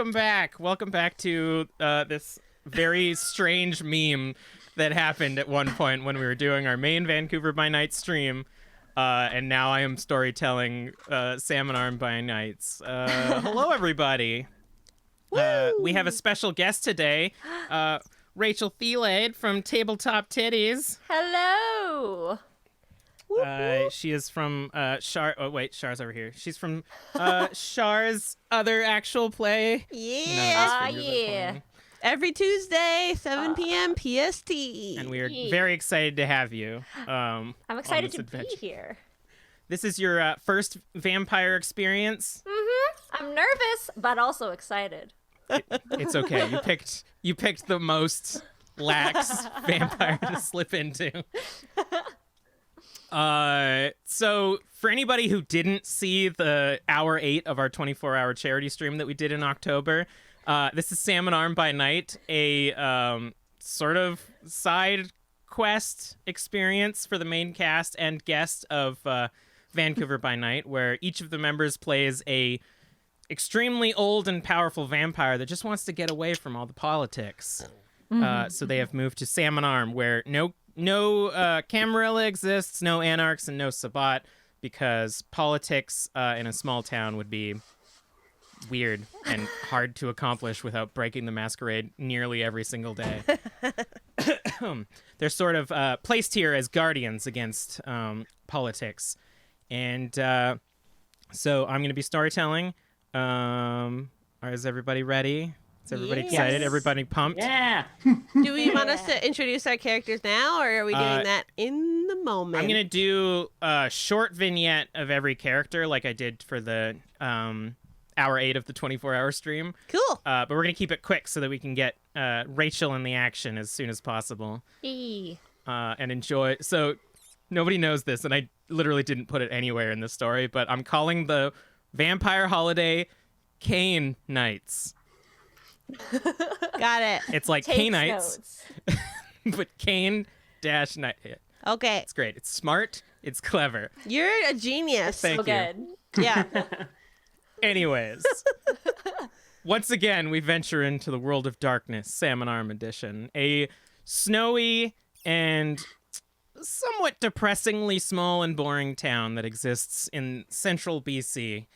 welcome back. Welcome back to this very strange meme that happened at one point when we were doing our main Vancouver by Night stream. And now I am storytelling Salmon Arm by Nights. Hello, everybody. We have a special guest today, Rachel Thielade from Tabletop Titties. Hello. She is from Char. Oh wait, Char's over here. She's from Char's other actual play. Yeah. Yeah. Every Tuesday, 7 p.m. PST. And we are very excited to have you. I'm excited to adventure. be here. This is your first vampire experience. I'm nervous, but also excited. It's okay. You picked the most lax vampire to slip into. So for anybody who didn't see the hour 8 of our 24-hour charity stream that we did in October, this is Salmon Arm by Night, a sort of side quest experience for the main cast and guest of Vancouver by Night, where each of the members plays a extremely old and powerful vampire that just wants to get away from all the politics. So they have moved to Salmon Arm, where no Camarilla exists, no Anarchs, and no Sabbat, because politics in a small town would be weird and hard to accomplish without breaking the Masquerade nearly every single day. They're sort of placed here as guardians against politics. And so I'm going to be storytelling. Is everybody ready? Is everybody excited? Everybody pumped? Yeah. Do we want us to introduce our characters now, or are we doing that in the moment? I'm going to do a short vignette of every character like I did for the hour 8 of the 24-hour stream. Cool. But we're going to keep it quick so that we can get Rachel in the action as soon as possible. And enjoy. So nobody knows this, and I literally didn't put it anywhere in the story, but I'm calling the vampire holiday Cane Nights. Got it. It's like Takes Canites, notes. but Cane-Night. Okay. It's great. It's smart. It's clever. You're a genius. Thank So you. good. Yeah. Anyways, once again, we venture into the world of darkness, Salmon Arm edition. A snowy and somewhat depressingly small and boring town that exists in central BC.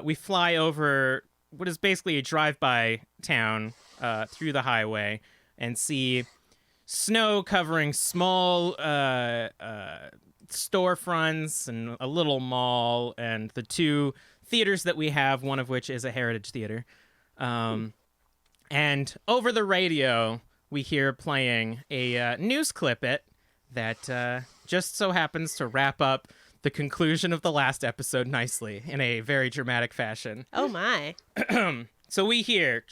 We fly over what is basically a drive-by town through the highway and see snow covering small storefronts and a little mall and the two theaters that we have, one of which is a heritage theater. And over the radio, we hear playing a news clippet that just so happens to wrap up the conclusion of the last episode nicely in a very dramatic fashion. Oh, my. So we hear,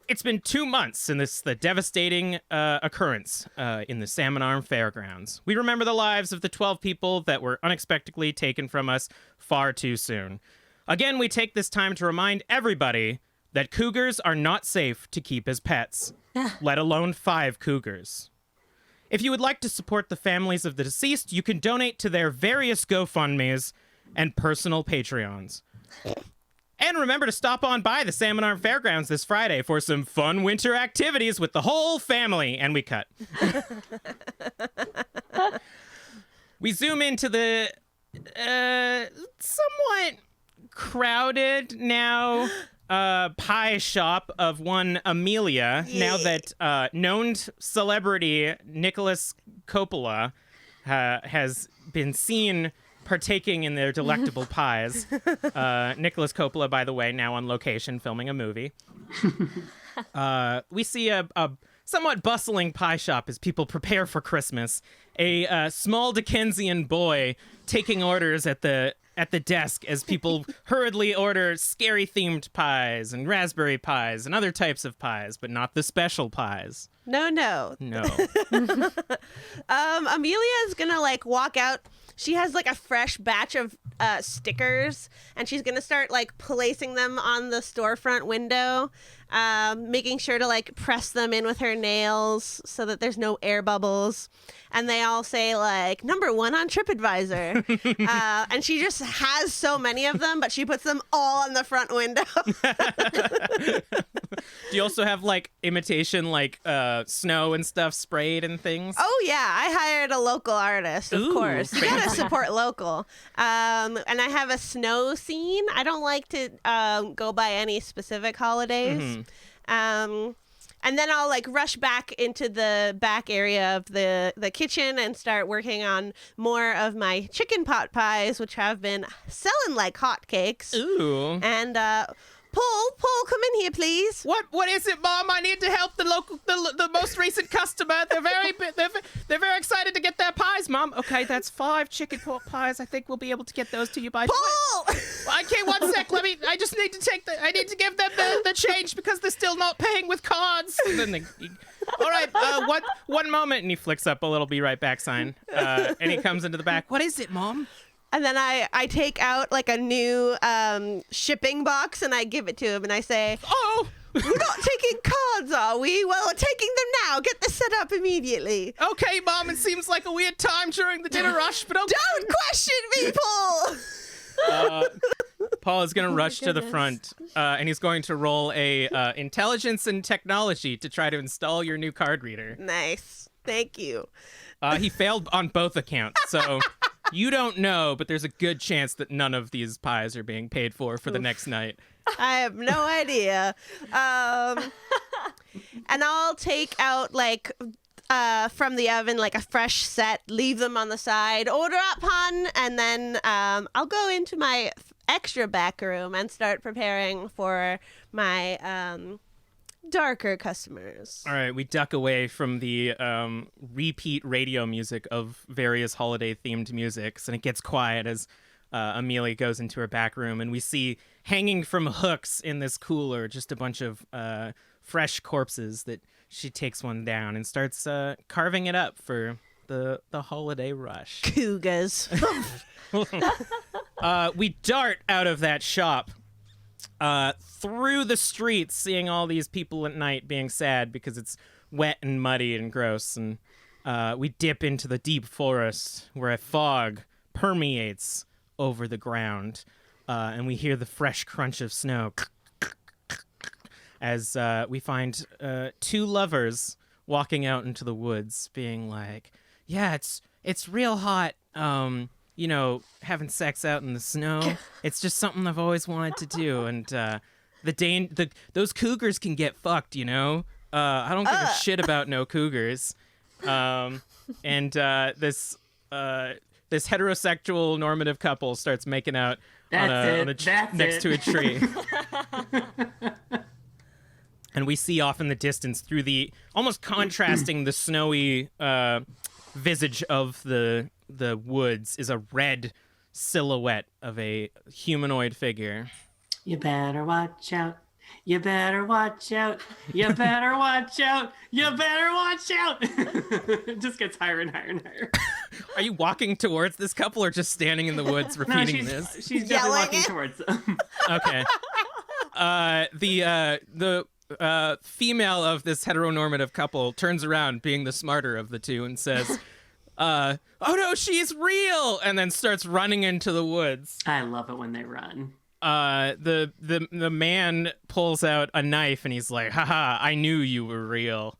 it's been 2 months since the devastating occurrence in the Salmon Arm Fairgrounds. We remember the lives of the 12 people that were unexpectedly taken from us far too soon. Again, we take this time to remind everybody that cougars are not safe to keep as pets, let alone 5 cougars. If you would like to support the families of the deceased, you can donate to their various GoFundMes and personal Patreons. And remember to stop on by the Salmon Arm Fairgrounds this Friday for some fun winter activities with the whole family. And we cut. We zoom into the somewhat crowded now pie shop of one Amelia, now that known celebrity Nicholas Coppola has been seen partaking in their delectable pies. Nicholas Coppola, by the way, now on location filming a movie. We see a somewhat bustling pie shop as people prepare for Christmas. A small Dickensian boy taking orders at the desk as people hurriedly order scary-themed pies and raspberry pies and other types of pies, but not the special pies. No. No. Amelia is gonna walk out. She has a fresh batch of stickers, and she's gonna start placing them on the storefront window. making sure to like press them in with her nails so that there's no air bubbles. And they all say like #1 on TripAdvisor. And she just has so many of them, but she puts them all on the front window. Do you also have like imitation like snow and stuff sprayed and things? Oh yeah, I hired a local artist, of course. You gotta support local. And I have a snow scene. I don't like to go by any specific holidays. And then I'll like rush back into the back area of the kitchen and start working on more of my chicken pot pies, which have been selling like hotcakes. Ooh. And Paul, come in here, please. What is it, Mom? I need to help the most recent customer. They're very excited to get their pies, Mom. Okay, that's 5 chicken pot pies. I think we'll be able to get those to you by Paul! Okay, one sec. I just need to I need to give them the change because they're still not paying with cards. And then all right, one moment, and he flicks up a little "Be right back" sign, and he comes into the back. What is it, Mom? And then I take out like a new shipping box and I give it to him and I say, "Oh, we're not taking cards, are we? Well, we're taking them now. Get this set up immediately." Okay, Mom. It seems like a weird time during the dinner rush, but okay. Don't question me, Paul. Paul is going to rush to the front, and he's going to roll a intelligence and technology to try to install your new card reader. Nice. Thank you. He failed on both accounts, so you don't know, but there's a good chance that none of these pies are being paid for the next night. I have no idea. And I'll take out like from the oven like a fresh set, leave them on the side, order up, hon, and then I'll go into my extra back room and start preparing for my darker customers. All right, we duck away from the repeat radio music of various holiday-themed musics, and it gets quiet as Amelia goes into her back room, and we see hanging from hooks in this cooler just a bunch of fresh corpses that she takes one down and starts carving it up for the holiday rush. Cougars. We dart out of that shop through the streets, seeing all these people at night being sad because it's wet and muddy and gross. And we dip into the deep forest where a fog permeates over the ground. And we hear the fresh crunch of snow as we find 2 lovers walking out into the woods being like, yeah, it's real hot. Having sex out in the snow. It's just something I've always wanted to do. And those cougars can get fucked, I don't give a shit about no cougars. And this heterosexual normative couple starts making out next to a tree. And we see off in the distance through the almost contrasting the snowy visage of the woods is a red silhouette of a humanoid figure. You better watch out. You better watch out. You better watch out. You better watch out. It just gets higher and higher and higher. Are you walking towards this couple or just standing in the woods repeating this? She's definitely walking towards them. Okay. The female of this heteronormative couple turns around, being the smarter of the two, and says, "Oh no, she's real!" and then starts running into the woods. I love it when they run. The man pulls out a knife and he's like, "Haha, I knew you were real,"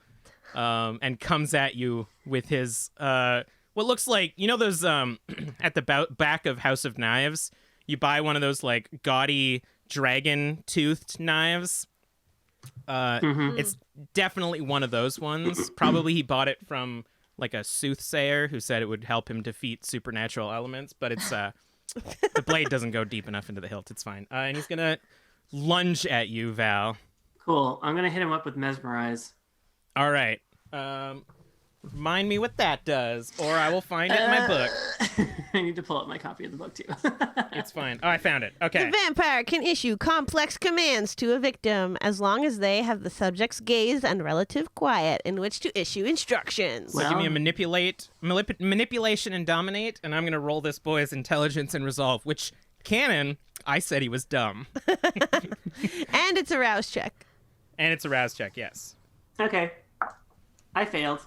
and comes at you with his what looks like, those at the back of House of Knives, you buy one of those like gaudy dragon toothed knives. It's definitely one of those ones. Probably he bought it from like a soothsayer who said it would help him defeat supernatural elements, but it's the blade doesn't go deep enough into the hilt. It's fine. And he's gonna lunge at you, Val. Cool. I'm gonna hit him up with mesmerize. All right. Remind me what that does, or I will find it in my book. I need to pull up my copy of the book, too. It's fine. Oh, I found it. Okay. The vampire can issue complex commands to a victim as long as they have the subject's gaze and relative quiet in which to issue instructions. So give me a manipulation and dominate, and I'm going to roll this boy's intelligence and resolve, which, canon, I said he was dumb. And it's a rouse check. And it's a rouse check, yes. Okay. I failed.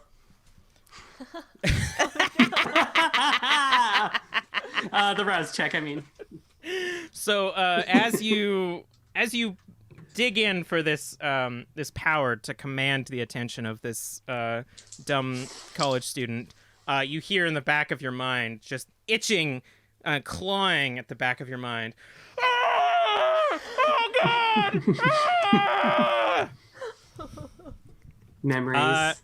The rouse check, I mean. So as you dig in for this this power to command the attention of this dumb college student, you hear in the back of your mind, just itching, clawing at the back of your mind. "Ah! Oh God! Ah!" Memories.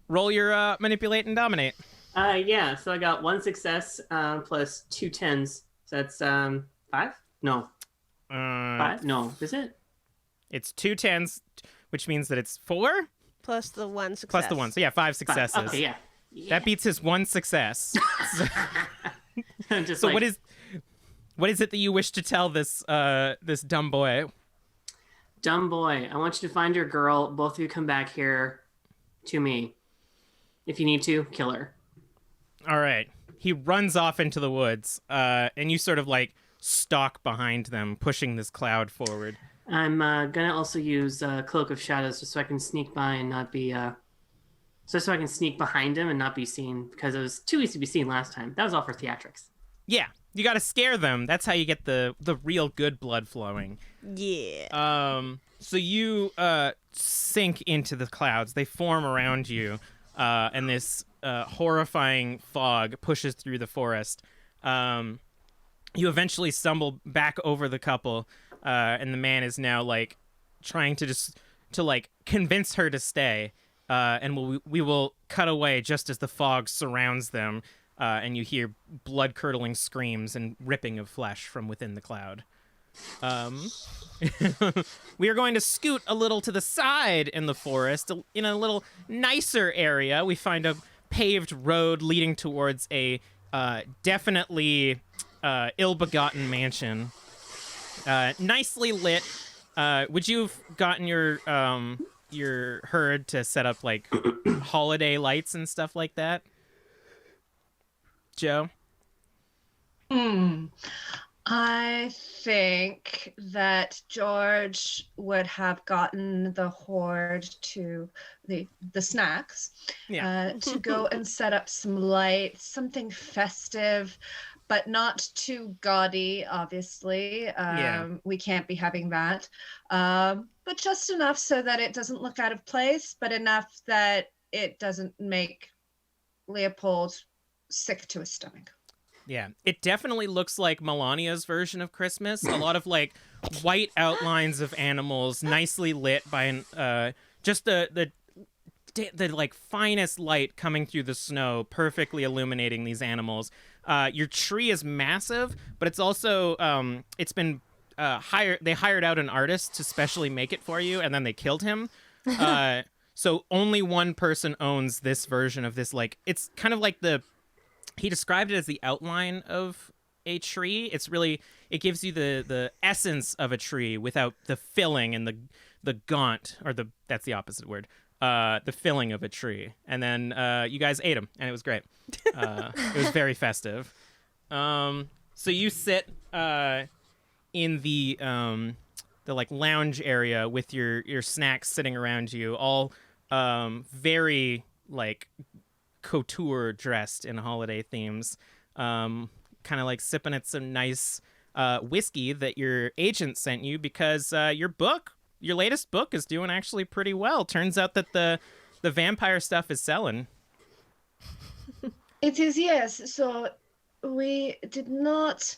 Roll your manipulate and dominate. Yeah, so I got 1 success plus 2 10s. So that's 5? No. 5? No. Is it? It's 2 10s, which means that it's 4 Plus the 1 success. plus the 1. So yeah, 5 successes. 5. Okay, yeah. That beats his 1 success. Just So like, what is it that you wish to tell this this dumb boy? dumb boy, I want you to find your girl. Both of you come back here to me. If you need to, kill her. All right. He runs off into the woods, and you sort of like stalk behind them, pushing this cloud forward. I'm gonna also use Cloak of Shadows just so I can sneak by and not be so I can sneak behind him and not be seen, because it was too easy to be seen last time. That was all for theatrics. Yeah, you got to scare them. That's how you get the real good blood flowing. Yeah. So you sink into the clouds. They form around you, and this horrifying fog pushes through the forest. You eventually stumble back over the couple, and the man is now like trying to like convince her to stay. And we will cut away just as the fog surrounds them, and you hear blood-curdling screams and ripping of flesh from within the cloud. We are going to scoot a little to the side in the forest, in a little nicer area. We find a paved road leading towards a definitely ill-begotten mansion. Nicely lit. Would you have gotten your herd to set up like holiday lights and stuff like that, Joe? I think that George would have gotten the horde to the snacks, to go and set up some lights, something festive, but not too gaudy, obviously. We can't be having that. But just enough so that it doesn't look out of place, but enough that it doesn't make Leopold sick to his stomach. Yeah, it definitely looks like Melania's version of Christmas. A lot of like white outlines of animals, nicely lit by an just the like finest light coming through the snow, perfectly illuminating these animals. Your tree is massive, but it's also it's been they hired out an artist to specially make it for you, and then they killed him. So only one person owns this version of this. Like, it's kind of like he described it as the outline of a tree. It's really, it gives you the essence of a tree without the filling and the gaunt, or that's the opposite word. The filling of a tree. And then you guys ate them, and it was great. It was very festive. So you sit in the like lounge area with your snacks sitting around you, all very like couture dressed in holiday themes, kind of like sipping at some nice whiskey that your agent sent you, because your latest book is doing actually pretty well. Turns out that the vampire stuff is selling. It is, yes. So we did not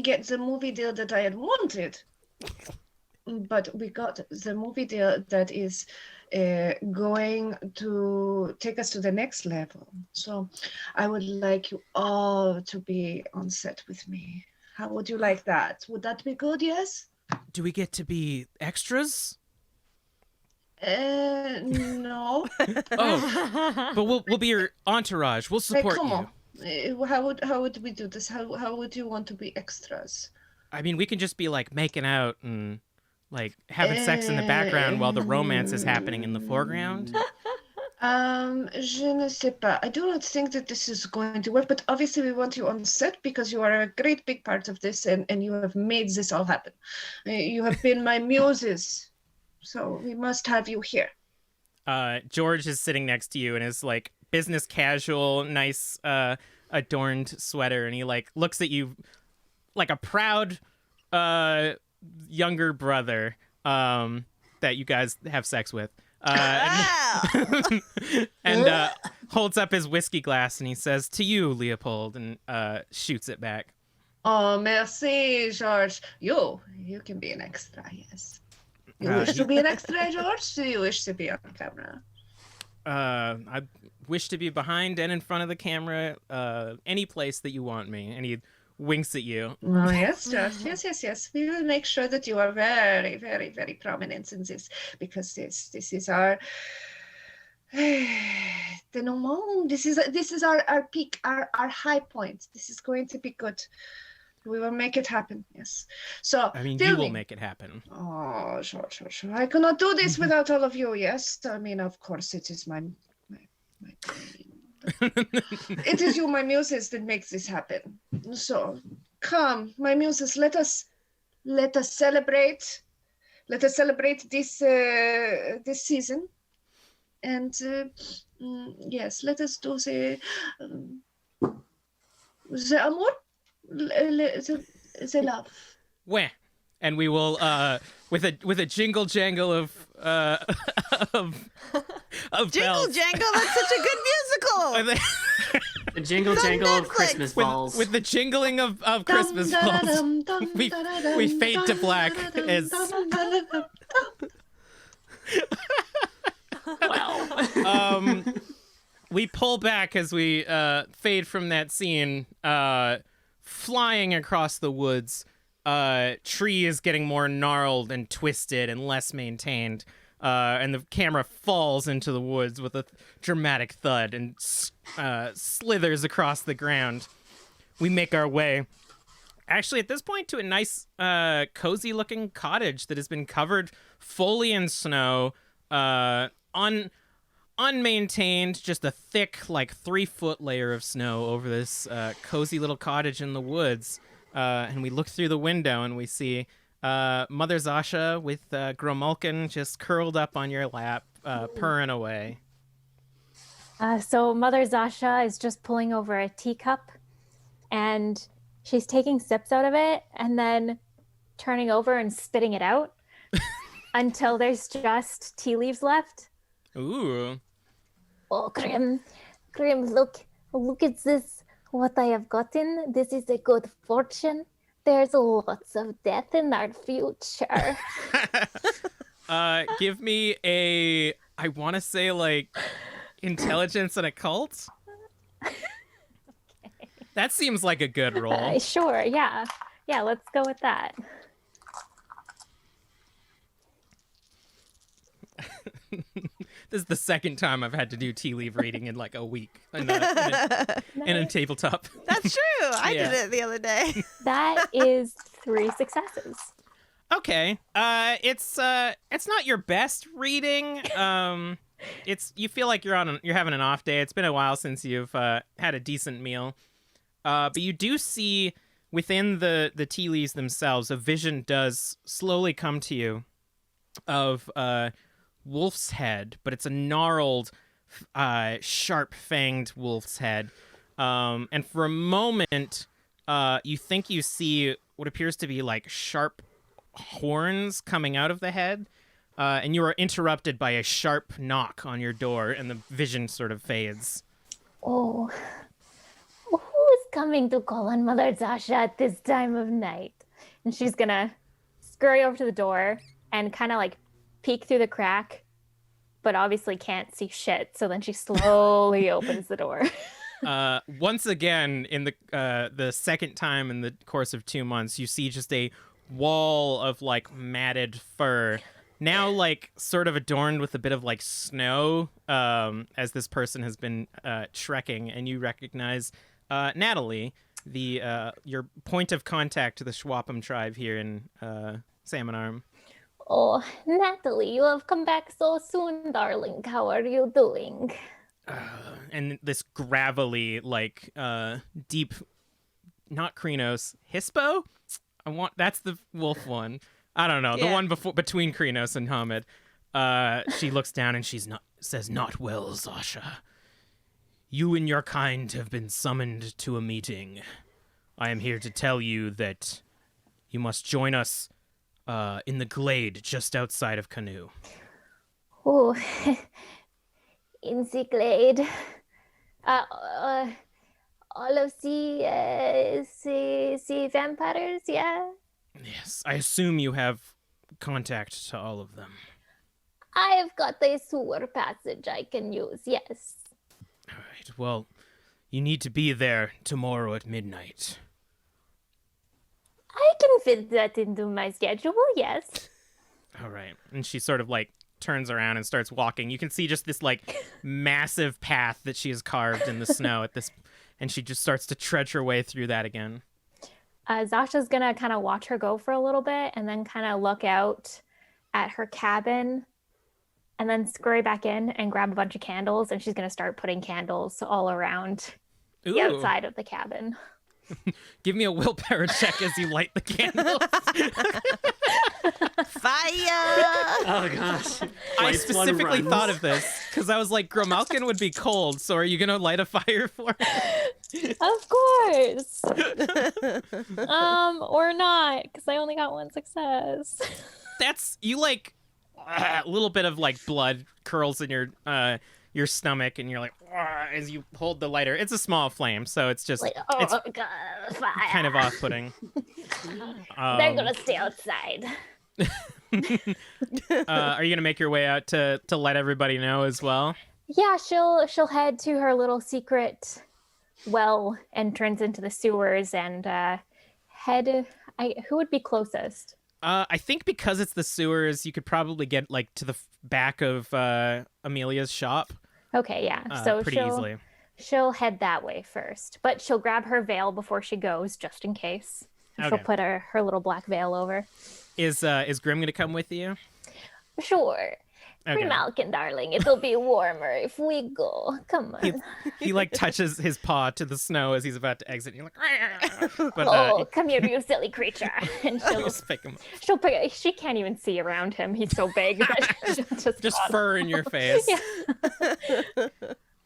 get the movie deal that I had wanted, but we got the movie deal that is going to take us to the next level. So I would like you all to be on set with me. How would you like that? Would that be good? Yes? Do we get to be extras? No. Oh, but we'll be your entourage. We'll support come you. on. How would we do this? How would you want to be extras? I mean, we can just be like making out and like having sex in the background while the romance is happening in the foreground. Je ne sais pas. I do not think that this is going to work, but obviously we want you on set because you are a great big part of this and you have made this all happen. You have been my muses, so we must have you here. George is sitting next to you in his like business casual, nice adorned sweater, and he like looks at you like a proud younger brother that you guys have sex with. And holds up his whiskey glass and he says, "To you, Leopold," and shoots it back. Oh, merci, George. You can be an extra, yes. You wish to be an extra, George? Do you wish to be on camera? I wish to be behind and in front of the camera, any place that you want me. And he winks at you. Oh, yes, George. Yes. We will make sure that you are very, very, very prominent in this because this is our denouement. This is our peak, our high point. This is going to be good. We will make it happen. Yes. So I mean, you will make it happen. Oh, sure. I cannot do this without all of you. Yes. I mean, of course, it is my it is you, my muses, that makes this happen. So, come, my muses, let us celebrate. Let us celebrate this season. And yes, let us do the amour, the love. Where? And we will with a jingle jangle of Jingle bells. Jangle, that's such a good musical. The jingle jangle of Christmas balls. With the jingling of Christmas balls, we fade to black as Wow. we pull back as we fade from that scene, flying across the woods. Tree is getting more gnarled and twisted and less maintained. And the camera falls into the woods with a dramatic thud and slithers across the ground. We make our way, actually, at this point, to a nice, cozy-looking cottage that has been covered fully in snow, unmaintained, just a thick, like 3-foot layer of snow over this cozy little cottage in the woods. And we look through the window and we see Mother Zasha with Gromulkin just curled up on your lap, purring away. So Mother Zasha is just pulling over a teacup and she's taking sips out of it and then turning over and spitting it out until there's just tea leaves left. Ooh. Oh, Grim, look at this. What I have gotten. This is a good fortune. There's lots of death in our future. Give me a, I want to say like intelligence and occult. Okay. That seems like a good roll. Sure, yeah. Yeah, let's go with that. This is the second time I've had to do tea leaf reading in like a week in a tabletop. That's true. I did it the other day. That is 3 successes. Okay. It's not your best reading. You feel like you're having an off day. It's been a while since you've had a decent meal. But you do see within the tea leaves themselves, a vision does slowly come to you of wolf's head, but it's a gnarled, sharp-fanged wolf's head. And for a moment, you think you see what appears to be like sharp horns coming out of the head, and you are interrupted by a sharp knock on your door, and the vision sort of fades. Oh, who is coming to call on Mother Zasha at this time of night? And she's gonna scurry over to the door and kind of like peek through the crack, but obviously can't see shit. So then she slowly opens the door. Once again, in the second time in the course of 2 months, you see just a wall of like matted fur, now like sort of adorned with a bit of like snow, as this person has been trekking, and you recognize Natalie, your point of contact to the Schwapham tribe here in Salmon Arm. Oh, Natalie, you have come back so soon, darling. How are you doing? And this gravelly, like, deep, not Krynos, Hispo? That's the wolf one. I don't know, the one between Krynos and Hamid. She looks down and says, "Not well, Zasha. You and your kind have been summoned to a meeting. I am here to tell you that you must join us in the glade just outside of Canoe." Oh, in the glade. All of the vampires, yeah? Yes, I assume you have contact to all of them. I've got a sewer passage I can use, yes. All right, well, you need to be there tomorrow at midnight. I can fit that into my schedule, yes. All right. And she sort of like turns around and starts walking. You can see just this like massive path that she has carved in the snow at this, and she just starts to trudge her way through that again. Zasha's gonna kind of watch her go for a little bit and then kind of look out at her cabin and then scurry back in and grab a bunch of candles, and she's gonna start putting candles all around the outside of the cabin. Give me a willpower check as you light the candles. Fire! Oh gosh. I Lights, one specifically runs. thought of this because I was like, Grimalkin would be cold, so are you going to light a fire for him? Of course. Or not, because I only got one success. That's, you like, a little bit of like blood curls in your stomach, and you're like, as you hold the lighter. It's a small flame, so it's just Like, it's God, fire. kind of off-putting. They're gonna stay outside. Are you gonna make your way out to let everybody know as well? Yeah, she'll head to her little secret well entrance into the sewers and who would be closest? I think because it's the sewers, you could probably get like to the back of Amelia's shop. Okay, yeah. So pretty easily. She'll head that way first, but she'll grab her veil before she goes, just in case. Okay. She'll put her little black veil over. Is Grim gonna come with you? Sure. Okay. Malkin, darling, it'll be warmer if we go. Come on. He like touches his paw to the snow as he's about to exit. And you're like, but Oh, come here, you silly creature. And she'll just pick him up. she'll pick. She can't even see around him. He's so big. That she'll Just fur in your face.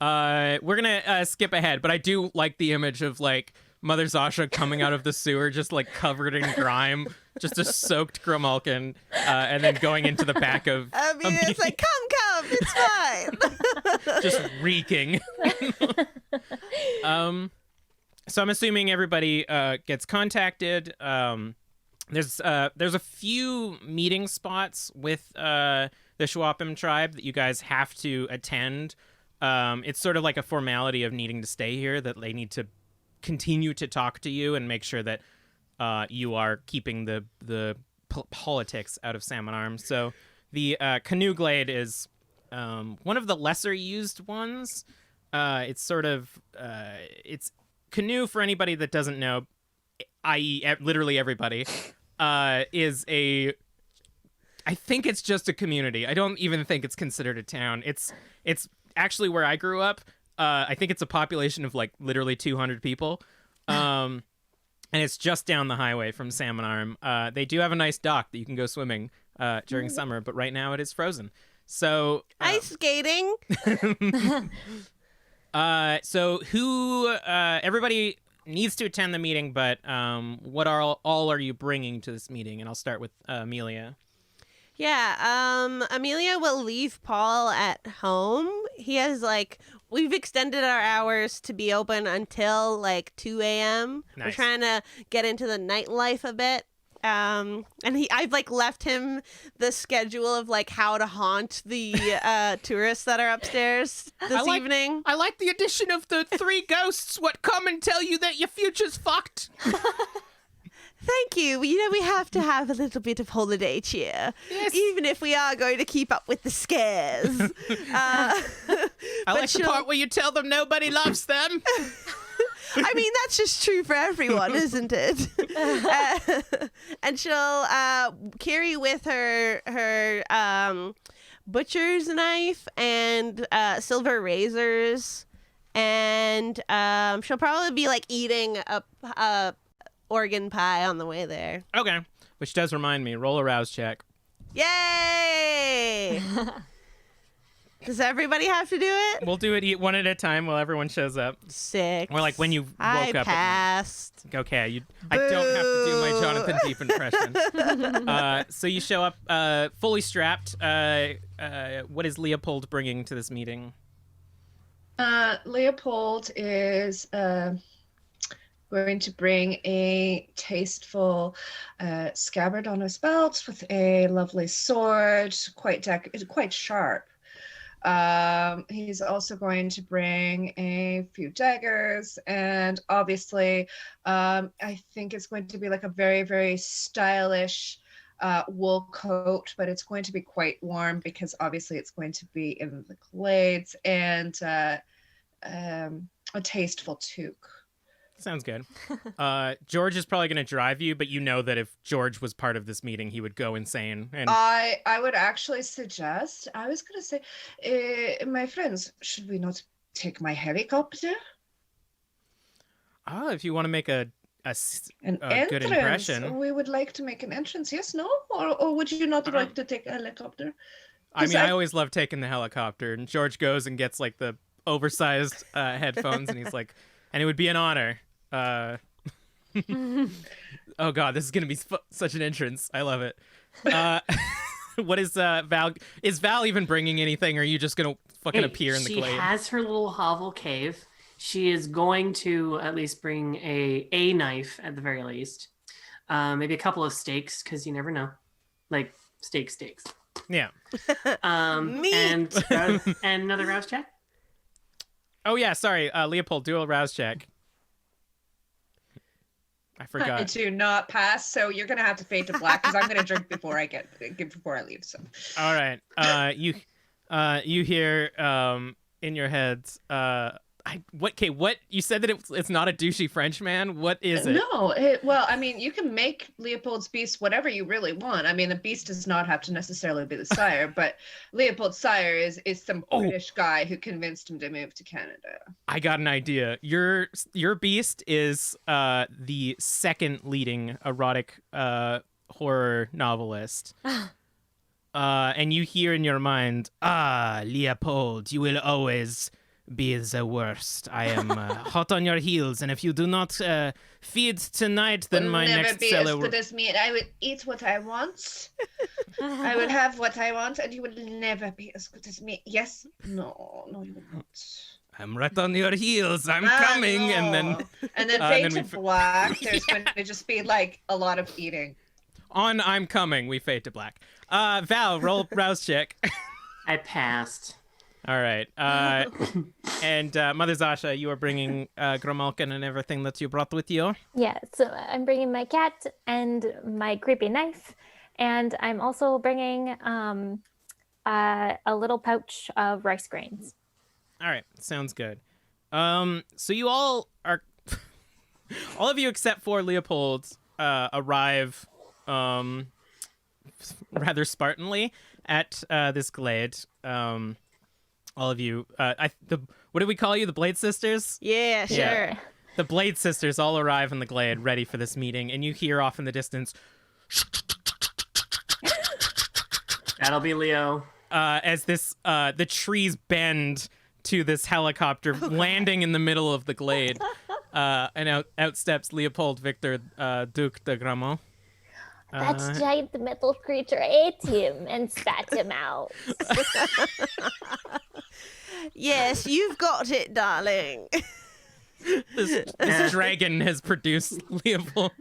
Yeah. We're gonna skip ahead, but I do like the image of like Mother Zasha coming out of the sewer, just like covered in grime, just a soaked Grimalkin, and then going into the back of. I mean, it's like, come, it's fine. Just reeking. So I'm assuming everybody gets contacted. There's a few meeting spots with the Shwapim tribe that you guys have to attend. It's sort of like a formality of needing to stay here, that they need to continue to talk to you and make sure that you are keeping the politics out of Salmon Arms. So the Canoe Glade is one of the lesser used ones. It's sort of it's Canoe, for anybody that doesn't know, i.e. literally everybody, is a, I think it's just a community. I don't even think it's considered a town. It's actually where I grew up. I think it's a population of like literally 200 people. And it's just down the highway from Salmon Arm. They do have a nice dock that you can go swimming during summer, but right now it is frozen. So Ice skating. So who everybody needs to attend the meeting, but what all are you bringing to this meeting? And I'll start with Amelia. Yeah, Amelia will leave Paul at home. He has we've extended our hours to be open until 2 a.m. Nice. We're trying to get into the nightlife a bit. And I've left him the schedule of how to haunt the tourists that are upstairs this evening. I like the addition of the 3 ghosts what come and tell you that your future's fucked. Thank you. We have to have a little bit of holiday cheer, Yes. even if we are going to keep up with the scares. I like the part where you tell them nobody loves them. I mean, that's just true for everyone, isn't it? And she'll carry with her butcher's knife and silver razors, and she'll probably be like eating a organ pie on the way there. Okay. Which does remind me, roll a rouse check. Yay! Does everybody have to do it? We'll do it one at a time while everyone shows up. 6. Or like when you woke I up. passed. Okay, I don't have to do my Jonathan Deep impression. So you show up fully strapped. What is Leopold bringing to this meeting? Leopold is going to bring a tasteful scabbard on his belt with a lovely sword, quite sharp. He's also going to bring a few daggers, and obviously I think it's going to be like a very, very stylish wool coat, but it's going to be quite warm because obviously it's going to be in the glades, and a tasteful toque. Sounds good. George is probably going to drive you, but you know that if George was part of this meeting, he would go insane. And I would actually suggest, I was going to say, my friends, should we not take my helicopter? If you want to make a good impression. We would like to make an entrance, yes, no? Or would you not like to take a helicopter? I mean, I always love taking the helicopter, and George goes and gets like the oversized headphones, and he's like, and it would be an honor. Oh God, this is gonna be such an entrance. I love it. What is Val? Is Val even bringing anything, or are you just gonna fucking appear in the glade? She has her little hovel cave. She is going to at least bring a knife at the very least. Maybe a couple of stakes, because you never know. Like steaks. Yeah. And another rouse check. Oh yeah, sorry, Leopold, do a rouse check. I forgot. I do not pass, so you're gonna have to fade to black because I'm gonna drink before I leave. So. All right. You hear in your heads. What you said that it's not a douchey French man. What is it? No, well, I mean, you can make Leopold's beast whatever you really want. I mean, the beast does not have to necessarily be the sire, but Leopold's sire is some British guy who convinced him to move to Canada. I got an idea. Your beast is the second leading erotic horror novelist. And you hear in your mind, Leopold, you will always be the worst. I am hot on your heels, and if you do not feed tonight, then my next seller... Never be as good as me, and I will eat what I want. I will have what I want, and you will never be as good as me. Yes? No, you will not. I'm right on your heels. I'm coming, no. and then fade to black. There's going to just be like a lot of eating. On I'm coming, we fade to black. Val, roll rouse check. I passed. All right. And Mother Zasha, you are bringing Gromolkin and everything that you brought with you? Yeah, so I'm bringing my cat and my creepy knife, and I'm also bringing a little pouch of rice grains. All right, sounds good. So you all are, all of you except for Leopold, arrive rather Spartanly at this glade. All of you, what did we call you? The Blade Sisters? Yeah, sure. Yeah. The Blade Sisters all arrive in the glade, ready for this meeting, and you hear off in the distance. That'll be Leo. As the trees bend to this helicopter landing in the middle of the glade, and out steps Leopold Victor Duc de Gramont. That giant metal creature ate him and spat him out. Yes, you've got it, darling. This dragon has produced Leopold.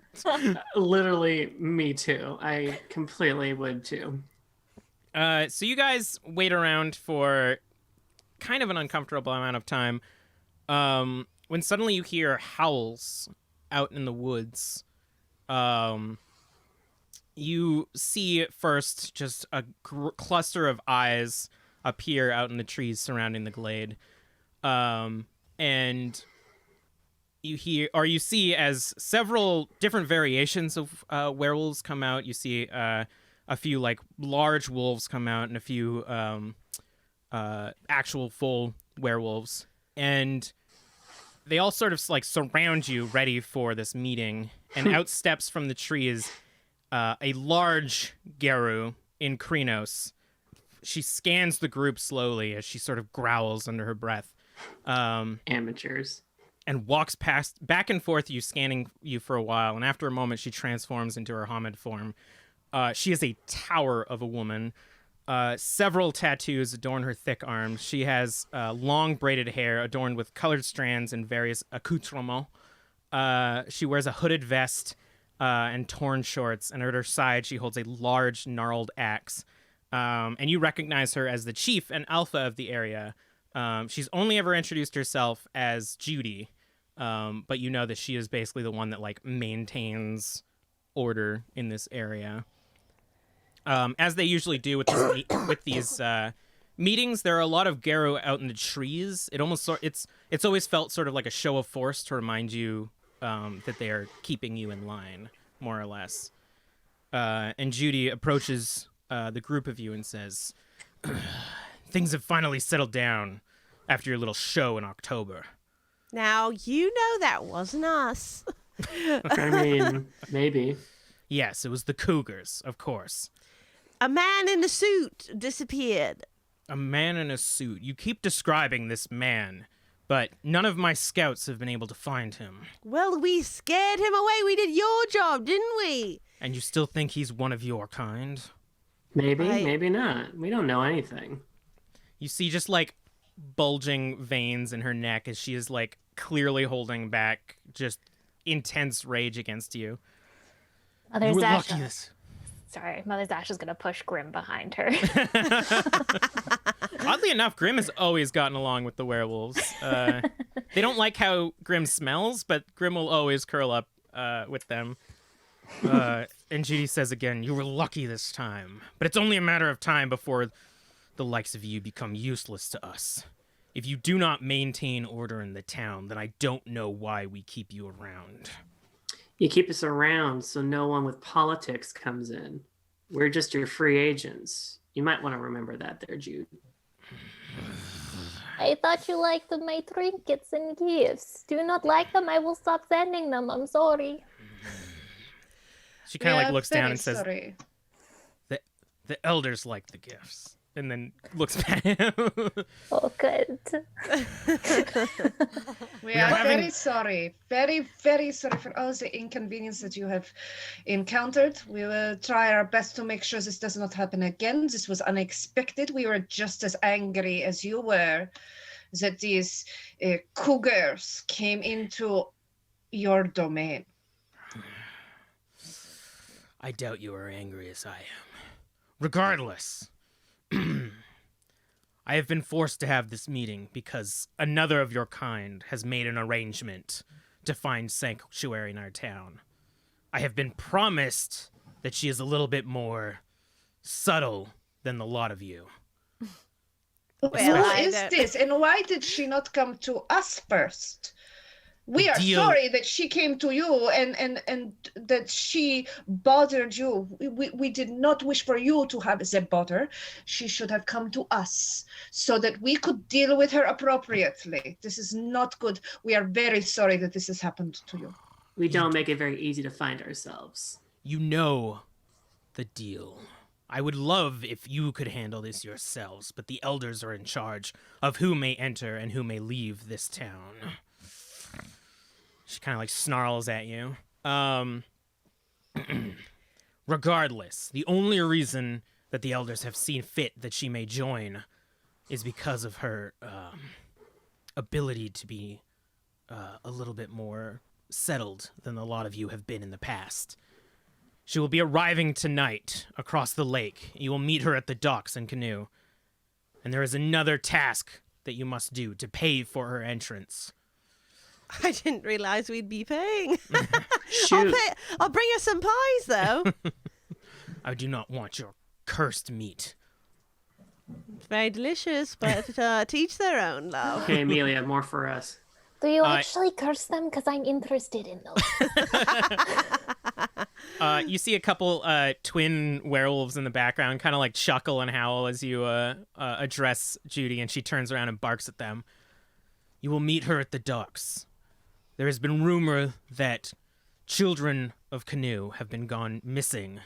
Literally, me too. I completely would too. So you guys wait around for kind of an uncomfortable amount of time, when suddenly you hear howls out in the woods. You see first just a cluster of eyes appear out in the trees surrounding the glade. And you see as several different variations of werewolves come out. You see a few like large wolves come out and a few actual full werewolves, and they all sort of like surround you, ready for this meeting. And out steps from the trees a large Geru in Krynos. She scans the group slowly as she sort of growls under her breath. Amateurs. And walks past, back and forth, you scanning you for a while. And after a moment, she transforms into her Hamid form. She is a tower of a woman. Several tattoos adorn her thick arms. She has long braided hair adorned with colored strands and various accoutrements. She wears a hooded vest and torn shorts, and at her side she holds a large gnarled axe. And you recognize her as the chief and alpha of the area. She's only ever introduced herself as Judy, but you know that she is basically the one that like maintains order in this area. As they usually do with these meetings, there are a lot of Geru out in the trees. It's always felt sort of like a show of force to remind you that they are keeping you in line, more or less. And Judy approaches the group of you and says, "Things have finally settled down after your little show in October." Now, you know that wasn't us. I mean, maybe. Yes, it was the Cougars, of course. A man in a suit disappeared. A man in a suit. You keep describing this man, but none of my scouts have been able to find him. Well, we scared him away. We did your job, didn't we? And you still think he's one of your kind? Maybe, maybe not. We don't know anything. You see just like bulging veins in her neck as she is like clearly holding back just intense rage against you. Mother You were Zasha. lucky this. Sorry, Mother Zasha's gonna push Grim behind her. Oddly enough, Grim has always gotten along with the werewolves. They don't like how Grim smells, but Grim will always curl up with them. And Judy says again, "You were lucky this time, but it's only a matter of time before the likes of you become useless to us. If you do not maintain order in the town, then I don't know why we keep you around." You keep us around so no one with politics comes in. We're just your free agents. You might want to remember that there, Jude. I thought you liked my trinkets and gifts. Do you not like them? I will stop sending them. I'm sorry. She kind of We like are looks down very and says, sorry. the elders like the gifts. And then looks back at him. Oh, good. We are are having- very sorry. Very, very sorry for all the inconvenience that you have encountered. We will try our best to make sure this does not happen again. This was unexpected. We were just as angry as you were that these cougars came into your domain. I doubt you are angry as I am. Regardless, I have been forced to have this meeting because another of your kind has made an arrangement to find sanctuary in our town. I have been promised that she is a little bit more subtle than the lot of you. Who I is don't- this, and why did she not come to us first? We The are deal- sorry that she came to you and that she bothered you. We did not wish for you to have the bother. She should have come to us so that we could deal with her appropriately. This is not good. We are very sorry that this has happened to you. We don't make it very easy to find ourselves. You know the deal. I would love if you could handle this yourselves, but the elders are in charge of who may enter and who may leave this town. She kind of like snarls at you. Regardless, the only reason that the elders have seen fit that she may join is because of her ability to be a little bit more settled than a lot of you have been in the past. She will be arriving tonight across the lake. You will meet her at the docks in canoe. And there is another task that you must do to pay for her entrance. I didn't realize we'd be paying. Shoot. I'll bring her some pies, though. I do not want your cursed meat. Very delicious, but to each their own, love. Okay, Amelia, more for us. Do you actually curse them? Because I'm interested in those. You see a couple twin werewolves in the background kind of like chuckle and howl as you address Judy, and she turns around and barks at them. You will meet her at the docks. There has been rumor that children of Canoe have been gone missing,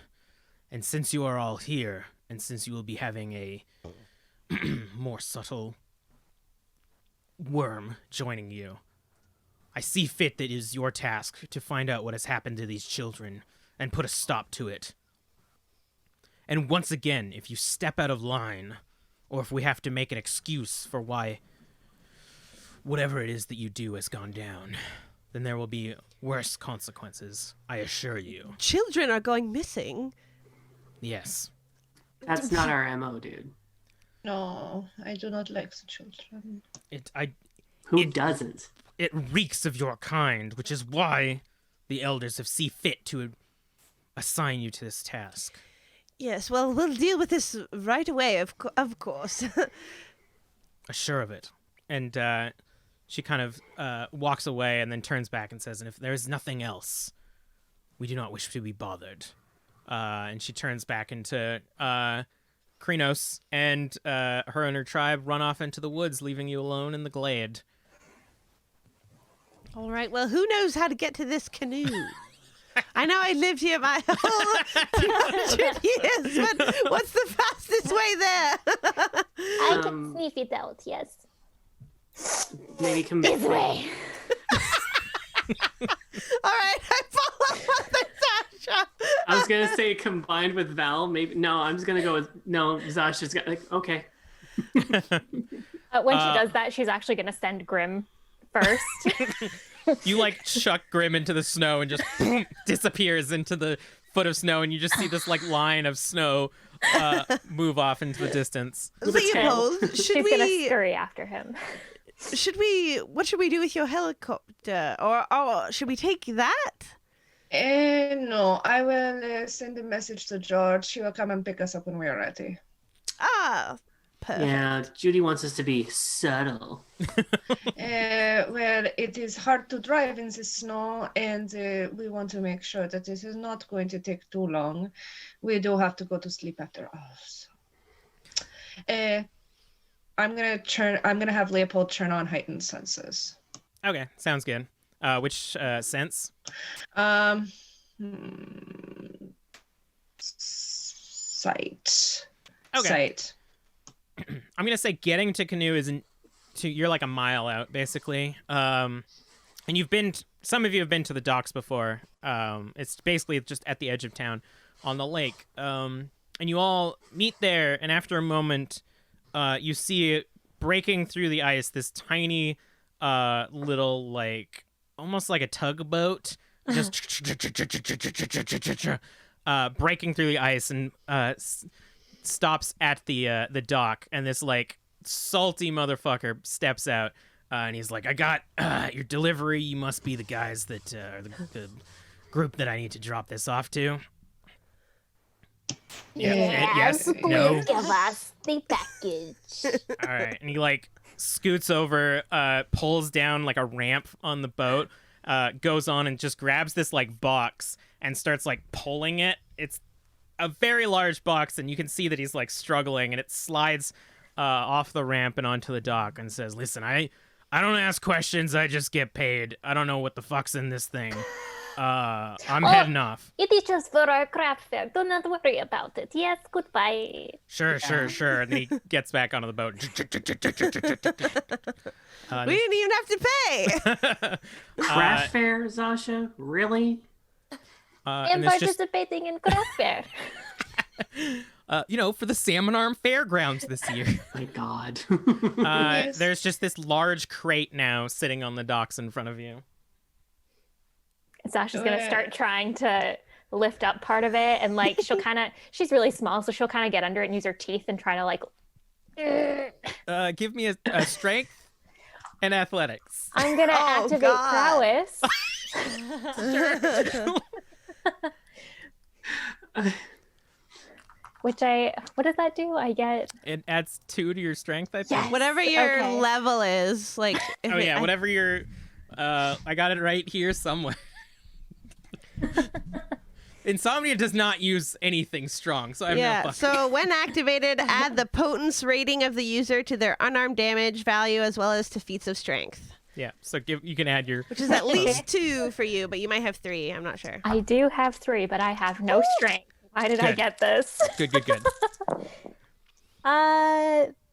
and since you are all here, and since you will be having a more subtle worm joining you, I see fit that it is your task to find out what has happened to these children and put a stop to it. And once again, if you step out of line, or if we have to make an excuse for why whatever it is that you do has gone down, then there will be worse consequences, I assure you. Children are going missing. Yes. That's not our MO, dude. No, I do not like the children. Who doesn't? It reeks of your kind, which is why the elders have seen fit to assign you to this task. Yes, well, we'll deal with this right away, of course. Sure of it. And she kind of walks away and then turns back and says, and if there is nothing else, we do not wish to be bothered. And she turns back into Krynos, and her and her tribe run off into the woods, leaving you alone in the glade. All right, well, who knows how to get to this canoe? I know I lived here my whole 200 years, but what's the fastest way there? I can sniff it out, yes. Maybe This way. All right, I follow Mother Sasha. I was gonna say combined with Val, maybe. No, I'm just gonna go with no. Zasha's got like okay. When she does that, she's actually going to send Grim first. You like chuck Grim into the snow and just boom, disappears into the foot of snow, and you just see this like line of snow move off into the distance. Leopold, should She's going to we? scurry after him. What should we do with your helicopter? Or should we take that? No, I will send a message to George. He will come and pick us up when we are ready. Ah, perfect. Yeah, Judy wants us to be subtle. Well, it is hard to drive in the snow, and we want to make sure that this is not going to take too long. We do have to go to sleep after all. So. I'm gonna have Leopold turn on heightened senses. Okay, sounds good. Which sense? Sight. Okay. Sight. I'm gonna say getting to canoe isn't. You're like a mile out, basically. And some of you have been to the docks before. It's basically just at the edge of town, on the lake. And you all meet there, and after a moment, you see it breaking through the ice. This tiny, little like almost like a tugboat, just breaking through the ice and stops at the dock, and this like salty motherfucker steps out, and he's like, I got your delivery. You must be the guys that are the group that I need to drop this off to. Yes, please no. give us the package. All right, and he like scoots over, pulls down like a ramp on the boat, goes on and just grabs this like box and starts like pulling it. It's a very large box, and you can see that he's like struggling, and it slides off the ramp and onto the dock, and says, "Listen, I don't ask questions. I just get paid. I don't know what the fuck's in this thing. I'm heading off." It is just for our craft fair. Do not worry about it. Yes, goodbye. Sure. And then he gets back onto the boat. We didn't even have to pay. Craft fair, Zasha? Really? I'm and it's just, participating in craft fair. for the Salmon Arm Fairgrounds this year. My God. There's just this large crate now sitting on the docks in front of you. Sasha's going to start trying to lift up part of it, and like she's really small, so she'll kind of get under it and use her teeth and try to like Give me a strength and athletics. I'm going to activate God. prowess. What does that do? I get It adds 2 to your strength, I think. Yes. Whatever your Okay. level is, like. Whatever your I got it right here somewhere. Insomnia does not use anything strong, so I have no fucking... So when activated, add the potence rating of the user to their unarmed damage value as well as to feats of strength. Yeah, so you can add your... Which is at least 2 for you, but you might have 3. I'm not sure. I do have 3, but I have no strength. Why did I get this? Good.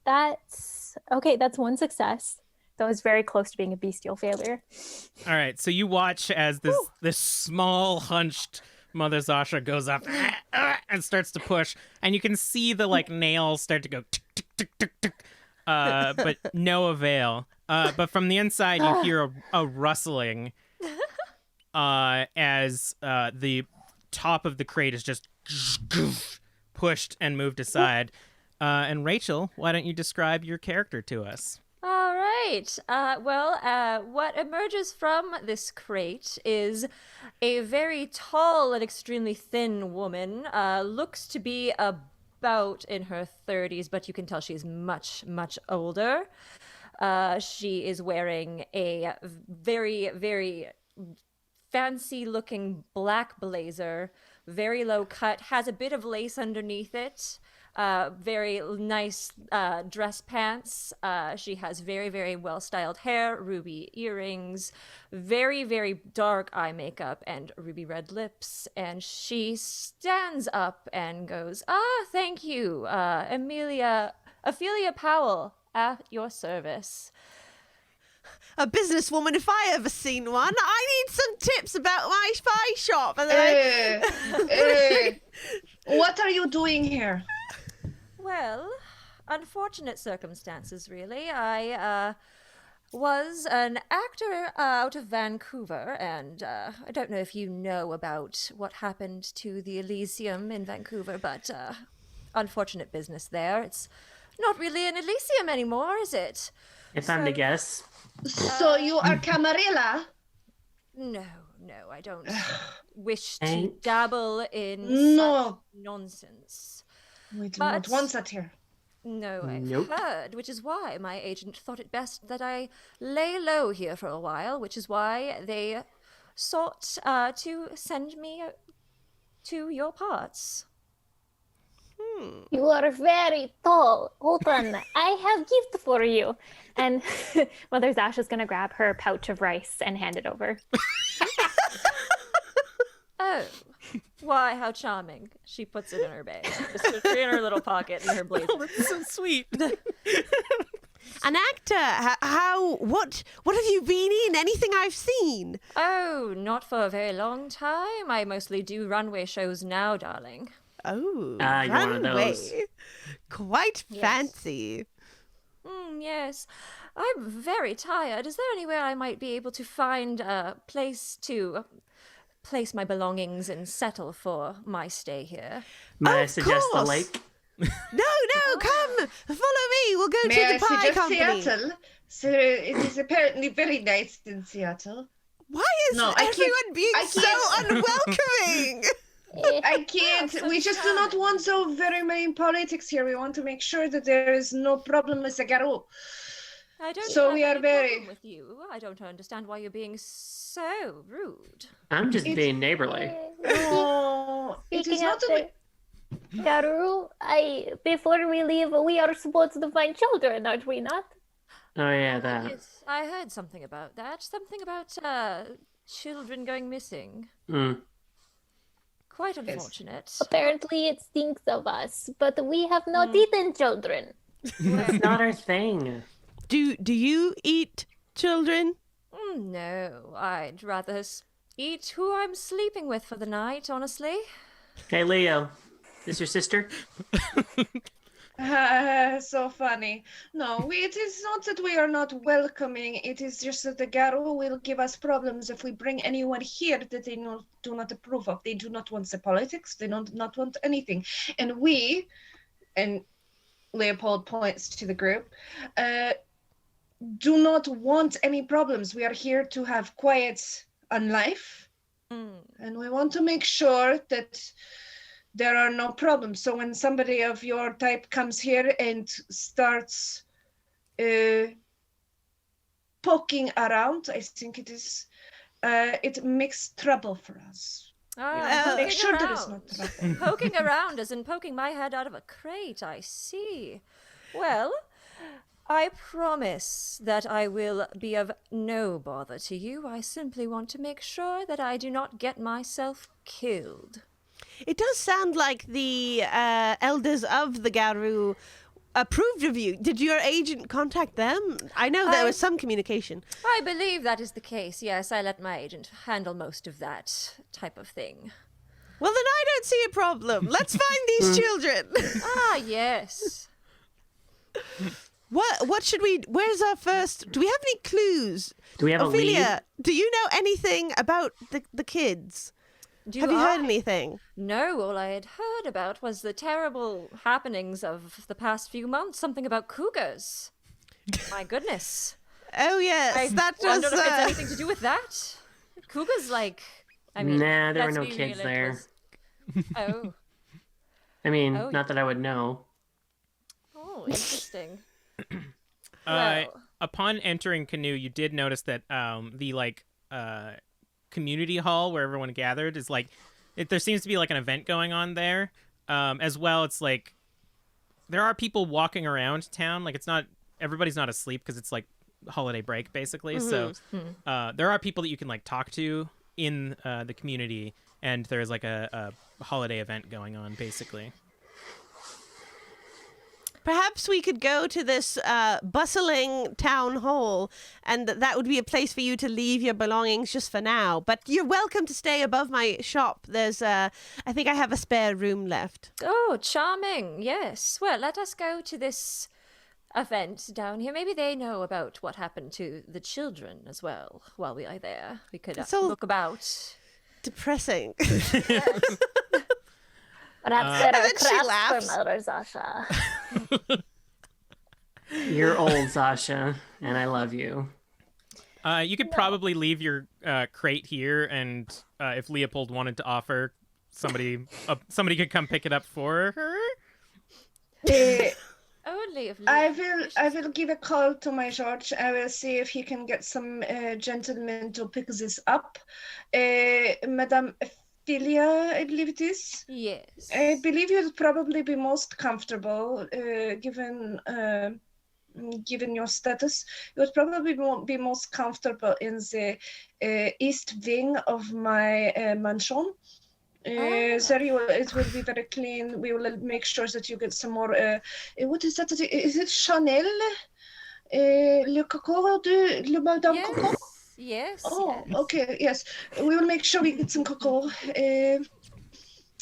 That's okay. That's 1 success. That was very close to being a bestial failure. All right, so you watch as this small, hunched Mother Zasha goes up and starts to push, and you can see the nails start to go tick, tick, tick, tick, tick, but no avail. But from the inside, you hear a rustling as the top of the crate is just pushed and moved aside. And Rachel, why don't you describe your character to us? All right. What emerges from this crate is a very tall and extremely thin woman. Looks to be about in her 30s, but you can tell she's much, much older. She is wearing a very, very fancy-looking black blazer, very low cut, has a bit of lace underneath it. Very nice dress pants. She has very, very well-styled hair, ruby earrings, very, very dark eye makeup, and ruby red lips. And she stands up and goes, thank you, Ophelia Powell, at your service. A businesswoman, if I ever seen one. I need some tips about my spy shop. And what are you doing here? Well, unfortunate circumstances, really. I was an actor out of Vancouver, and I don't know if you know about what happened to the Elysium in Vancouver, but unfortunate business there. It's not really an Elysium anymore, is it? If I'm to guess. So you are Camarilla? No, I don't wish to dabble in such nonsense. We do not want that here. No, I've heard, which is why my agent thought it best that I lay low here for a while, which is why they sought to send me to your parts. You are very tall. Hold on, I have gift for you. And Mother Zasha's gonna grab her pouch of rice and hand it over. Oh, why, how charming. She puts it in her bag. Just in her little pocket in her blazer. Oh, that's so sweet. An actor, what have you been in? Anything I've seen? Oh, not for a very long time. I mostly do runway shows now, darling. Oh, you're one of those. Quite fancy. Yes. I'm very tired. Is there anywhere I might be able to find a place to place my belongings and settle for my stay here? May I suggest the course. lake? No, come, follow me. We'll go to May I the pie suggest company. Seattle? So it is apparently very nice in Seattle. Why is I everyone being so unwelcoming? I can't. We just do not want so very many politics here. We want to make sure that there is no problem with the Garou. I don't So have we are any very- problem with you. I don't understand why you're being so rude. I'm just being neighborly. No, it is Speaking not of a the Garu, before we leave, we are supposed to find children, aren't we not? Oh yeah, that. Yes, I heard something about that. Something about children going missing. Quite unfortunate. Apparently it stinks of us, but we have not eaten children. That's not our thing. Do you eat children? No, I'd rather eat who I'm sleeping with for the night, honestly. Hey Leo, is your sister? so funny. No, it is not that we are not welcoming. It is just that the Garou will give us problems if we bring anyone here that they do not approve of. They do not want the politics. They don't not want anything. And we, and Leopold points to the group, do not want any problems. We are here to have quiet on life. And we want to make sure that there are no problems. So when somebody of your type comes here and starts poking around. I think it is. It makes trouble for us. Make sure there is no trouble. Poking around as in poking my head out of a crate, I see. Well, I promise that I will be of no bother to you. I simply want to make sure that I do not get myself killed. It does sound like the elders of the Garu approved of you. Did your agent contact them? I know there was some communication. I believe that is the case, yes. I let my agent handle most of that type of thing. Well, then I don't see a problem. Let's find these children. Ah, yes. What should we... Where's our first... Do we have any clues? Do we have Ophelia, a lead? do you know anything about the kids? Have you heard anything? No, all I had heard about was the terrible happenings of the past few months. Something about cougars. My goodness. Oh, yes. I that wonder does... if it's anything to do with that. Cougars, like... I mean, Nah, there were let's no be kids real, it there. was- Oh. I mean, Oh. not that I would know. Oh, interesting. Well, Upon entering Canoe, you did notice that the community hall where everyone gathered is there seems to be like an event going on there. As well, it's like there are people walking around town. Like everybody's not asleep because it's like holiday break basically. Mm-hmm. So there are people that you can like talk to in the community, and there's like a holiday event going on basically. Perhaps we could go to this bustling town hall, and that would be a place for you to leave your belongings just for now. But you're welcome to stay above my shop. There's, I think I have a spare room left. oh, charming. Yes. Well, let us go to this event down here. Maybe they know about what happened to the children as well while we are there. We could It's all- look about. Depressing. Perhaps there are then she crafts laughs. for Mother Zasha. You're old, Sasha, and I love you. You could probably leave your crate here, and if Leopold wanted to offer somebody could come pick it up for her. Only if I will give a call to my George. I will see if he can get some gentlemen to pick this up. Madame Ophelia, I believe it is. Yes. I believe you'd probably be most comfortable, given your status. You would probably be most comfortable in the east wing of my mansion. There it will be very clean. We will make sure that you get some more. What is that? Is it Chanel? Le coco de le Madame Yes. Coco? Yes. Oh, yes. okay, yes. We will make sure we get some cocoa in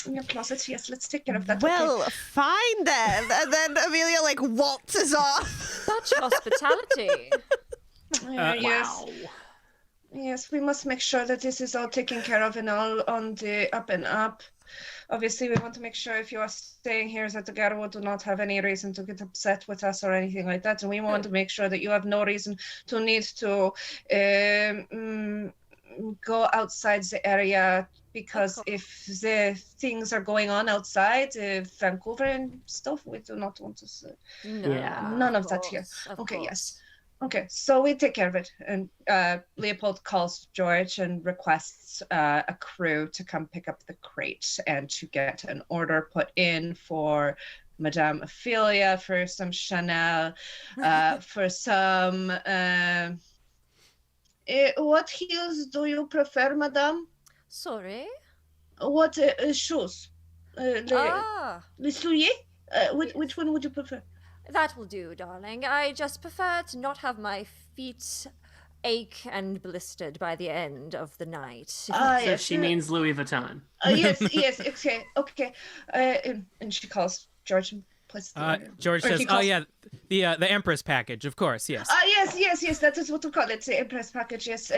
your closet. Yes, let's take care of that. Well, fine then. And then Amelia waltzes off. Such hospitality. Okay. Yes. Yes, we must make sure that this is all taken care of and all on the up and up. Obviously, we want to make sure if you are staying here that the Garwo do not have any reason to get upset with us or anything like that. And we want to make sure that you have no reason to need to go outside the area, because if the things are going on outside Vancouver and stuff, we do not want to see. No, Yeah. None of that here. Of Okay, course. yes. Okay, so we take care of it. And Leopold calls George and requests a crew to come pick up the crate and to get an order put in for Madame Ophelia, for some Chanel, for some... what heels do you prefer, Madame? Sorry. What shoes? Les souliers? Which one would you prefer? That will do, darling. I just prefer to not have my feet ache and blistered by the end of the night. So Yes. she means Louis Vuitton. Yes, okay. And she calls George and puts the order. George Or says, he "Oh calls- yeah, the Empress package, of course, yes." Yes, that is what we call it, the Empress package, yes.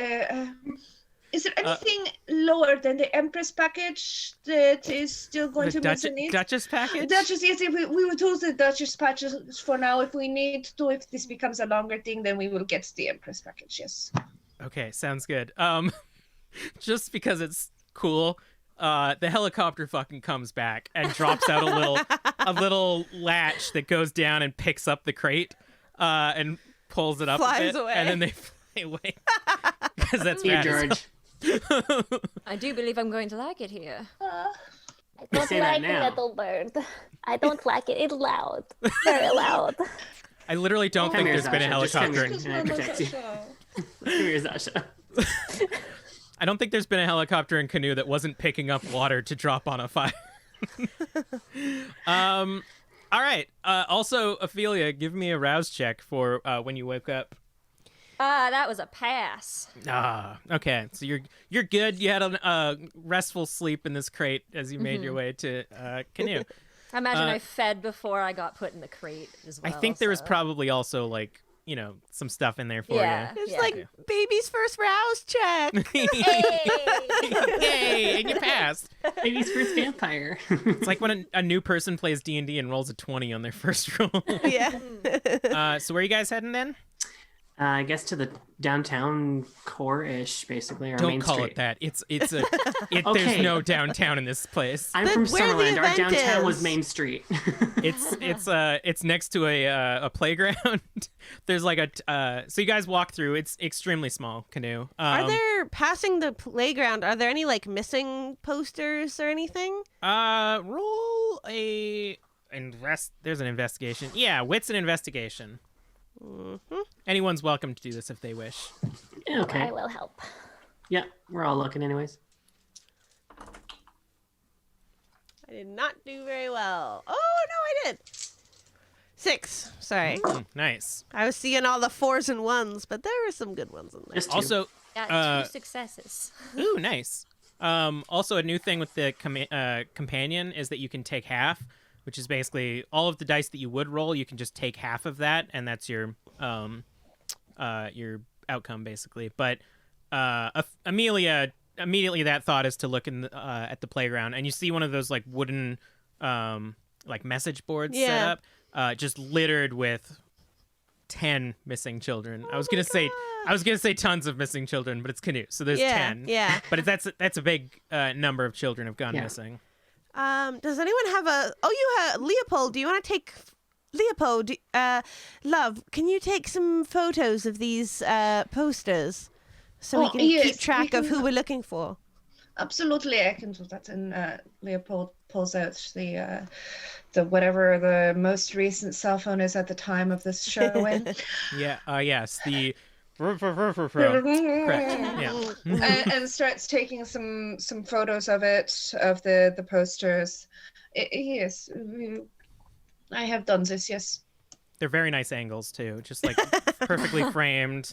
Is there anything lower than the Empress package that is still going to meet the needs? Duchess package. Duchess, yes, we will do the Duchess package for now. If we need to, if this becomes a longer thing, then we will get the Empress package, yes. Okay, sounds good. Just because it's cool, the helicopter fucking comes back and drops out a little latch that goes down and picks up the crate, and pulls it up Flies a bit, away. and then they Wait. Because that's Here, rad. George. I do believe I'm going to like it here. I don't say that like now. little bird. I don't like it. It's loud. Very loud. I literally don't Come think here, there's been a Zasha. Just come helicopter. here. And I protect you. Come here, Zasha. I don't think there's been a helicopter and canoe that wasn't picking up water to drop on a fire. All right. Also, Ophelia, give me a rouse check for when you woke up. That was a pass. Okay. So you're good. You had a restful sleep in this crate as you made your way to canoe. I imagine I fed before I got put in the crate as well. I think there was so- probably also like some stuff in there for Yeah. It's Yeah. like baby's first rouse check. you. Yay! And you passed. Baby's first vampire. It's like when a new person plays D&D and rolls a 20 on their first roll. Yeah. So where are you guys heading then? I guess to the downtown core-ish, basically, or Don't Main call Street. it that. There's Okay. no downtown in this place. I'm Then from where the Summerland. Our event downtown is. was Main Street. It's next to a playground. There's like so you guys walk through. It's extremely small canoe. Are there passing the playground? Are there any like missing posters or anything? Roll a There's an investigation. Yeah, wits and investigation. Anyone's welcome to do this if they wish. Yeah, okay. I will help. Yeah, we're all looking anyways. I did not do very well. Oh no, I did. 6. Sorry. Nice. I was seeing all the 4s and 1s, but there were some good ones in there. Just two. Also, Got 2 successes. ooh, nice. Also, a new thing with the companion is that you can take half, which is basically all of the dice that you would roll. You can just take half of that, and that's your outcome basically. But Amelia, immediately that thought is to look at the playground, and you see one of those like wooden like message boards set Yeah. up, just littered with 10 missing children. I was gonna say tons of missing children, but it's canoe, so there's 10. Yeah. But that's a big number of children have gone Yeah. missing. Does anyone have a? Oh, you have Leopold. Do you want to take Leopold? Love, can you take some photos of these posters so we Oh, can yes, keep track we of who can- we're looking for? Absolutely, I can do that. And Leopold pulls out the whatever the most recent cell phone is at the time of this showing. Yeah. Yes. The correct. Yeah. and starts taking some photos of it, of the posters. Yes, I have done this. Yes. They're very nice angles too, just like perfectly framed.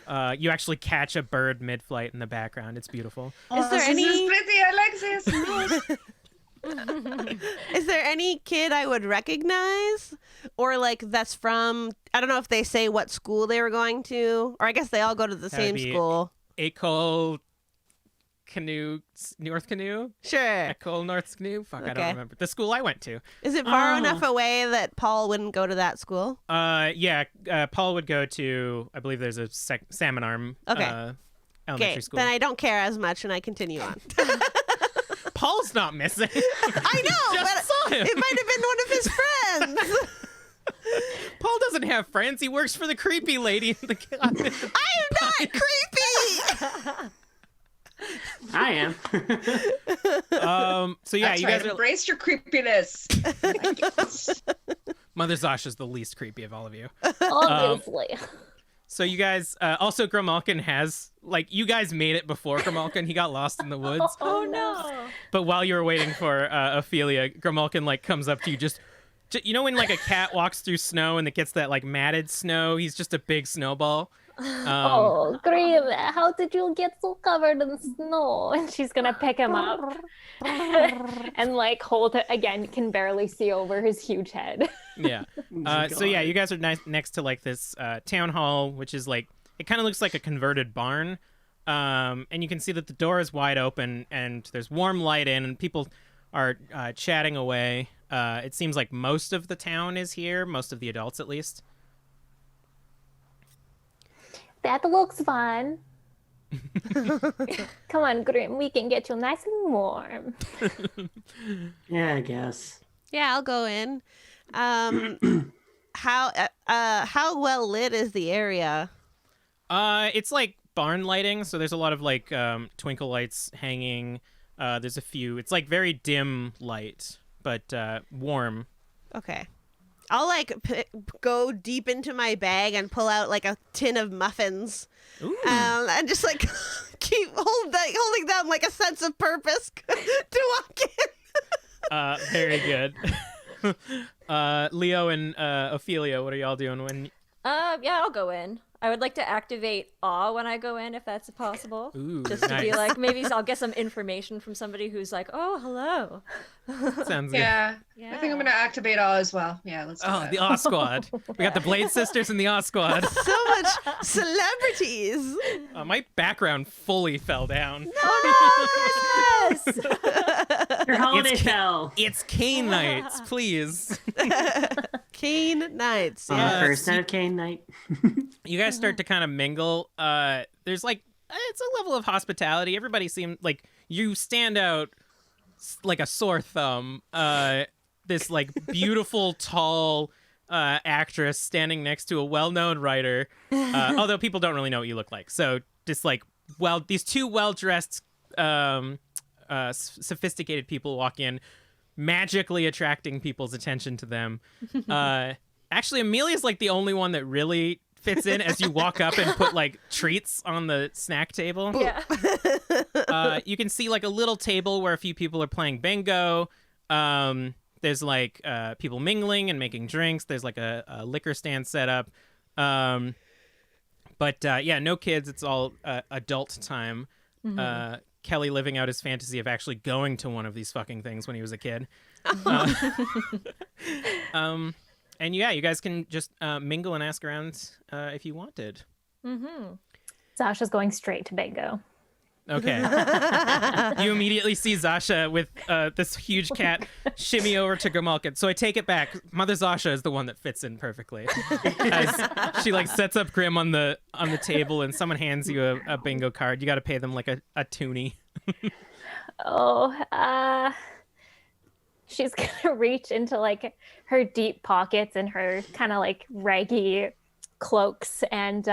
You actually catch a bird mid-flight in the background. It's beautiful. Is there this any? is pretty. I like this. Yes. Is there any kid I would recognize, or like that's from? I don't know if they say what school they were going to, or I guess they all go to the That would same be school. Ecole Canoe, North Canoe, Sure. Ecole North Canoe. Fuck, I don't Okay. remember the school I went to. Is it far Oh. enough away that Paul wouldn't go to that school? Yeah. Paul would go to. I believe there's a Salmon Arm. Okay. Elementary Okay, school. then I don't care as much, and I continue on. Paul's not missing. I know, Just but saw him. it might have been one of his friends. Paul doesn't have friends. He works for the creepy lady in the cabin. I am not creepy. I am. So yeah, That's you right. guys are. Embrace your creepiness. Yes. Mother Zasha's the least creepy of all of you. Obviously. So you guys, also Grimalkin has, like, you guys made it before Grimalkin. He got lost in the woods. Oh no. But while you were waiting for Ophelia, Grimalkin, like, comes up to you just, you know when, like, a cat walks through snow and it gets that, like, matted snow? He's just a big snowball. Oh, Grim, how did you get so covered in snow? And she's gonna pick him up and like hold it again. Can barely see over his huge head. Yeah. So yeah, you guys are next to like this town hall, which is like, it kind of looks like a converted barn. And you can see that the door is wide open and there's warm light in and people are chatting away. It seems like most of the town is here, most of the adults at least. That looks fun. Come on, Grim, we can get you nice and warm. Yeah, I guess. Yeah, I'll go in. How well lit is the area? It's like barn lighting, so there's a lot of like twinkle lights hanging. There's a few. It's like very dim light, but warm. Okay. I'll like go deep into my bag and pull out like a tin of muffins, and just like keep holding them like a sense of purpose to walk in. Very good. Leo and Ophelia, what are y'all doing when? Yeah, I'll go in. I would like to activate awe when I go in, if that's possible. Ooh, just to be nice. like, maybe I'll get some information from somebody who's like, oh, hello. Sounds good. Yeah. I think I'm going to activate awe as well. Yeah, let's do Oh, that. the Awe Squad. We got the Blade Sisters and the Awe Squad. So much celebrities. My background fully fell down. Oh, no, Christmas! Your holiday It's fell. It's Cane Nights, please. Cane nights. On the Yeah. first night of Cane night. You guys start to kind of mingle. There's like, it's a level of hospitality. Everybody seems like you stand out like a sore thumb. This like beautiful, tall actress standing next to a well-known writer. Although people don't really know what you look like. So just like, these two well-dressed, sophisticated people walk in, magically attracting people's attention to them. Actually, Amelia's like the only one that really fits in as you walk up and put like treats on the snack table. Yeah. You can see like a little table where a few people are playing bingo. There's like people mingling and making drinks. There's like a liquor stand set up. But yeah, no kids. It's all adult time. Kelly living out his fantasy of actually going to one of these fucking things when he was a kid. And yeah, you guys can just mingle and ask around if you wanted. Sasha's going straight to bingo. Okay. You immediately see Zasha with this huge cat shimmy over to Grimalkin. So I take it back. Mother Zasha is the one that fits in perfectly. As she like sets up Grim on the table and someone hands you a bingo card. You got to pay them like a toonie. She's gonna reach into like her deep pockets and her kind of like raggy cloaks, and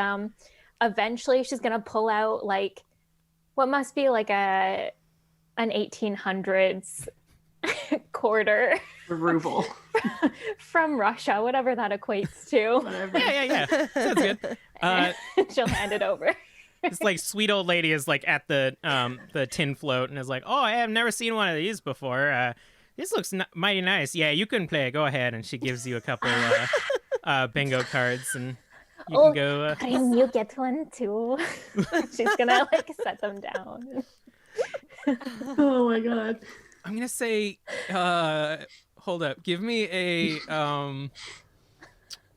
eventually she's gonna pull out like what must be like an 1800s quarter The ruble. from Russia, whatever that equates to. Yeah. Sounds good. She'll hand it over. This like sweet old lady is like at the tin float and is like, "Oh, I have never seen one of these before. This looks mighty nice. Yeah, you can play. Go ahead." And she gives you a couple bingo cards, and you can go. Karim, you get one too. She's gonna like set them down. Oh my god. I'm gonna say, hold up. Give me a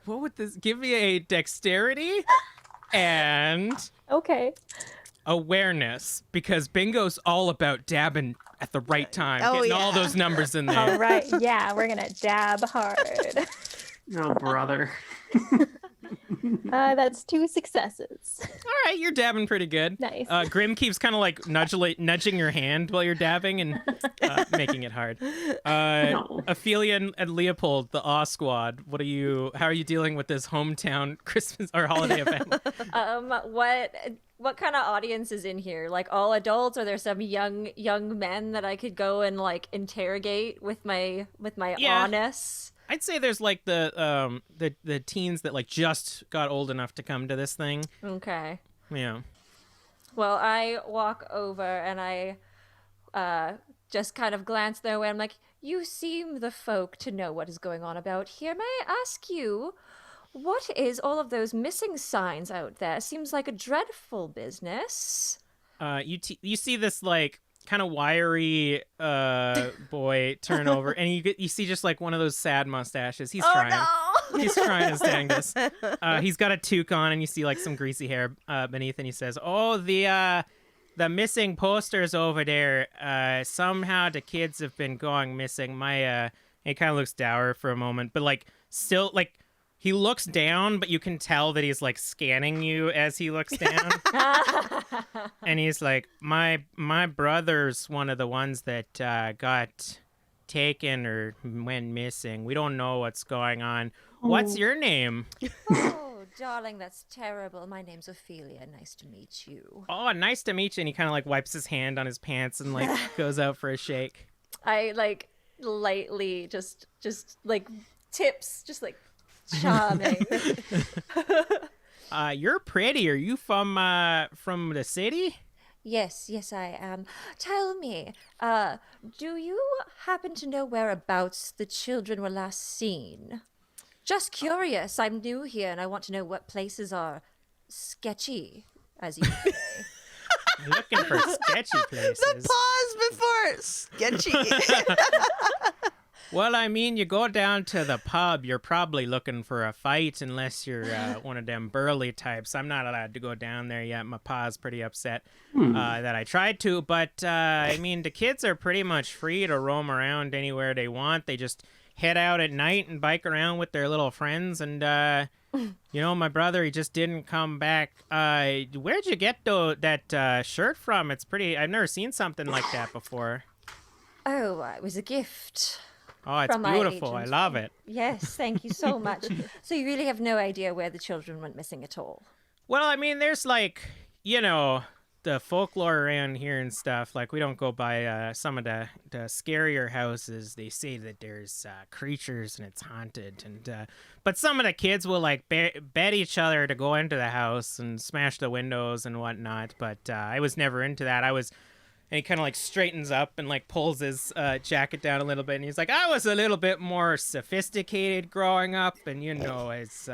what would this? Give me a dexterity and Okay. awareness, because bingo's all about dabbing at the right time, getting all those numbers in there. All right. Yeah, we're gonna dab hard. Oh brother. That's 2 successes. All right, you're dabbing pretty good. Nice. Grim keeps kind of like nudging your hand while you're dabbing and making it hard. No. Ophelia and Leopold, the Awe Squad. How are you dealing with this hometown Christmas or holiday event? What kind of audience is in here? Like all adults? Are there some young men that I could go and like interrogate with my honest? I'd say there's like the teens that like just got old enough to come to this thing. Okay. Yeah. Well, I walk over and I just kind of glance their way. I'm like, you seem the folk to know what is going on about here. May I ask you, what is all of those missing signs out there? Seems like a dreadful business. You see this like kind of wiry boy turn over, and you see just like one of those sad mustaches. He's trying. No! He's trying his dangest. He's got a toque on, and you see like some greasy hair beneath, and he says, "Oh, the missing posters over there. Somehow the kids have been going missing." He kind of looks dour for a moment, but like still like. He looks down, but you can tell that he's like scanning you as he looks down. And he's like, my brother's one of the ones that got taken or went missing. We don't know what's going on. What's your name? Oh, darling, that's terrible. My name's Ophelia. Nice to meet you. Oh, nice to meet you. And he kind of like wipes his hand on his pants and like goes out for a shake. I like lightly just like tips, just like charming. You're pretty. Are you from the city? Yes, I am. Tell me, do you happen to know whereabouts the children were last seen? Just curious. I'm new here and I want to know what places are sketchy, as you say. Looking for sketchy places. The pause before sketchy. Well, I mean, you go down to the pub, you're probably looking for a fight unless you're one of them burly types. I'm not allowed to go down there yet. My pa's pretty upset that I tried to. But, I mean, the kids are pretty much free to roam around anywhere they want. They just head out at night and bike around with their little friends. And, my brother, he just didn't come back. Where'd you get that shirt from? It's pretty... I've never seen something like that before. Oh, it was a gift. Oh, it's From my beautiful. I agent. love it. Yes, thank you so much. So you really have no idea where the children went missing at all? Well, I mean, there's like, the folklore around here and stuff. Like, we don't go by some of the scarier houses. They say that there's creatures and it's haunted. And but some of the kids will like bet each other to go into the house and smash the windows and whatnot. But I was never into that. And he kind of like straightens up and like pulls his jacket down a little bit. And he's like, I was a little bit more sophisticated growing up. And, it's,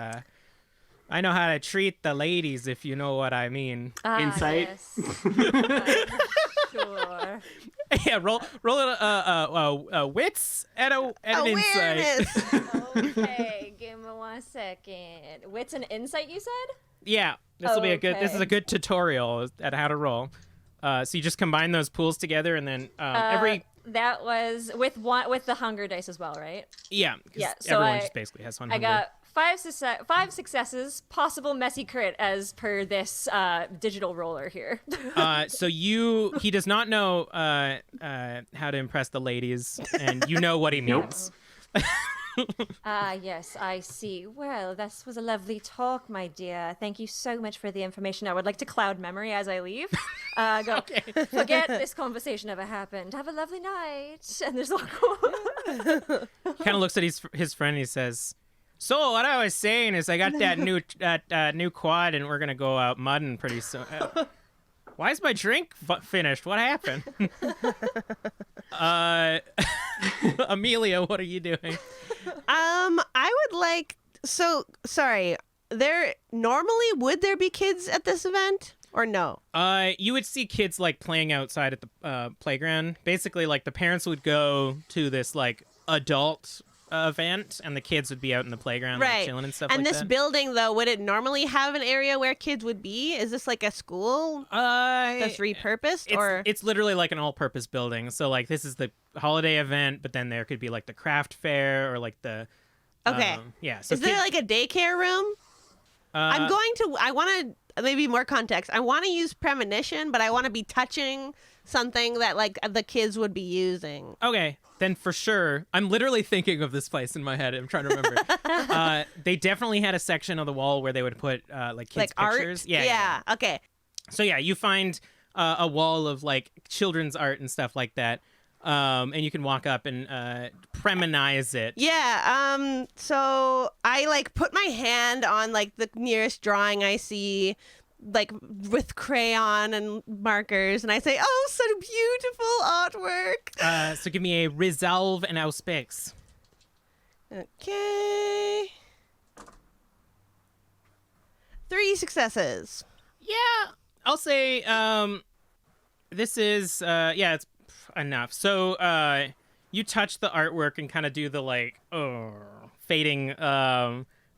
I know how to treat the ladies, if you know what I mean. Insight? Yes. Sure. Yeah, roll wits at an insight. Awareness. Okay, give me 1 second. Wits and insight, you said? Yeah, this will be a good. This is Okay. a good tutorial at how to roll. So you just combine those pools together, and then every That was with the hunger dice as well, right? yeah, 'cause Yeah, so everyone I- just basically has one. I got five successes, possible messy crit as per this digital roller here. So he does not know how to impress the ladies, and you know what he means. Yes, I see. Well, this was a lovely talk, my dear. Thank you so much for the information. I would like to cloud memory as I leave. Go, forget this conversation ever happened. Have a lovely night. And there's like... Kind of looks at his friend and he says, so what I was saying is I got that new quad and we're going to go out mudding pretty soon. Why is my drink finished? What happened? Amelia, what are you doing? I would like. So sorry. Would there be kids at this event or no? You would see kids like playing outside at the playground. Basically, like the parents would go to this like adult event, and the kids would be out in the playground, like, chilling and stuff. And like this that. building, though, would it normally have an area where kids would be? Is this like a school that's repurposed, or it's literally like an all-purpose building. So like this is the holiday event, but then there could be like the craft fair or like the okay? Yeah. So is there like a daycare room? I want to maybe more context. I want to use premonition, but I want to be touching something that like the kids would be using. Okay, then for sure. I'm literally thinking of this place in my head. I'm trying to remember. They definitely had a section of the wall where they would put like kids' pictures. Art? Yeah. Okay. So yeah, you find a wall of like children's art and stuff like that. And you can walk up and premonize it. Yeah. So I like put my hand on like the nearest drawing I see, like with crayon and markers, and I say, "Oh, such beautiful artwork." So give me a resolve and auspice. Okay. 3 successes. Yeah, I'll say this is it's enough. So you touch the artwork and kind of do the like fading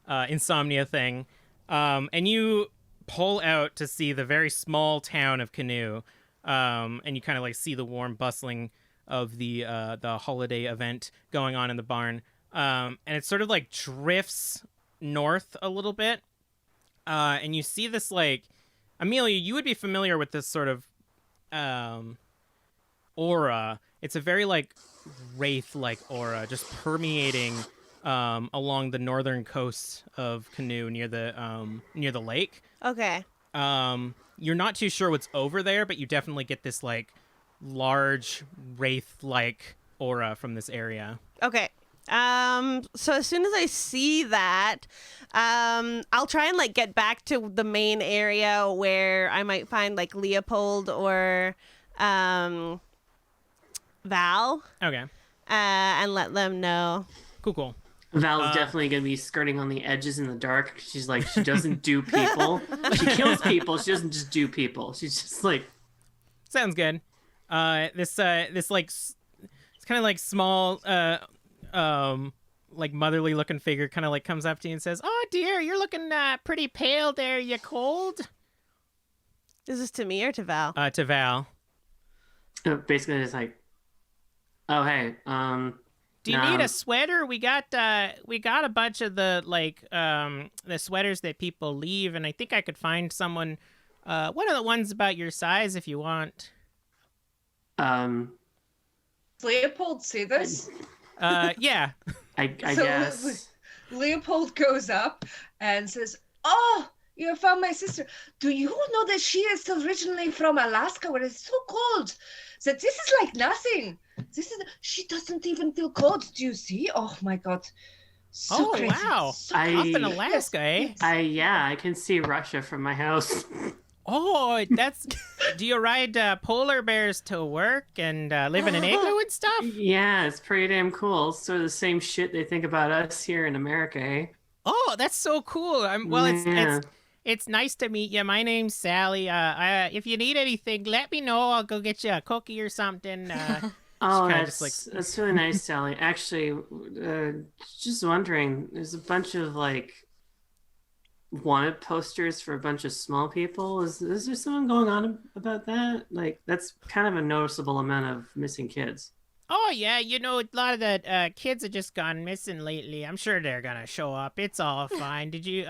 insomnia thing, and you pull out to see the very small town of Canoe, and you kind of like see the warm bustling of the holiday event going on in the barn, and it sort of like drifts north a little bit, and you see this like Amelia, you would be familiar with this sort of aura. It's a very like wraith-like aura, just permeating along the northern coast of Canoe near the lake. Okay. You're not too sure what's over there, but you definitely get this like large wraith-like aura from this area. Okay. So as soon as I see that, I'll try and like get back to the main area where I might find like Leopold or Val. Okay. And let them know. Cool. Val's definitely going to be skirting on the edges in the dark. She's like, she doesn't do people. She kills people. She doesn't just do people. She's just like... Sounds good. This like, it's kind of like small, like motherly looking figure kind of like comes up to you and says, "Oh dear, you're looking pretty pale there. You cold?" Is this to me or to Val? To Val. Basically, it's like, oh, hey, do you need a sweater? We got a bunch of the like the sweaters that people leave, and I think I could find someone one of the ones about your size if you want. Leopold see this? Yeah. I So guess. Leopold goes up and says, "Oh, you have found my sister. Do you know that she is originally from Alaska where it's so cold? That this is like nothing. She doesn't even feel cold. Do you see? Oh my God. So crazy. Wow. So Up crazy. in Alaska, Yes, eh? yes. I can see Russia from my house. Oh, that's... Do you ride polar bears to work and live in an igloo and stuff? Yeah, it's pretty damn cool. It's sort of the same shit they think about us here in America, eh? Oh, that's so cool. Yeah. It's nice to meet you. My name's Sally. If you need anything, let me know. I'll go get you a cookie or something. Oh, kinda that's, just like- that's really nice, Sally. Actually, just wondering, there's a bunch of, like, wanted posters for a bunch of small people. Is there something going on about that? Like, that's kind of a noticeable amount of missing kids. Oh, yeah, a lot of the kids have just gone missing lately. I'm sure they're gonna show up. It's all fine. Do you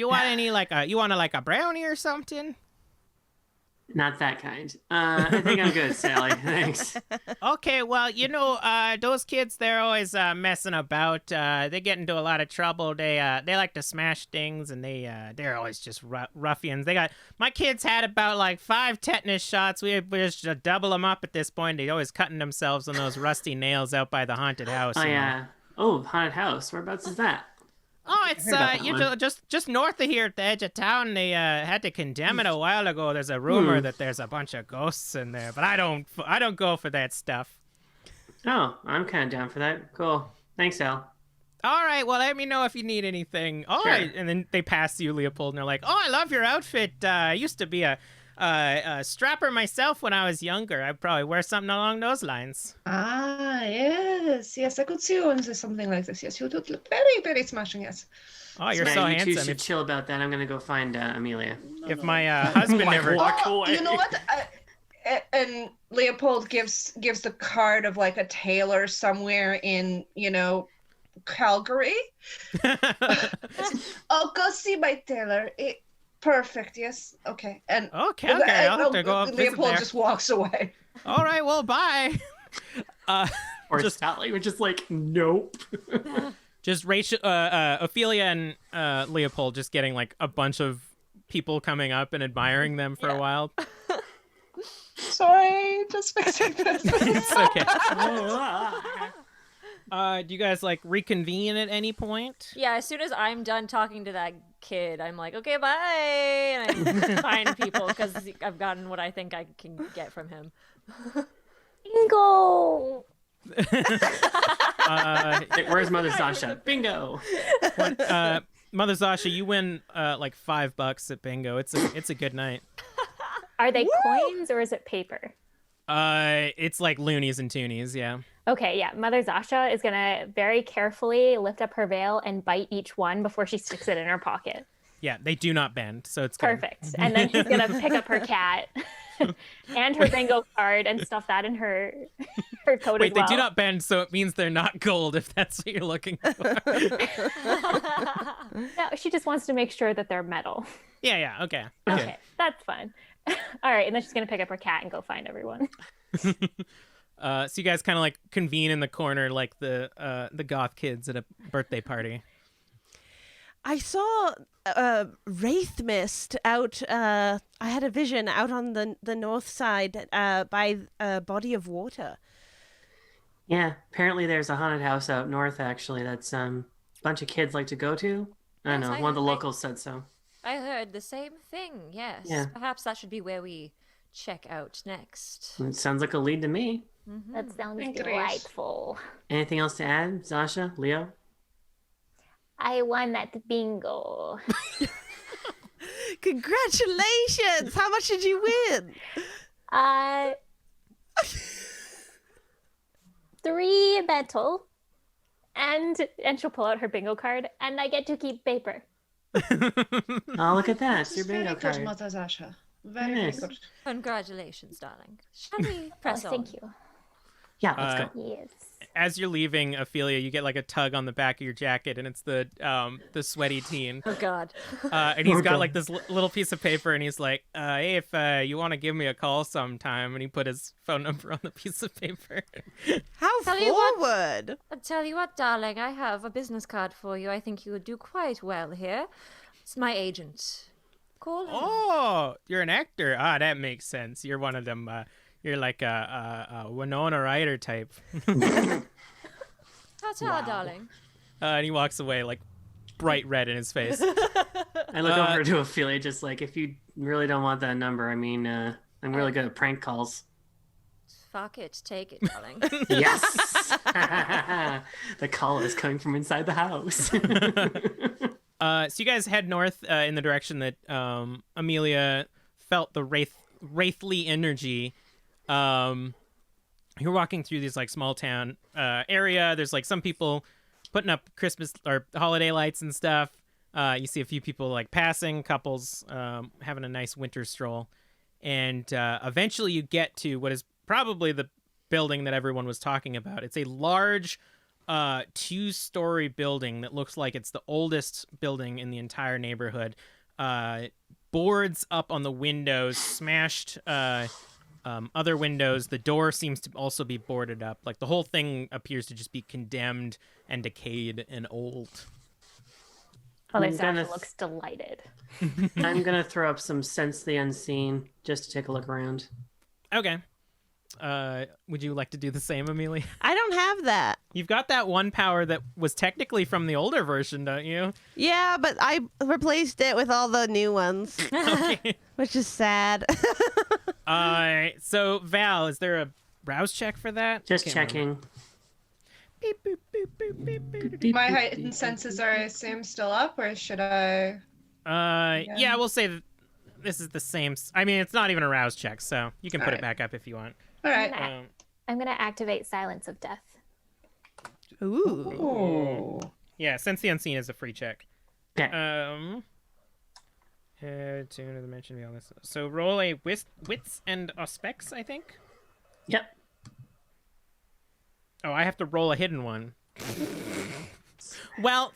want any, like, you want, like, a brownie or something? Not that kind. I think I'm good, Sally. Thanks. Okay, well, those kids, they're always messing about. They get into a lot of trouble. They like to smash things, and they're always just ruffians. My kids had about like 5 tetanus shots. We just double them up at this point. They're always cutting themselves on those rusty nails out by the haunted house. Oh, yeah. Oh, haunted house. Whereabouts is that? Oh, it's about that one. just north of here at the edge of town. They had to condemn it a while ago. There's a rumor that there's a bunch of ghosts in there, but I don't go for that stuff. Oh, I'm kind of down for that. Cool. Thanks, Al. All right, well, let me know if you need anything. All Sure. right, and then they pass you, Leopold, and they're like, "Oh, I love your outfit. I used to be a strapper myself when I was younger. I'd probably wear something along those lines." Ah, yes, I could see you in something like this. Yes, you would look very, very smashing. Yes. Oh, you're Yeah, so you two handsome. should chill about that. I'm going to go find Amelia. If my husband never... Walk away. You know what? And Leopold gives the card of like a tailor somewhere in Calgary. I'll go see my tailor. Perfect. Yes. Okay. And Okay, I'll have to go up visit Leopold there. just walks away. All right, well, bye. Or Sally would just like, nope. Just Rachel, Ophelia and Leopold just getting like a bunch of people coming up and admiring them for a while. Sorry, just fixing this. It's okay. Do you guys like reconvene at any point? Yeah, as soon as I'm done talking to that kid, I'm like, okay, bye, and I find people because I've gotten what I think I can get from him. Bingo! Where's Mother Sasha? Bingo. Mother Zasha, you win like $5 at bingo. It's a good night. Are they coins or is it paper? It's like loonies and toonies, yeah. Okay, yeah. Mother Zasha is gonna very carefully lift up her veil and bite each one before she sticks it in her pocket. Yeah, they do not bend, so it's good. Perfect. And then she's gonna pick up her cat and her bingo card and stuff that in her coat Wait, as well. they do not bend, so it means they're not gold if that's what you're looking for. No, she just wants to make sure that they're metal. Yeah, okay. Okay, that's fine. All right, and then she's gonna pick up her cat and go find everyone. So you guys kind of like convene in the corner like the goth kids at a birthday party. I saw wraith mist out. I had a vision out on the north side by a body of water. Yeah, apparently there's a haunted house out north, actually, that's a bunch of kids like to go to. I don't Yes, know, one of the locals said so. I heard the same thing, yes. Yeah. Perhaps that should be where we check out next. It sounds like a lead to me. That sounds Agreed. delightful. Anything else to add, Zasha, Leo? I won that bingo. Congratulations! How much did you win? 3 metal, and she'll pull out her bingo card, and I get to keep paper. Oh, look at that. It's This your is very bingo good, card. Mother Zasha. Very, Nice. very good. Congratulations, darling. Shall we press on? Thank you. Yeah, let's go. Yes. As you're leaving, Ophelia, you get like a tug on the back of your jacket, and it's the sweaty teen. Oh, God. And he's Oh, got God. like this little piece of paper, and he's like, "Hey, if you want to give me a call sometime," and he put his phone number on the piece of paper. How Tell you what- forward! I'll tell you what, darling, I have a business card for you. I think you would do quite well here. It's my agent. Call him. Oh, you're an actor. Ah, that makes sense. You're one of them. You're like a Winona Ryder type. Ta-ta, darling. And he walks away like bright red in his face. I look over to Ophelia, just like, if you really don't want that number, I mean, I'm really good at prank calls. Fuck it. Take it, darling. Yes! The call is coming from inside the house. So you guys head north in the direction that Amelia felt the wraithly energy. You're walking through this like small town area. There's like some people putting up Christmas or holiday lights and stuff. You see a few people like passing, couples having a nice winter stroll. And eventually you get to what is probably the building that everyone was talking about. It's a large 2-story building that looks like it's the oldest building in the entire neighborhood. Boards up on the windows, smashed other windows. The door seems to also be boarded up. Like the whole thing appears to just be condemned and decayed and old. Mother I'm gonna Sasha looks delighted. I'm going to throw up some Sense the Unseen just to take a look around. Okay. Would you like to do the same, Amelia? I don't have that. You've got that one power that was technically from the older version, don't you? Yeah, but I replaced it with all the new ones, Okay. which is sad. So Val, is there a rouse check for that? Just Can't checking. Beep, boop, boop, boop, beep, boop, beep, My boop, heightened beep, senses are, I assume, still up, or should I? Yeah, we'll say that this is the same. I mean, it's not even a rouse check, so you can put it Alright. back up if you want. All right. I'm gonna activate Silence of Death. Ooh. Oh. Yeah, Sense the Unseen is a free check. Okay. Head to another dimension beyond this. So roll a wits and aspects, I think. Yep. Oh, I have to roll a hidden one. Well,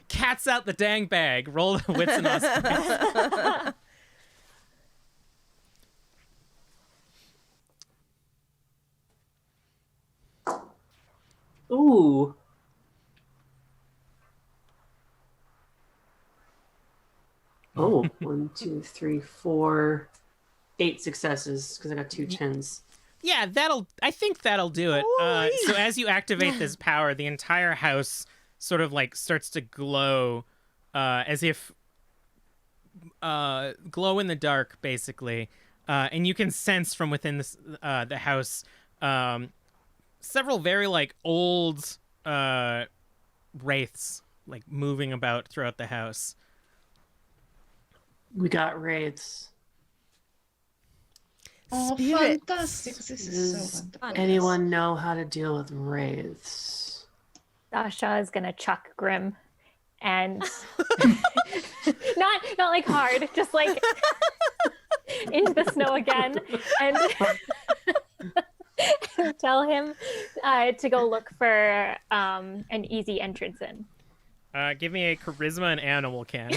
cat's out the dang bag. Roll the wits and aspects. Ooh. Oh, 1, 2, 3, 4, 8 successes because I got 2 10s. Yeah, I think that'll do it. So as you activate this power, the entire house sort of like starts to glow, as if glow in the dark, basically. And you can sense from within this the house several very like old wraiths like moving about throughout the house. We got wraiths. Oh, Spirits. fantastic. This is so Does wonderful. anyone know how to deal with wraiths? Sasha is gonna chuck Grim, and not like hard, just like into the snow again, and tell him to go look for an easy entrance in. Give me a charisma and animal can.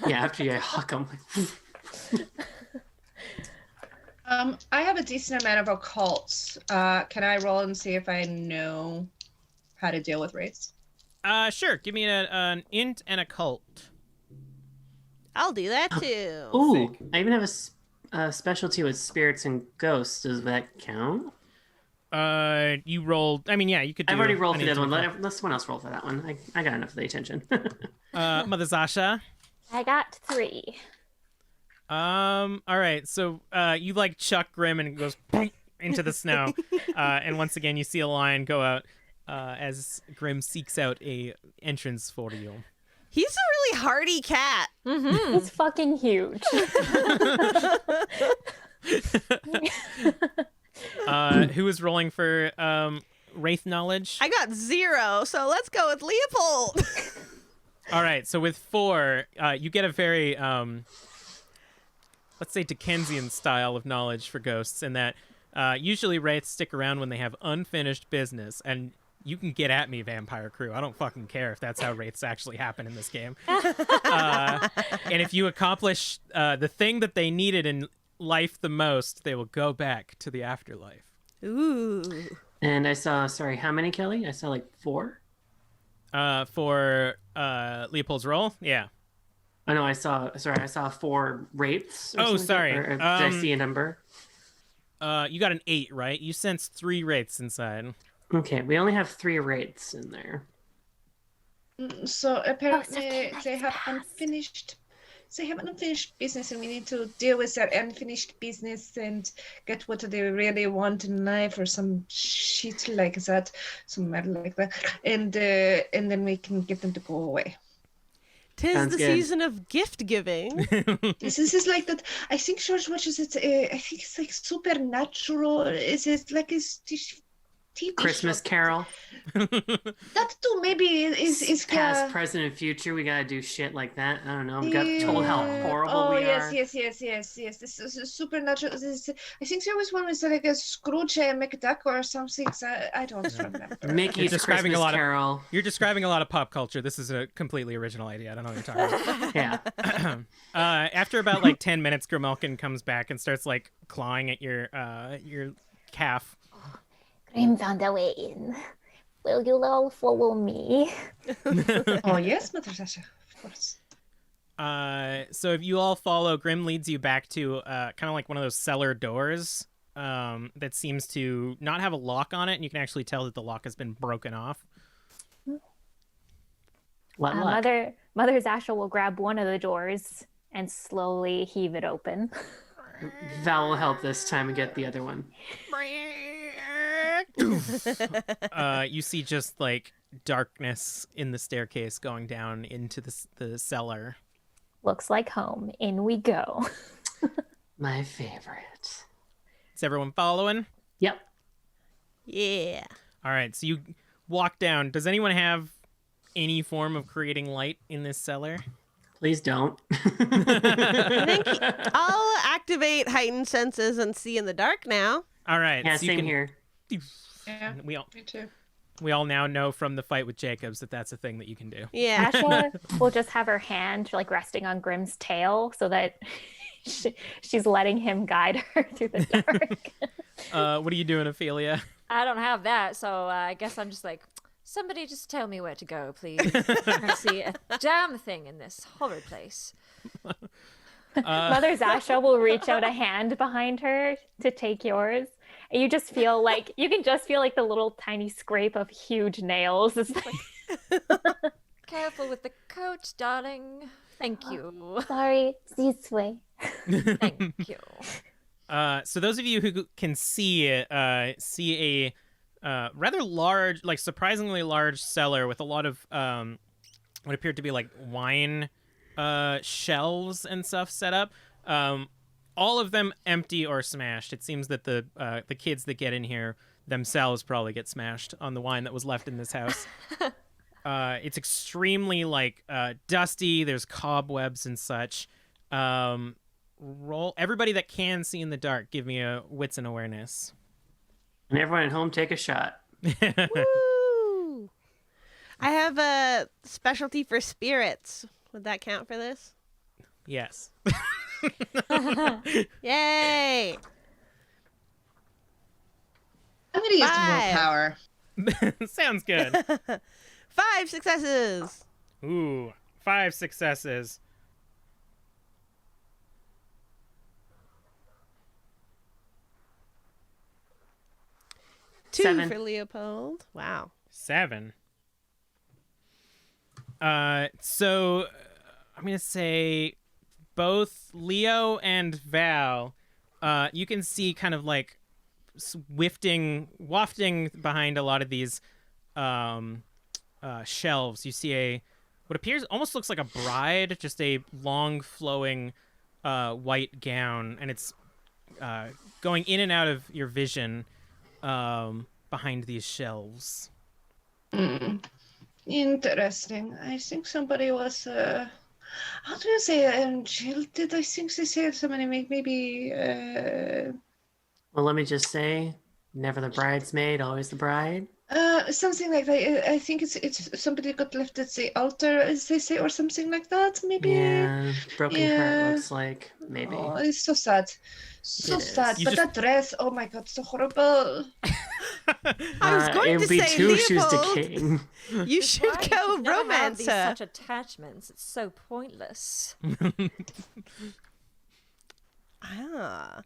Yeah, after you huck them. I have a decent amount of occults. Can I roll and see if I know how to deal with wraiths? Sure. Give me an int and a cult. I'll do that too. Ooh, I even have a specialty with spirits and ghosts. Does that count? You rolled. I mean, yeah, you could. I've do already rolled an for the int other one. and a cult. Let someone else roll for that one. I got enough of the attention. Mother Zasha. I got 3. All right. So, you like chuck Grim and it goes boom into the snow, and once again you see a lion go out as Grim seeks out a entrance for you. He's a really hardy cat. It's fucking huge. Who is rolling for wraith knowledge? I got 0, so let's go with Leopold. All right. So with 4, you get a very let's say Dickensian style of knowledge for ghosts, in that usually wraiths stick around when they have unfinished business. And you can get at me, Vampire Crew. I don't fucking care if that's how wraiths actually happen in this game. And if you accomplish the thing that they needed in life the most, they will go back to the afterlife. Ooh. And I saw, sorry, how many, Kelly? I saw like 4. For Leopold's roll, yeah. Oh no, I saw 4 wraiths. Or Oh, something. sorry. Or did I see a number? You got an 8, right? You sensed 3 wraiths inside. Okay, we only have 3 wraiths in there. So apparently something they nice have passed. unfinished. They have unfinished business, and we need to deal with their unfinished business and get what they really want in life, or some shit like that, some matter like that, and then we can get them to go away. 'Tis Sounds the good. season of gift giving. This is like that. I think George watches it. I think it's like Supernatural. Is it like a TV Christmas show? Carol. That too. Maybe is Past, present, and future. We gotta do shit like that. I don't know. We got told how horrible we yes, are. yes. This is Supernatural. I think there was one with like a Scrooge McDuck or something. So I don't remember. Mickey's describing Christmas a lot of- Carol. You're describing a lot of pop culture. This is a completely original idea. I don't know what you're talking about. Yeah. After about like 10 minutes, Grimalkin comes back and starts like clawing at your calf. Grim found a way in. Will you all follow me? Oh yes, Mother Sasha, of course. So if you all follow, Grim leads you back to kind of like one of those cellar doors that seems to not have a lock on it, and you can actually tell that the lock has been broken off. What luck? Mother Zasha will grab one of the doors and slowly heave it open. Val will help this time and get the other one. You see just like darkness in the staircase going down into the cellar. Looks like home. In we go. My favorite. Is everyone following? Yep. Yeah. All right, so you walk down. Does anyone have any form of creating light in this cellar? Please don't. I think I'll activate heightened senses and see in the dark now. All right. Yeah, so you same can- here. Yeah, We all me too. now know from the fight with Jacobs that that's a thing that you can do. Yeah. Asha will just have her hand like resting on Grim's tail so that she's letting him guide her through the dark. What are you doing, Ophelia? I don't have that, so I guess I'm just like, somebody just tell me where to go, please. I don't see a damn thing in this horrid place. Mother Zasha will reach out a hand behind her to take yours. And you can just feel like the little tiny scrape of huge nails. It's like, Careful with the coat, darling. Thank you. sorry, this way. Thank you. So those of you who can see a rather large, like surprisingly large cellar with a lot of what appeared to be like wine shelves and stuff set up. All of them empty or smashed. It seems that the kids that get in here themselves probably get smashed on the wine that was left in this house. It's extremely like dusty. There's cobwebs and such. Roll everybody that can see in the dark. Give me a wits and awareness. And everyone at home, take a shot. Woo! I have a specialty for spirits. Would that count for this? Yes. Yay! I'm gonna use the 5. willpower. Sounds good. 5 successes. Ooh, 5 successes. 2 7. for Leopold. Wow. 7. So I'm gonna say both Leo and Val, you can see kind of like wafting behind a lot of these shelves. You see what appears almost looks like a bride, just a long flowing white gown, and it's going in and out of your vision behind these shelves. Interesting. I think somebody was, how do you say, jilted? I think they said somebody maybe, Well, let me just say, never the bridesmaid, always the bride. something like that. I think it's somebody got left at the altar, as they say, or something like that. Maybe. Yeah, broken Yeah. heart looks like, maybe. Oh, it's so sad. So It is. sad. You But just- that dress, oh my god, so horrible. I was going it to would be say, 2 shoes to Leopold, king. you should Why? go You should never have romance these her. such attachments. It's so pointless. Ah.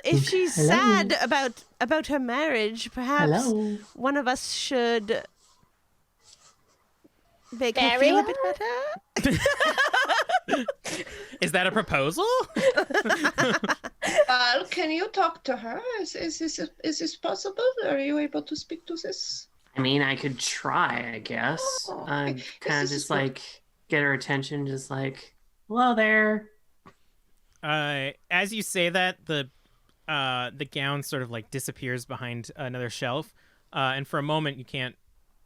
If she's Hello. sad about her marriage, perhaps Hello. one of us should make her Bury feel a her? bit better. Is that a proposal? Can you talk to her? Is this possible? Are you able to speak to this? I mean, I could try, I guess. Oh, Kind this of is just good. like get her attention, just like, hello there. As you say that, the gown sort of like disappears behind another shelf, and for a moment you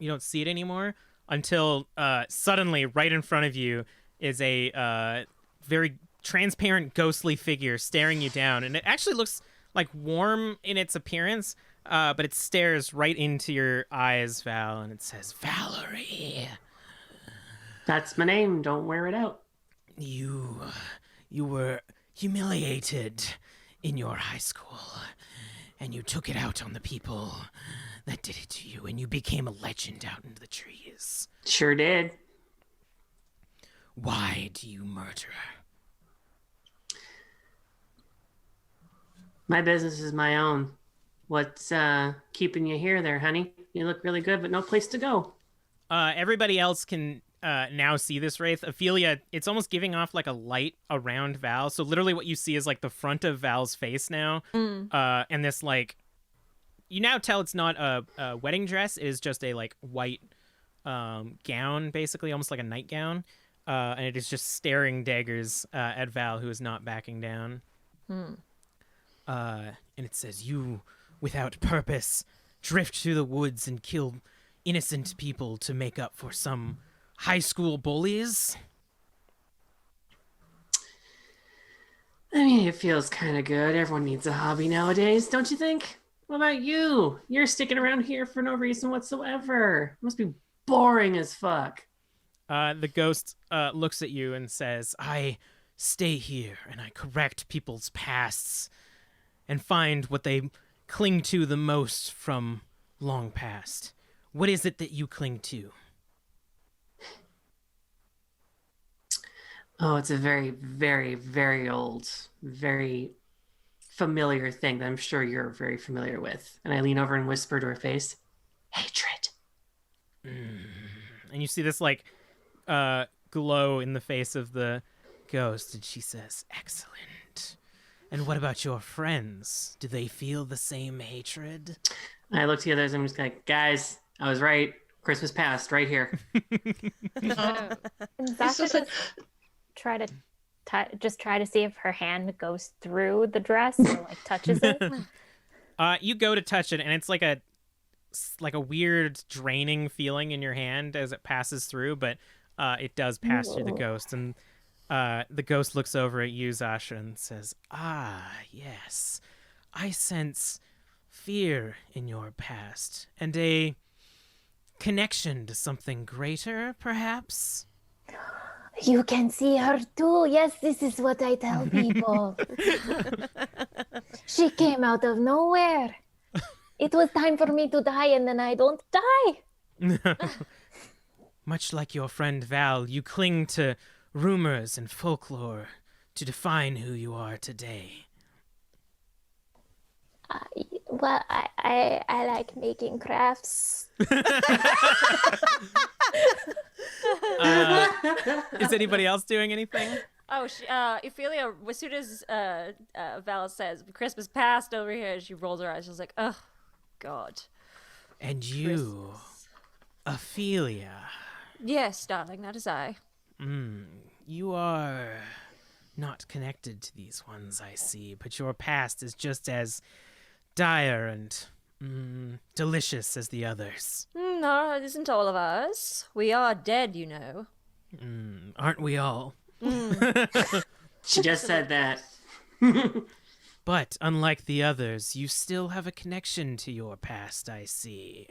don't see it anymore until suddenly right in front of you is a very transparent ghostly figure staring you down, and it actually looks like warm in its appearance, but it stares right into your eyes, Val, and it says, "Valerie, That's my name. Don't wear it out. you were humiliated in your high school, and you took it out on the people that did it to you, and you became a legend out into the trees. Sure did. Why do you murder? My business is my own. What's keeping you here there, honey? You look really good, but no place to go. Everybody else can now see this wraith. Ophelia, it's almost giving off like a light around Val. So literally what you see is like the front of Val's face now. And this like, you now tell it's not a wedding dress. It is just a like white gown, basically, almost like a nightgown. And it is just staring daggers at Val, who is not backing down. And it says, "You, without purpose, drift through the woods and kill innocent people to make up for some high school bullies." I mean, it feels kind of good. Everyone needs a hobby nowadays, don't you think? What about you? You're sticking around here for no reason whatsoever. Must be boring as fuck. The ghost looks at you and says, "I stay here and I correct people's pasts and find what they cling to the most from long past. What is it that you cling to?" Oh, it's a very, very, very old, very familiar thing that I'm sure you're very familiar with. And I lean over and whisper to her face, hatred. And you see this like glow in the face of the ghost, and she says, "Excellent. And what about your friends? Do they feel the same hatred?" I look to the others and I'm just like, guys, I was right. Christmas past, right here. And It's so Zasha sad. just try to see if her hand goes through the dress or like touches it. You go to touch it, and it's like a weird draining feeling in your hand as it passes through, but it does pass through the ghost. And the ghost looks over at you, Zasha, and says, "Ah, yes. I sense fear in your past, and a connection to something greater, perhaps?" You can see her too. Yes, this is what I tell people. She came out of nowhere. It was time for me to die, and then I don't die. Much like your friend Val, you cling to rumors and folklore to define who you are today. Well, I like making crafts. Is anybody else doing anything? Oh, Ophelia, as soon as Val says Christmas past over here, she rolls her eyes. She's like, oh, God. And you, Ophelia. Yes, darling, that is I. You are not connected to these ones, I see, but your past is just as dire and delicious as the others. No, it isn't all of us. We are dead, you know. Aren't we all? She just said that. But unlike the others, you still have a connection to your past, I see.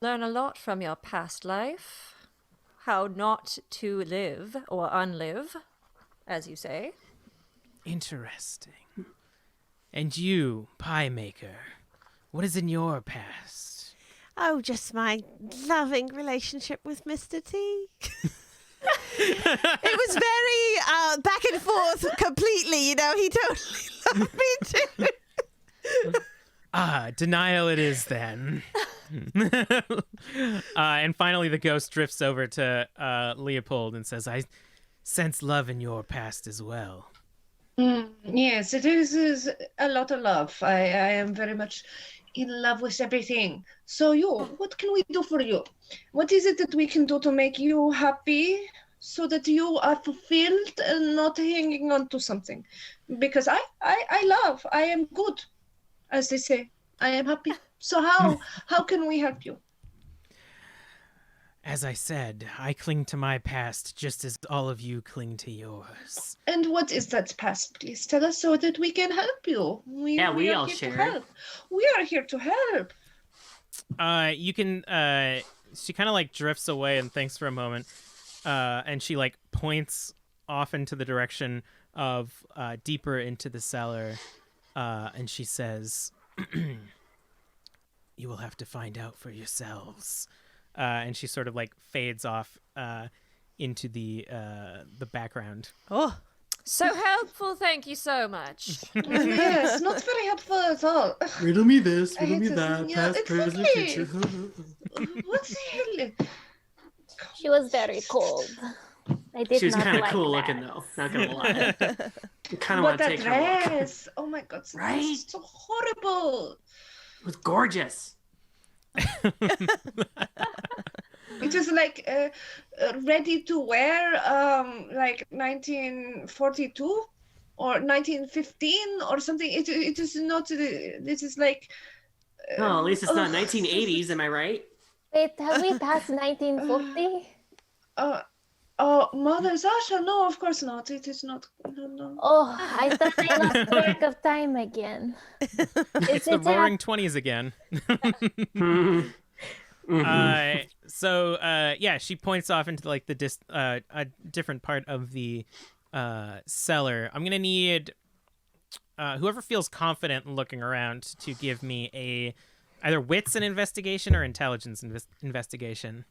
Learn a lot from your past life. How not to live or unlive, as you say. Interesting. And you, Pie Maker, what is in your past? Oh, just my loving relationship with Mr. T. It was very back and forth completely, you know. He totally loved me too. Denial it is then. And finally the ghost drifts over to Leopold and says, I sense love in your past as well. Yes, it is a lot of love. I am very much in love with everything. So what can we do for you? What is it that we can do to make you happy so that you are fulfilled and not hanging on to something? Because I am good, as they say. I am happy. So how can we help you? As I said, I cling to my past just as all of you cling to yours. And what is that past? Please tell us so that we can help you. We we are all here share to it. help. We are here to help. You can, she kind of like drifts away and thinks for a moment. And she like points off into the direction of deeper into the cellar. And she says, you will have to find out for yourselves. And she sort of like fades off into the background. Oh, So helpful, thank you so much. Yes, not very helpful at all. Riddle me this, riddle hate me this. that, Yeah, past, present, exactly. future. What the hell? She was very cold. I did She was not kind of like cool that. looking though. Not gonna lie. I kind of But want to that take her look. dress! Oh my God, Right? it's so horrible. It was gorgeous. It was like ready to wear, like 1942 or 1915 or something. It is not. This is like. Oh, at least it's not 1980s. Am I right? Wait, have we passed 1940? Oh, Mother Zasha? No, of course not. It is not. No. Oh, I thought I lost track of time again. It's the roaring 20s again. So yeah, she points off into like the a different part of the cellar. I'm gonna need whoever feels confident in looking around to give me either wits and investigation or intelligence investigation.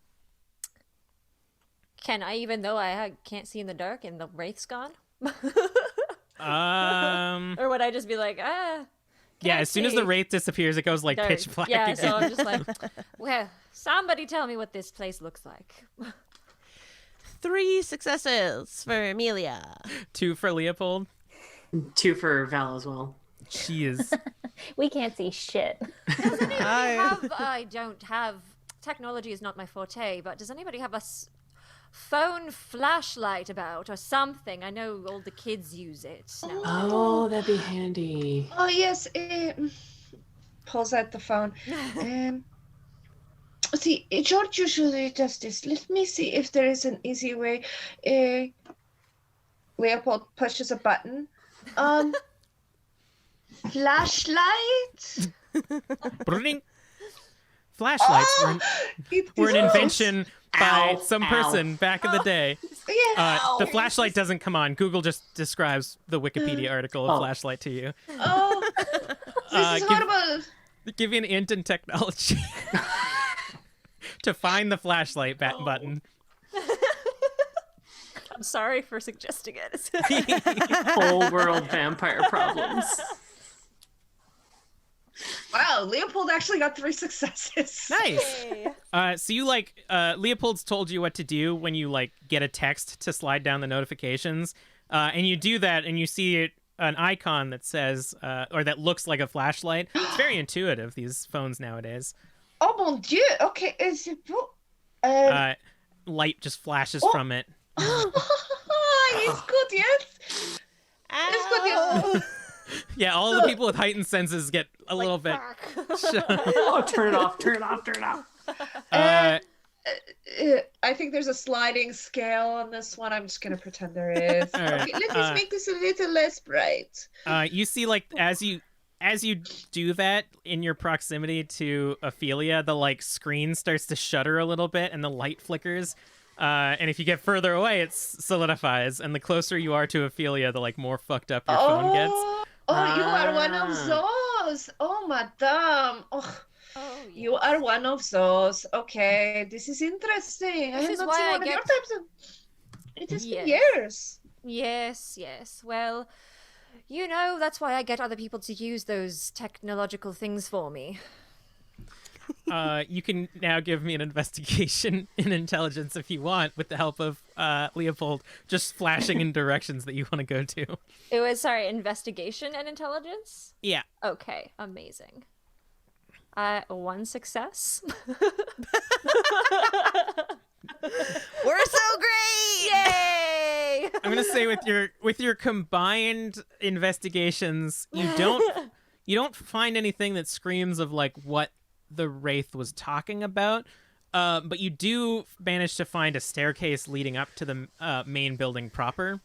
Can I, even though I can't see in the dark and the wraith's gone? Or would I just be like, Yeah, as soon as the wraith disappears, it goes like dark. pitch black Yeah, again. so I'm just like, well, somebody tell me what this place looks like. 3 successes for Amelia. 2 for Leopold. 2 for Val as well. She is. We can't see shit. I don't have, technology is not my forte, but does anybody have a phone flashlight about or something? I know all the kids use it now. Oh, that'd be handy. Oh yes. Pulls out the phone. See, George usually does this. Let me see if there is an easy way. Leopold pushes a button. Flashlight. Bring. Flashlights were an invention by some person back in the day. Yeah. The flashlight doesn't come on. Google just describes the Wikipedia article of flashlight to you. Oh. This is horrible. Give you an int in technology to find the flashlight button. I'm sorry for suggesting it. Whole world vampire problems. Wow, Leopold actually got 3 successes. Nice. So you Leopold's told you what to do when you get a text to slide down the notifications, and you do that, and you see an icon that says or that looks like a flashlight. It's very intuitive, these phones nowadays. Oh mon dieu. Okay, is it light just flashes from it. It's good, yes. It's good, yes. Yeah, all the people with heightened senses get a little bit. Oh, turn it off, turn it off, turn it off. I think there's a sliding scale on this one. I'm just gonna pretend there is. Right. Okay, let's make this a little less bright. You see, as you do that in your proximity to Ophelia, the screen starts to shudder a little bit, and the light flickers. And if you get further away, it solidifies, and the closer you are to Ophelia, the more fucked up your phone gets. Oh, you are one of those. Oh, madame. Oh, you are one of those. Okay, this is interesting. This is not why seen I one of get- your types of... It has been Yes. years. Yes. Well, that's why I get other people to use those technological things for me. You can now give me an investigation in intelligence if you want, with the help of Leopold just flashing in directions that you want to go to. It was, investigation and intelligence? Yeah. Okay, amazing. 1 success. We're so great! Yay! I'm gonna say with your combined investigations, you don't find anything that screams of what the Wraith was talking about, but you do manage to find a staircase leading up to the main building proper.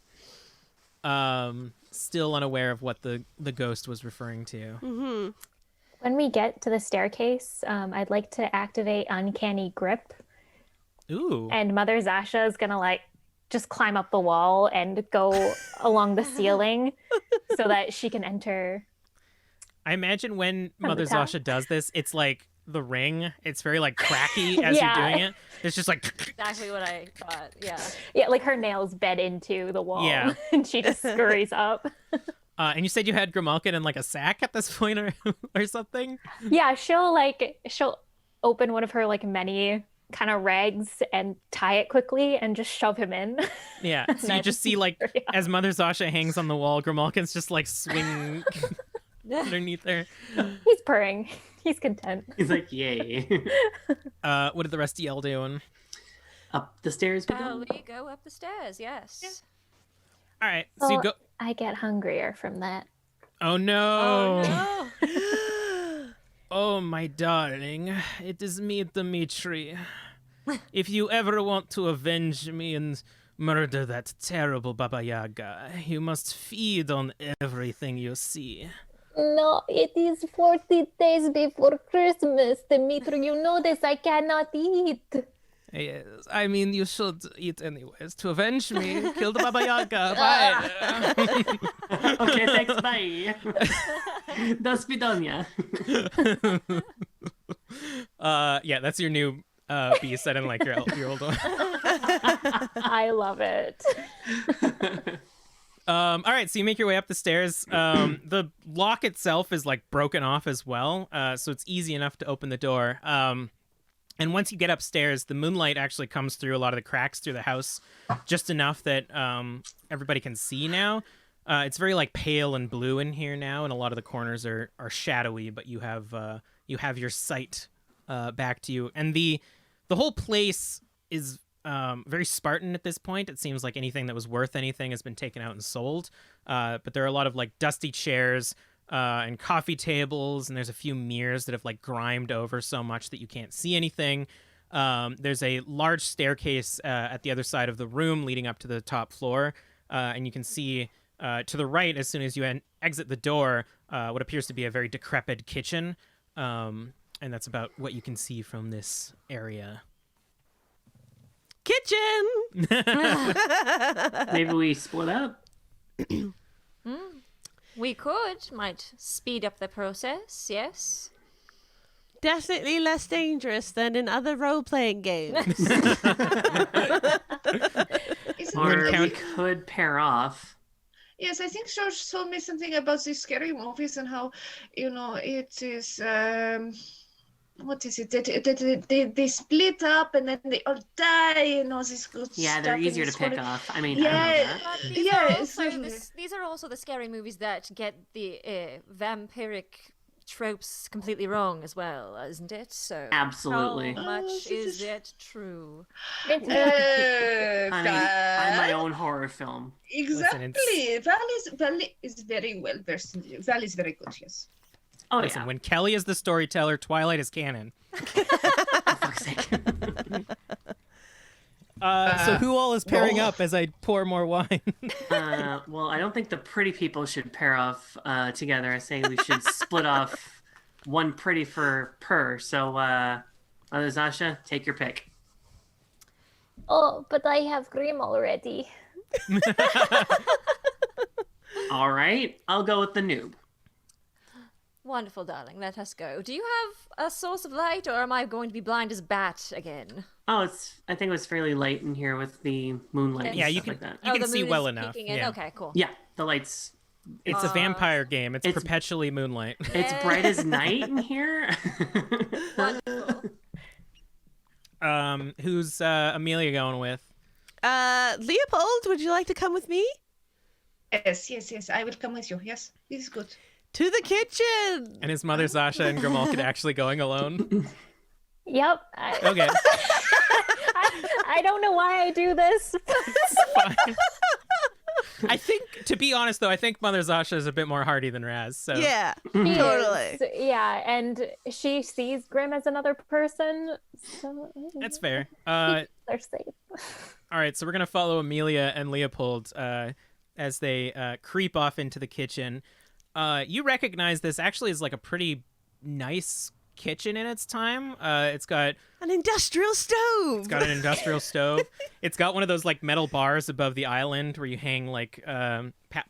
Still unaware of what the ghost was referring to. Mm-hmm. When we get to the staircase, I'd like to activate Uncanny Grip. Ooh. And Mother Zasha is going to just climb up the wall and go along the ceiling so that she can enter. I imagine when From Mother the top. Zasha does this, it's like The Ring. It's very cracky as you're doing it. It's just Exactly what I thought, yeah. Yeah, her nails bed into the wall. Yeah. And she just scurries up. and you said you had Grimalkin in a sack at this point or something? Yeah, she'll open one of her many kind of rags and tie it quickly and just shove him in. Yeah. So you just see as Mother Zasha hangs on the wall, Grimalkin's just swinging underneath her. He's purring. He's content. He's yay. What did the rest of y'all doing? Up the stairs we Oh, go. we go up the stairs, yes. All right. So you Well, go. I get hungrier from that. Oh no. Oh, no. Oh, my darling, it is me, Dimitri. If you ever want to avenge me and murder that terrible Baba Yaga, you must feed on everything you see. No, it is 40 days before Christmas, Dimitri. You know this. I cannot eat. Yes, I mean, you should eat anyways. To avenge me, kill the Baba Yaga. Bye. Okay, thanks, bye. Do svidania. Yeah, that's your new beast. I didn't like your old one. I love it. All right, so you make your way up the stairs. The lock itself is broken off as well, so it's easy enough to open the door. And once you get upstairs, the moonlight actually comes through a lot of the cracks through the house, just enough that everybody can see now. It's very pale and blue in here now, and a lot of the corners are shadowy, but you have your sight back to you, and the whole place is very Spartan at this point. It seems like anything that was worth anything has been taken out and sold. But there are a lot of dusty chairs and coffee tables, and there's a few mirrors that have grimed over so much that you can't see anything. There's a large staircase at the other side of the room leading up to the top floor, and you can see to the right, as soon as you exit the door, what appears to be a very decrepit kitchen, and that's about what you can see from this area. Kitchen! Maybe we split up. We might speed up the process, yes. Definitely less dangerous than in other role-playing games. Or we could pair off. Yes, I think George told me something about these scary movies and how, it is, what is it? They split up and then they all die and all this good stuff. Yeah, they're easier to pick off. I mean, Yeah, I know that. But these are also the scary movies that get the vampiric tropes completely wrong as well, isn't it? So Absolutely. how much is it true? I mean, I'm my own horror film. Exactly. Val is very well versed. Val is very good, yes. Oh, listen, when Kelly is the storyteller, Twilight is canon. For fuck's sake. So who all is pairing up as I pour more wine? Well, I don't think the pretty people should pair off together. I say we should split off one pretty per. So, Mother Zasha, take your pick. Oh, but I have Grim already. All right, I'll go with the noob. Wonderful, darling. Let us go. Do you have a source of light, or am I going to be blind as a bat again? Oh, I think it was fairly light in here with the moonlight and Yeah, stuff you can like that. you can the see moon well is enough. peeking in? Yeah. Okay, cool. Yeah, the lights. It's a vampire game. It's it's- perpetually moonlight. It's bright as night in here. Wonderful. Who's Amelia going with? Leopold, would you like to come with me? Yes. I will come with you. Yes, this is good. To the kitchen! And his mother Zasha and Grimalkin actually going alone? Yep. Okay. I don't know why I do this. Fine. I think, to be honest, though, I think Mother Zasha is a bit more hardy than Raz. So Yeah, She totally. is, yeah, and she sees Grim as another person. So that's fair. they're safe. All right, so we're gonna follow Amelia and Leopold as they creep off into the kitchen. You recognize this actually as like a pretty nice kitchen in its time. It's got An industrial stove! It's got an industrial stove. It's got one of those like metal bars above the island where you hang like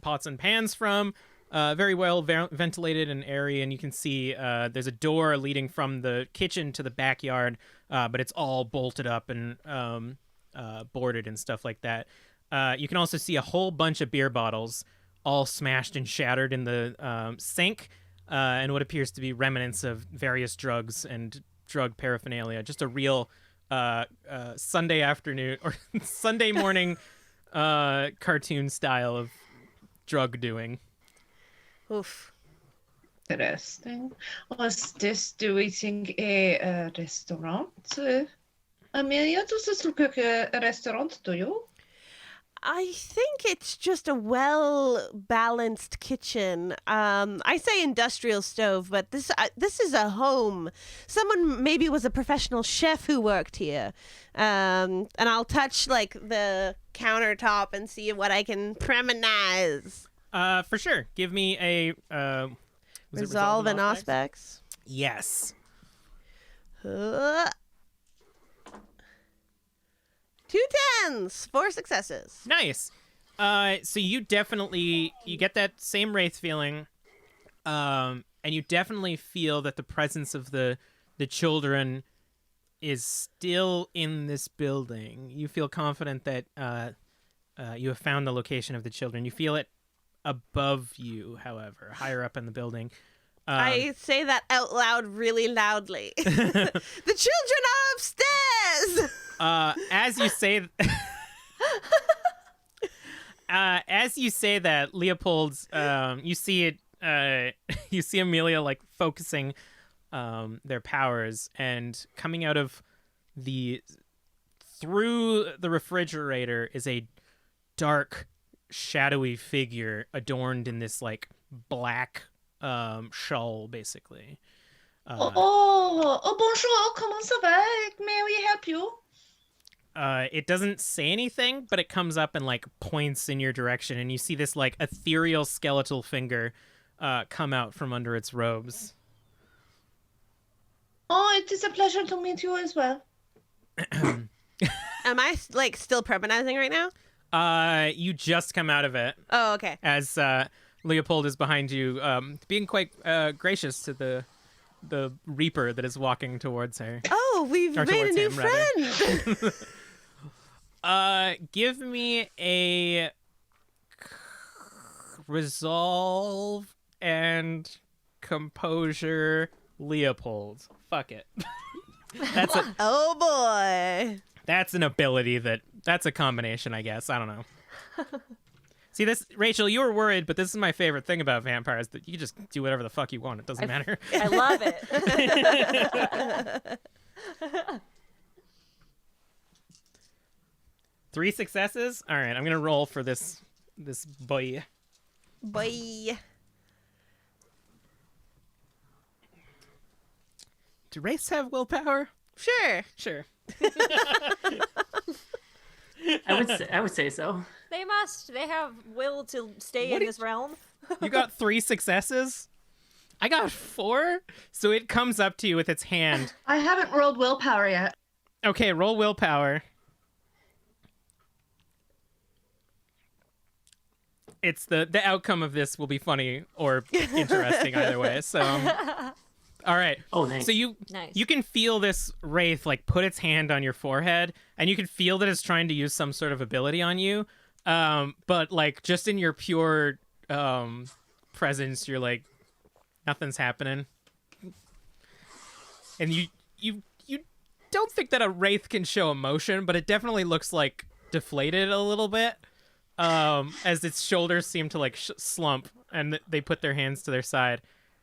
pots and pans from. Very well ventilated and airy, and you can see there's a door leading from the kitchen to the backyard, but it's all bolted up and boarded and stuff like that. You can also see a whole bunch of beer bottles all smashed and shattered in the sink, and what appears to be remnants of various drugs and drug paraphernalia. Just a real Sunday afternoon or Sunday morning cartoon style of drug doing. Oof. Interesting. Was this, do we think, a restaurant? Amelia, does this look like a restaurant to you? I think it's just a well-balanced kitchen. I say industrial stove, but this is a home. Someone maybe was a professional chef who worked here. And I'll touch like the countertop and see what I can premonize. For sure. Give me a was it Resolve and aspects. Yes. 2 10s, 4 successes. Nice. So you get that same wraith feeling, and you definitely feel that the presence of the children is still in this building. You feel confident that you have found the location of the children. You feel it above you, however, higher up in the building. I say that out loud really loudly. The children are upstairs! As you say that, Leopold's, you see it. You see Amelia like focusing their powers, and coming out of through the refrigerator is a dark, shadowy figure adorned in this like black shawl, basically. Bonjour, comment ça va? May we help you? It doesn't say anything, but it comes up and like points in your direction, and you see this like ethereal skeletal finger come out from under its robes. Oh, it is a pleasure to meet you as well. Am I like still premonizing right now? You just come out of it Oh, okay. as Leopold is behind you, being quite gracious to the Reaper that is walking towards her. Oh, we've Or made a towards new him, rather. friend. Give me a resolve and composure, Leopold. Fuck it. Oh boy. That's an ability that's a combination, I guess. I don't know. See, this, Rachel, you were worried, but this is my favorite thing about vampires, that you can just do whatever the fuck you want. It doesn't matter. I love it. 3 successes? All right, I'm going to roll for this boy. Boy. Do wraiths have willpower? Sure. Sure. I would say so. They must. They have will to stay in this realm. You got 3 successes? I got 4? So it comes up to you with its hand. I haven't rolled willpower yet. Okay, roll willpower. It's the outcome of this will be funny or interesting either way. So, all right. Oh, nice. So you Nice. you can feel this wraith like put its hand on your forehead, and you can feel that it's trying to use some sort of ability on you. But like just in your pure presence, you're like nothing's happening, and you don't think that a wraith can show emotion, but it definitely looks like deflated a little bit. As its shoulders seem to like slump, and they put their hands to their side,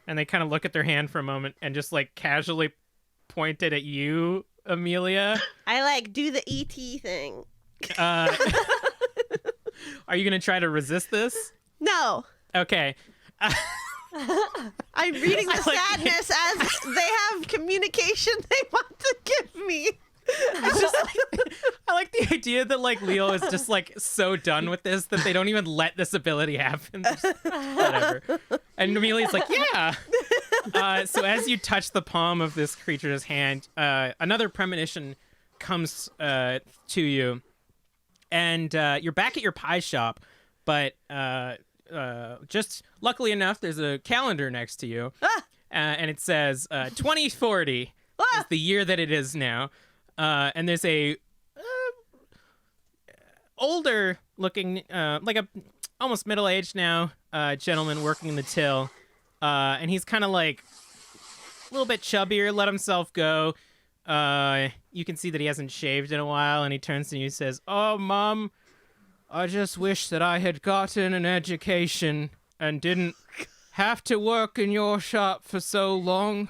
and they kind of look at their hand for a moment and just like casually point it at you, Amelia. I like do the ET thing. Are you gonna try to resist this? No. Okay. I'm reading the sadness as they have communication they want to give me. It's just like, I like the idea that like Leo is just like so done with this that they don't even let this ability happen. Just, whatever. And Amelia's like, yeah. So as you touch the palm of this creature's hand, another premonition comes to you, and you're back at your pie shop, but just luckily enough, there's a calendar next to you, and it says 2040 is the year that it is now. And there's a older looking, like a almost middle-aged now gentleman working in the till, and he's kind of like a little bit chubbier, let himself go. You can see that he hasn't shaved in a while, and he turns to you and says, "Oh, Mom, I just wish that I had gotten an education and didn't have to work in your shop for so long.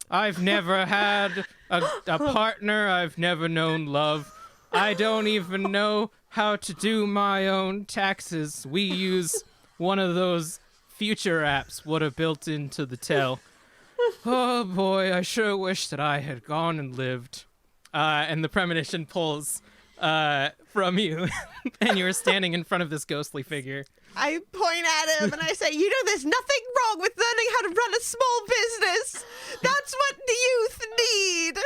I've never had a partner. I've never known love. I don't even know how to do my own taxes. We use one of those future apps what are built into the till. Oh boy, I sure wish that I had gone and lived." And the premonition pulls from you, and you're standing in front of this ghostly figure. I point at him and I say, "You know, there's nothing wrong with learning how to run a small business. That's what the youth need."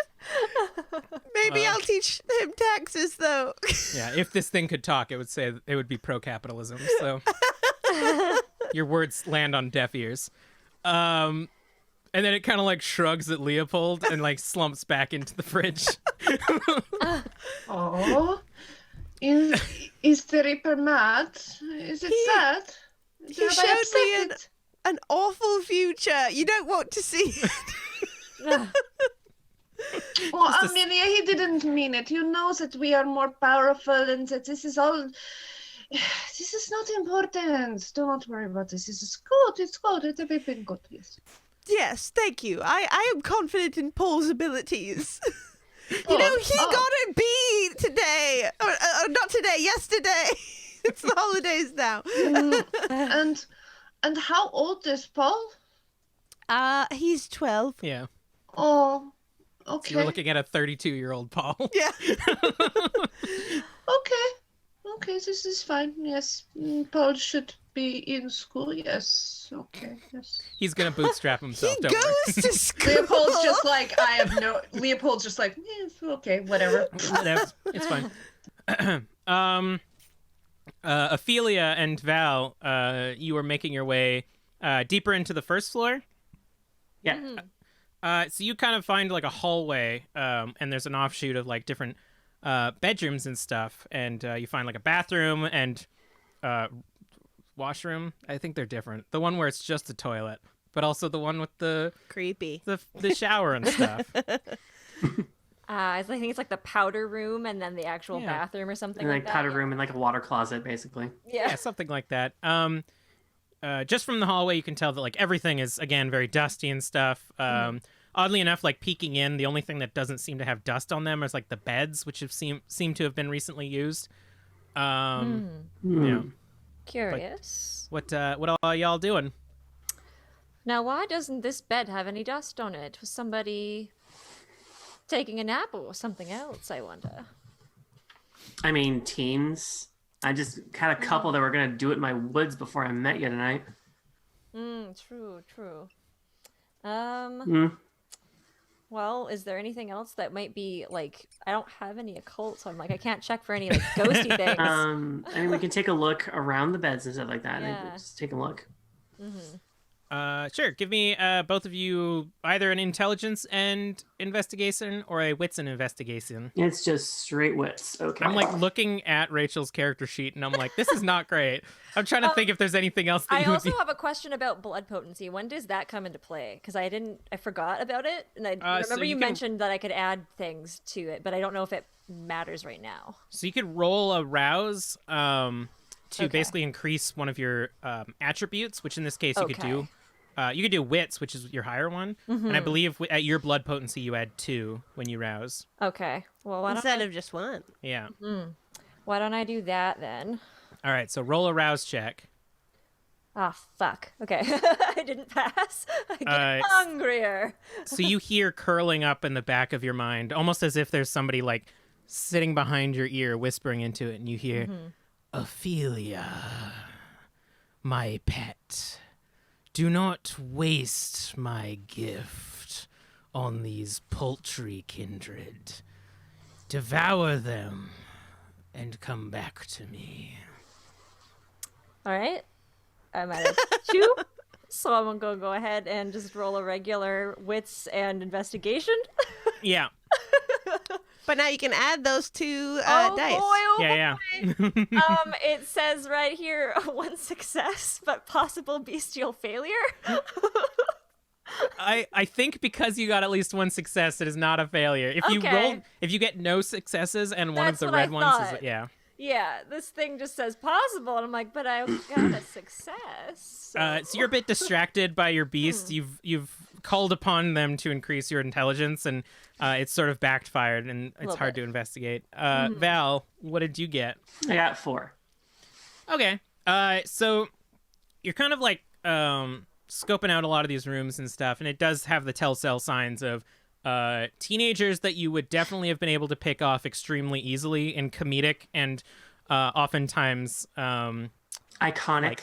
Maybe I'll teach him taxes, though. Yeah, if this thing could talk, it would say it would be pro-capitalism. So your words land on deaf ears. And then it kind of like shrugs at Leopold and like slumps back into the fridge. Oh, is the Reaper mad? Is it sad? He showed me an awful future. You don't want to see it. Oh, Amelia, he didn't mean it. You know that we are more powerful and that this is all... This is not important. Do not worry about this. This is good. It's good. It's everything good, yes. Yes, thank you. I am confident in Paul's abilities. You know, he got a B today. Or not today, yesterday. It's the holidays now. And how old is Paul? He's 12. Yeah. Oh, So okay. you're looking at a 32-year-old Paul. Yeah. Okay, this is fine. Yes, Paul should be in school. Yes, okay, yes. He's going to bootstrap himself, He don't worry. goes to school. Leopold's just like, Leopold's just like, yes, okay, whatever. It's fine. Ophelia and Val, you are making your way deeper into the first floor. Yeah. So you kind of find like a hallway, and there's an offshoot of like different bedrooms and stuff, and you find like a bathroom and washroom. I think they're different. The one where it's just a toilet, but also the one with the Creepy. the shower and stuff. I think it's like the powder room and then the actual bathroom or something And like that. powder room and like a water closet, basically. Yeah, something like that. Just from the hallway, you can tell that like everything is again very dusty and stuff. Oddly enough, like peeking in, the only thing that doesn't seem to have dust on them is like the beds, which have seem to have been recently used. Yeah. Curious. What are y'all doing? Now, why doesn't this bed have any dust on it? Was somebody taking a nap or something else, I wonder? I mean, teens. I just had a couple that were going to do it in my woods before I met you tonight. True. Well, is there anything else that might be like, I don't have any occult, so I'm like, I can't check for any like ghosty things. I mean, we can take a look around the beds and stuff like that. Yeah. And just take a look. Sure. Give me both of you either an intelligence and investigation or a wits and investigation. It's just straight wits. Okay. I'm like looking at Rachel's character sheet and I'm like, this is not great. I'm trying to think if there's anything else that I you would also be... have a question about blood potency. When does that come into play? Because I forgot about it, and I remember you mentioned that I could add things to it, but I don't know if it matters right now. So you could roll a rouse to basically increase one of your attributes, which in this case you could do. You could do wits, which is your higher one, and I believe at your blood potency you add 2 when you rouse. Okay. Well, Instead of just 1. Yeah. Why don't I do that then? All right. So roll a rouse check. Ah, fuck. Okay. I didn't pass. I get hungrier. So you hear curling up in the back of your mind, almost as if there's somebody like sitting behind your ear whispering into it, and you hear, Ophelia, my pet, do not waste my gift on these paltry kindred. Devour them and come back to me. All right. I'm at a 2, so I'm gonna go ahead and just roll a regular wits and investigation. Yeah. But now you can add those 2 Oh dice. boy, oh Yeah. It says right here 1 success, but possible bestial failure. I think because you got at least 1 success, it is not a failure. If you if you get no successes and one of That's the what I red ones is thought. yeah. This thing just says possible, and I'm like, but I got a success. So you're a bit distracted by your beast. You've called upon them to increase your intelligence, and it's sort of backfired, and it's hard to investigate. Val, what did you get? I got 4. Okay. So you're kind of like scoping out a lot of these rooms and stuff, and it does have the telltale signs of teenagers that you would definitely have been able to pick off extremely easily in comedic and oftentimes Iconic.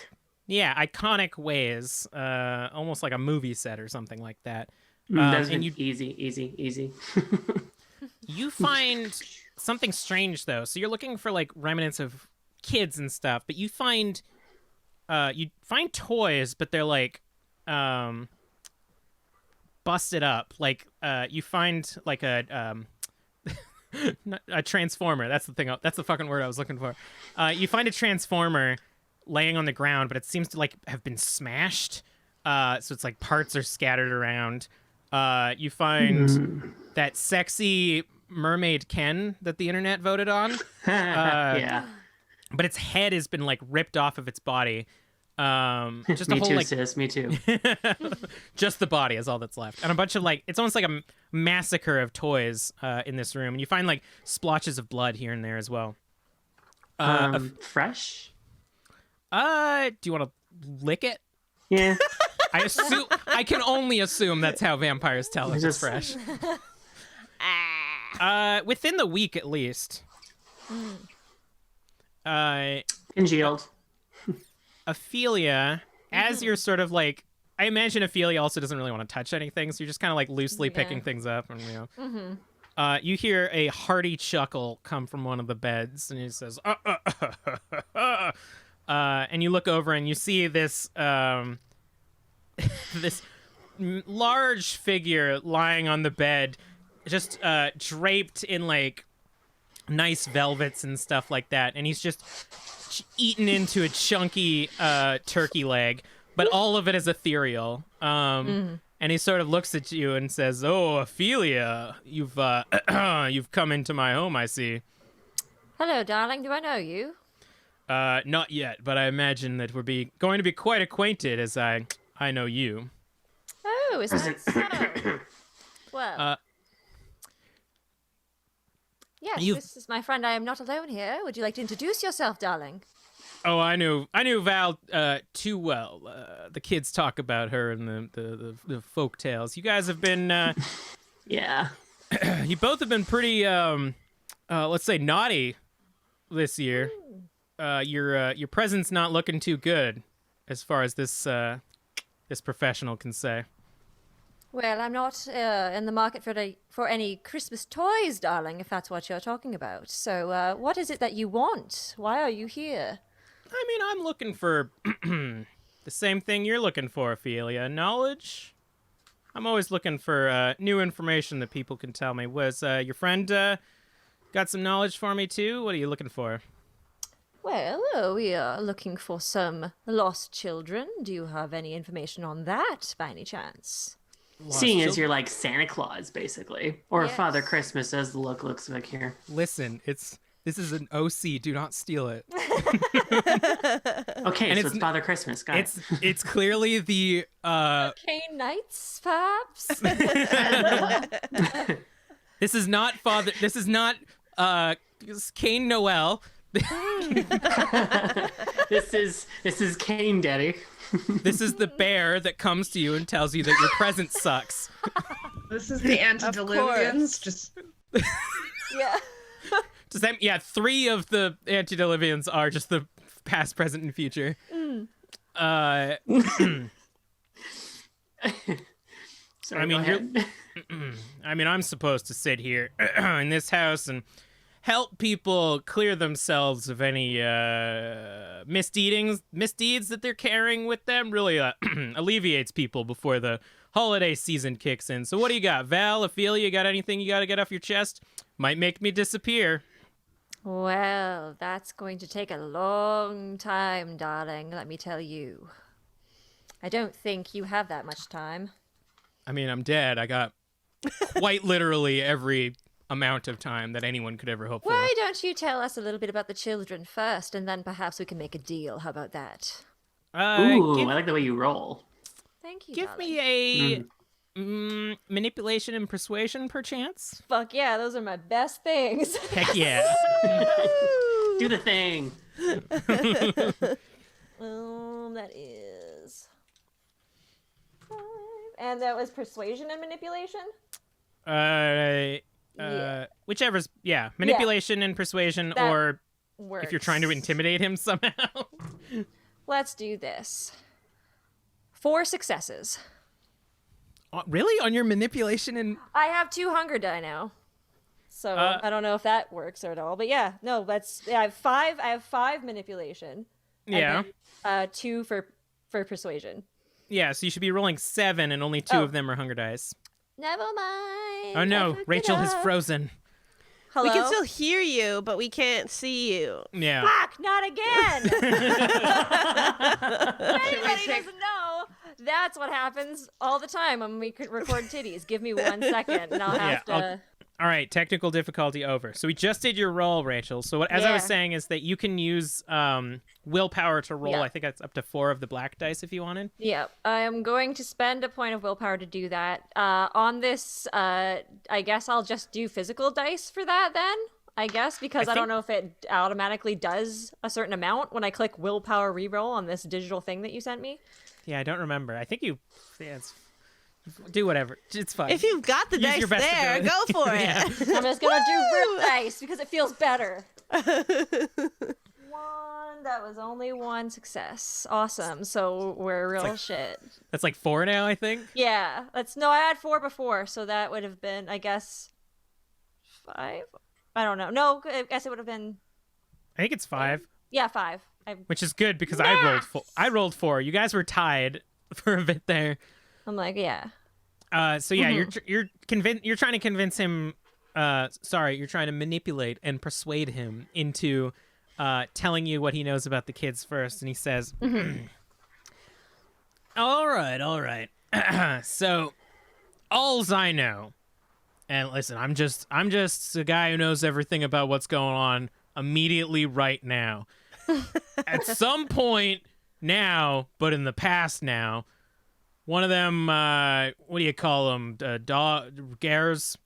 iconic ways, almost like a movie set or something like that. That's and easy. You find something strange though. So you're looking for like remnants of kids and stuff, but you find toys, but they're like busted up. Like you find like a transformer. That's the thing. That's the fucking word I was looking for. You find a transformer laying on the ground, but it seems to like have been smashed. So it's like parts are scattered around. You find that sexy mermaid Ken that the internet voted on. Yeah. But its head has been like ripped off of its body. Just a Me whole too, like sis. Me too. just the body is all that's left, and a bunch of like it's almost like a massacre of toys in this room, and you find like splotches of blood here and there as well. Fresh? Do you want to lick it? Yeah. I can only assume that's how vampires tell if it's fresh. Within the week at least. Congealed. Ophelia, as you're sort of like, I imagine Ophelia also doesn't really want to touch anything, so you're just kind of like loosely picking things up, and You hear a hearty chuckle come from one of the beds, and he says, and you look over and you see this this large figure lying on the bed, just draped in like nice velvets and stuff like that, and he's just eaten into a chunky turkey leg, but all of it is ethereal. And he sort of looks at you and says, "Oh, Ophelia, you've come into my home, I see." Hello, darling. Do I know you? Not yet, but I imagine that we're going to be quite acquainted, as I know you. Oh, is that so? Well, yes, this is my friend. I am not alone here. Would you like to introduce yourself, darling? Oh, I knew Val too well. The kids talk about her in the folk tales. You guys have been, Yeah. you both have been pretty, let's say, naughty this year. Your present's not looking too good, as far as this professional can say. Well, I'm not in the market for any Christmas toys, darling, if that's what you're talking about. So, what is it that you want? Why are you here? I mean, I'm looking for the same thing you're looking for, Ophelia. Knowledge. I'm always looking for new information that people can tell me. Was your friend got some knowledge for me too? What are you looking for? Well, we are looking for some lost children. Do you have any information on that, by any chance? Seeing as you're like Santa Claus, basically. Or Yes. Father Christmas, as the look looks like here. Listen, this is an OC. Do not steal it. Okay, And so it's Father Christmas, got it. It's clearly the Arcane Knights, perhaps? This is not Cain Noel. This is Kane Daddy. This is the bear that comes to you and tells you that your present sucks. This is the antediluvians. Just Yeah. Does that, yeah, 3 of the antediluvians are just the past, present, and future. Sorry, I mean, go ahead. I'm supposed to sit here in this house and help people clear themselves of any misdeeds that they're carrying with them. Really alleviates people before the holiday season kicks in. So what do you got? Val, Ophelia, got anything you got to get off your chest? Might make me disappear. Well, that's going to take a long time, darling, let me tell you. I don't think you have that much time. I mean, I'm dead. I got quite literally every amount of time that anyone could ever hope for. Why don't you tell us a little bit about the children first, and then perhaps we can make a deal. How about that? Ooh, I like the way you roll. Thank you, Give darling. me a manipulation and persuasion, perchance. Fuck yeah, those are my best things. Heck yeah. Do the thing. That is 5. And that was persuasion and manipulation? Yeah. Whichever's, manipulation and persuasion, That or works. if you're trying to intimidate him somehow. Let's do this. 4 successes. Really? On your manipulation and... I have 2 hunger die now. So I don't know if that works at all. But yeah, no, I have 5 manipulation. and Yeah. then, 2 for persuasion. Yeah, so you should be rolling 7 and only 2 of them are hunger dice. Never mind. Oh I no, fucked Rachel it has up. frozen. Hello? We can still hear you, but we can't see you. Yeah. Fuck, not again. If anybody doesn't know, that's what happens all the time when we could record titties. Give me 1 second and I'll have to... All right, technical difficulty over. So we just did your roll, Rachel. So as I was Yeah. saying is that you can use willpower to roll. Yeah. I think that's up to 4 of the black dice if you wanted. Yeah, I am going to spend a point of willpower to do that. On this, I guess I'll just do physical dice for that then. I guess, because I don't know if it automatically does a certain amount when I click willpower reroll on this digital thing that you sent me. Yeah, I don't remember. I think you... Yeah, do whatever. It's fine. If you've got the Use dice your best there, ability. go for it. Yeah. I'm just gonna do real dice because it feels better. 1, that was only 1 success. Awesome. So we're real shit. That's like 4 now, I think. Yeah, no, I had 4 before, so that would have been, I guess, 5? I don't know. No, I guess it would have been. I think it's 5. Yeah, 5. Which is good because I rolled 4. You guys were tied for a bit there. I'm like, yeah. So yeah, you're trying to convince him. You're trying to manipulate and persuade him into telling you what he knows about the kids first, and he says, all right. So, alls I know, and listen, I'm just a guy who knows everything about what's going on immediately right now. At some point now, but in the past now, one of them, what do you call them? Garas?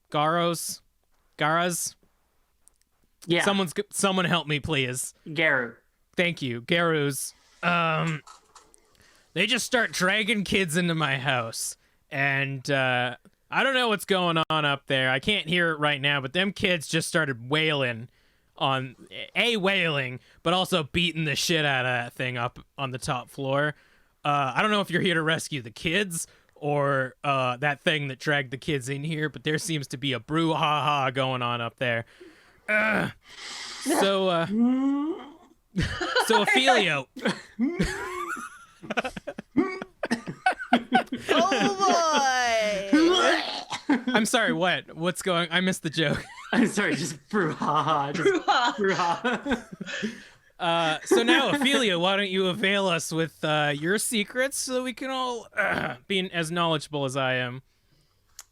Yeah. Someone help me, please. Garu. Thank you, Garus. They just start dragging kids into my house, and I don't know what's going on up there. I can't hear it right now, but them kids just started wailing, but also beating the shit out of that thing up on the top floor. I don't know if you're here to rescue the kids or that thing that dragged the kids in here, but there seems to be a brouhaha going on up there. So Ophelio. Oh boy! I'm sorry, what? What's going? I missed the joke. I'm sorry, just brouhaha. Brouhaha. So now, Ophelia, why don't you avail us with your secrets so we can all be as knowledgeable as I am?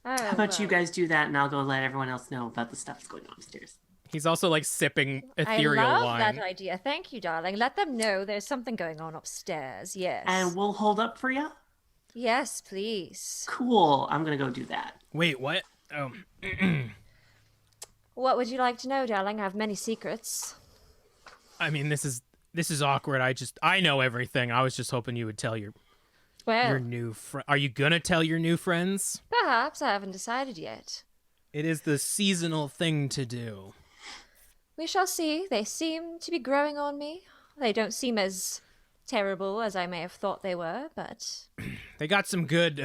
How about you guys do that, and I'll go let everyone else know about the stuff that's going on upstairs. He's also like sipping ethereal I love wine. that idea. Thank you, darling. Let them know there's something going on upstairs. Yes. And we'll hold up for you? Yes, please. Cool. I'm going to go do that. Wait, what? Oh. What would you like to know, darling? I have many secrets. I mean, this is awkward. I know everything. I was just hoping you would tell your new friend. Are you going to tell your new friends? Perhaps. I haven't decided yet. It is the seasonal thing to do. We shall see. They seem to be growing on me. They don't seem as terrible as I may have thought they were, but they got some good,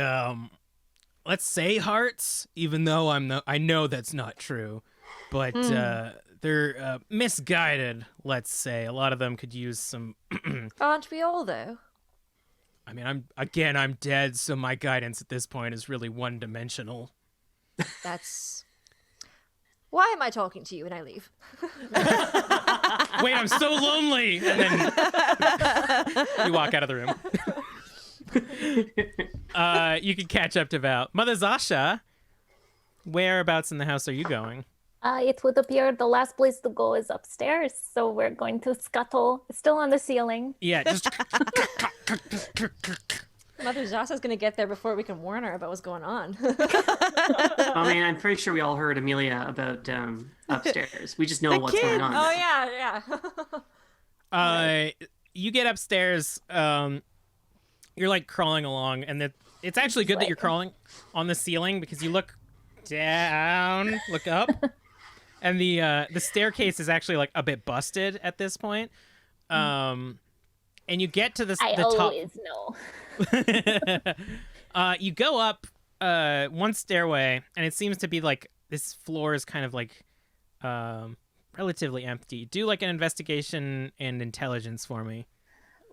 let's say hearts, even though I know that's not true. But they're misguided, let's say. A lot of them could use some... Aren't we all, though? I mean, I'm dead, so my guidance at this point is really one-dimensional. That's... Why am I talking to you when I leave? Wait, I'm so lonely! And then you walk out of the room. You can catch up to Val. Mother Zasha, whereabouts in the house are you going? It would appear the last place to go is upstairs, so we're going to scuttle. It's still on the ceiling. Yeah, just... Mother Zasa's going to get there before we can warn her about what's going on. I mean, I'm pretty sure we all heard Amelia about upstairs. We just know what's going on. Oh, yeah. You get upstairs, you're like crawling along, and it's actually good that you're crawling on the ceiling because you look down, look up, and the staircase is actually like a bit busted at this point. And you get to the top. Always know. You go up one stairway, and it seems to be like this floor is kind of like relatively empty. Do like an investigation and intelligence for me.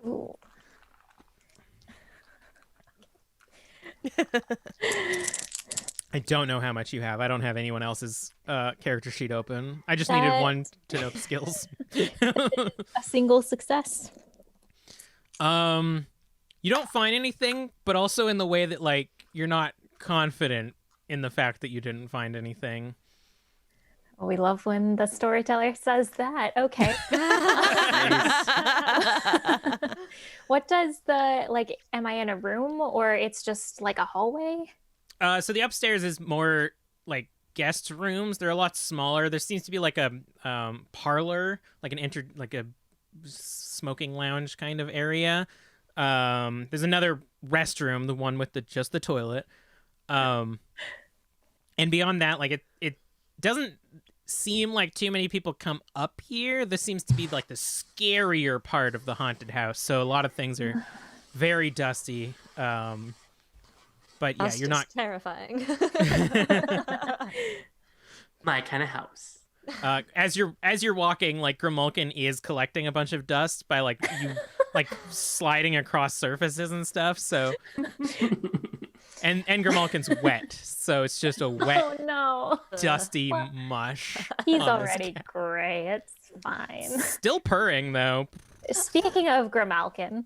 Ooh. I don't know how much you have. I don't have anyone else's character sheet open. I just needed one to know the skills. A single success. You don't find anything, but also in the way that like you're not confident in the fact that you didn't find anything. We love when the storyteller says that. Okay. What does am I in a room or it's just like a hallway? So the upstairs is more like guest rooms. They're a lot smaller. There seems to be like a parlor, like a smoking lounge kind of area. There's another restroom, the one with just the toilet. And beyond that, like it doesn't seem like too many people come up here. This seems to be like the scarier part of the haunted house. So a lot of things are very dusty. But yeah, you're not terrifying. My kind of house. As you're walking, like Grimalkin is collecting a bunch of dust by like you like sliding across surfaces and stuff. So and Grimalkin's wet, so it's just a wet, Oh no. dusty mush. He's on this already cat. gray. It's fine. Still purring though. Speaking of Grimalkin,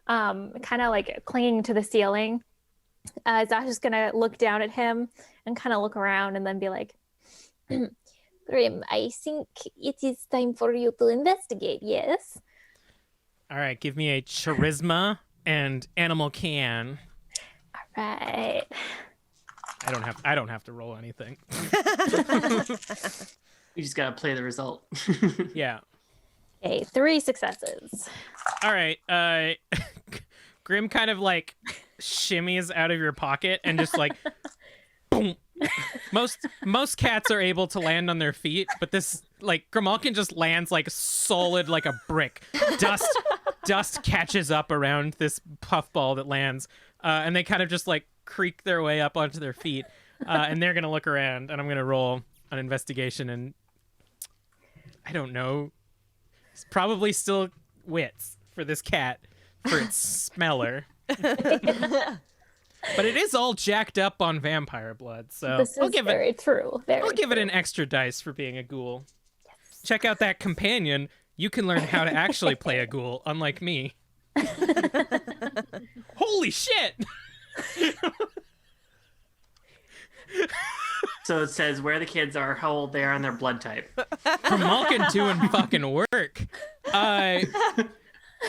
kind of like clinging to the ceiling, Zasha's gonna look down at him and kind of look around and then be like, Grim, I think it is time for you to investigate, yes? All right, give me a charisma and animal can. Right. I don't have to roll anything. You just gotta play the result. Yeah. Okay, 3 successes. All right. Grim kind of like shimmies out of your pocket and just like boom. Most cats are able to land on their feet, but this like Grimalkin just lands like solid like a brick. Dust catches up around this puffball that lands, and they kind of just like creak their way up onto their feet, and they're gonna look around, and I'm gonna roll an investigation, and I don't know. It's probably still wits for this cat for its smeller. But it is all jacked up on vampire blood, so This is very true. I'll give it an extra dice for being a ghoul. Yes. Check out that companion. You can learn how to actually play a ghoul, unlike me. Holy shit! So it says where the kids are, how old they are, and their blood type. Grimalkin doing fucking work.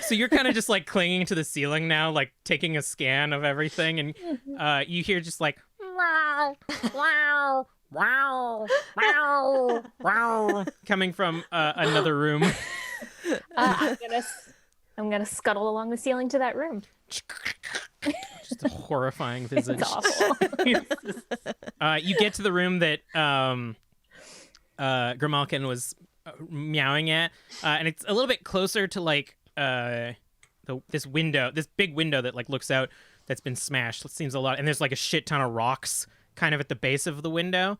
So you're kind of just like clinging to the ceiling now, like taking a scan of everything, and you hear just like wow, wow, wow, wow, wow, coming from another room. I'm gonna scuttle along the ceiling to that room. Just a horrifying visage. It's awful. You get to the room that Grimalkin was meowing at, and it's a little bit closer to like this big window that like looks out that's been smashed. It seems a lot, and there's like a shit ton of rocks kind of at the base of the window.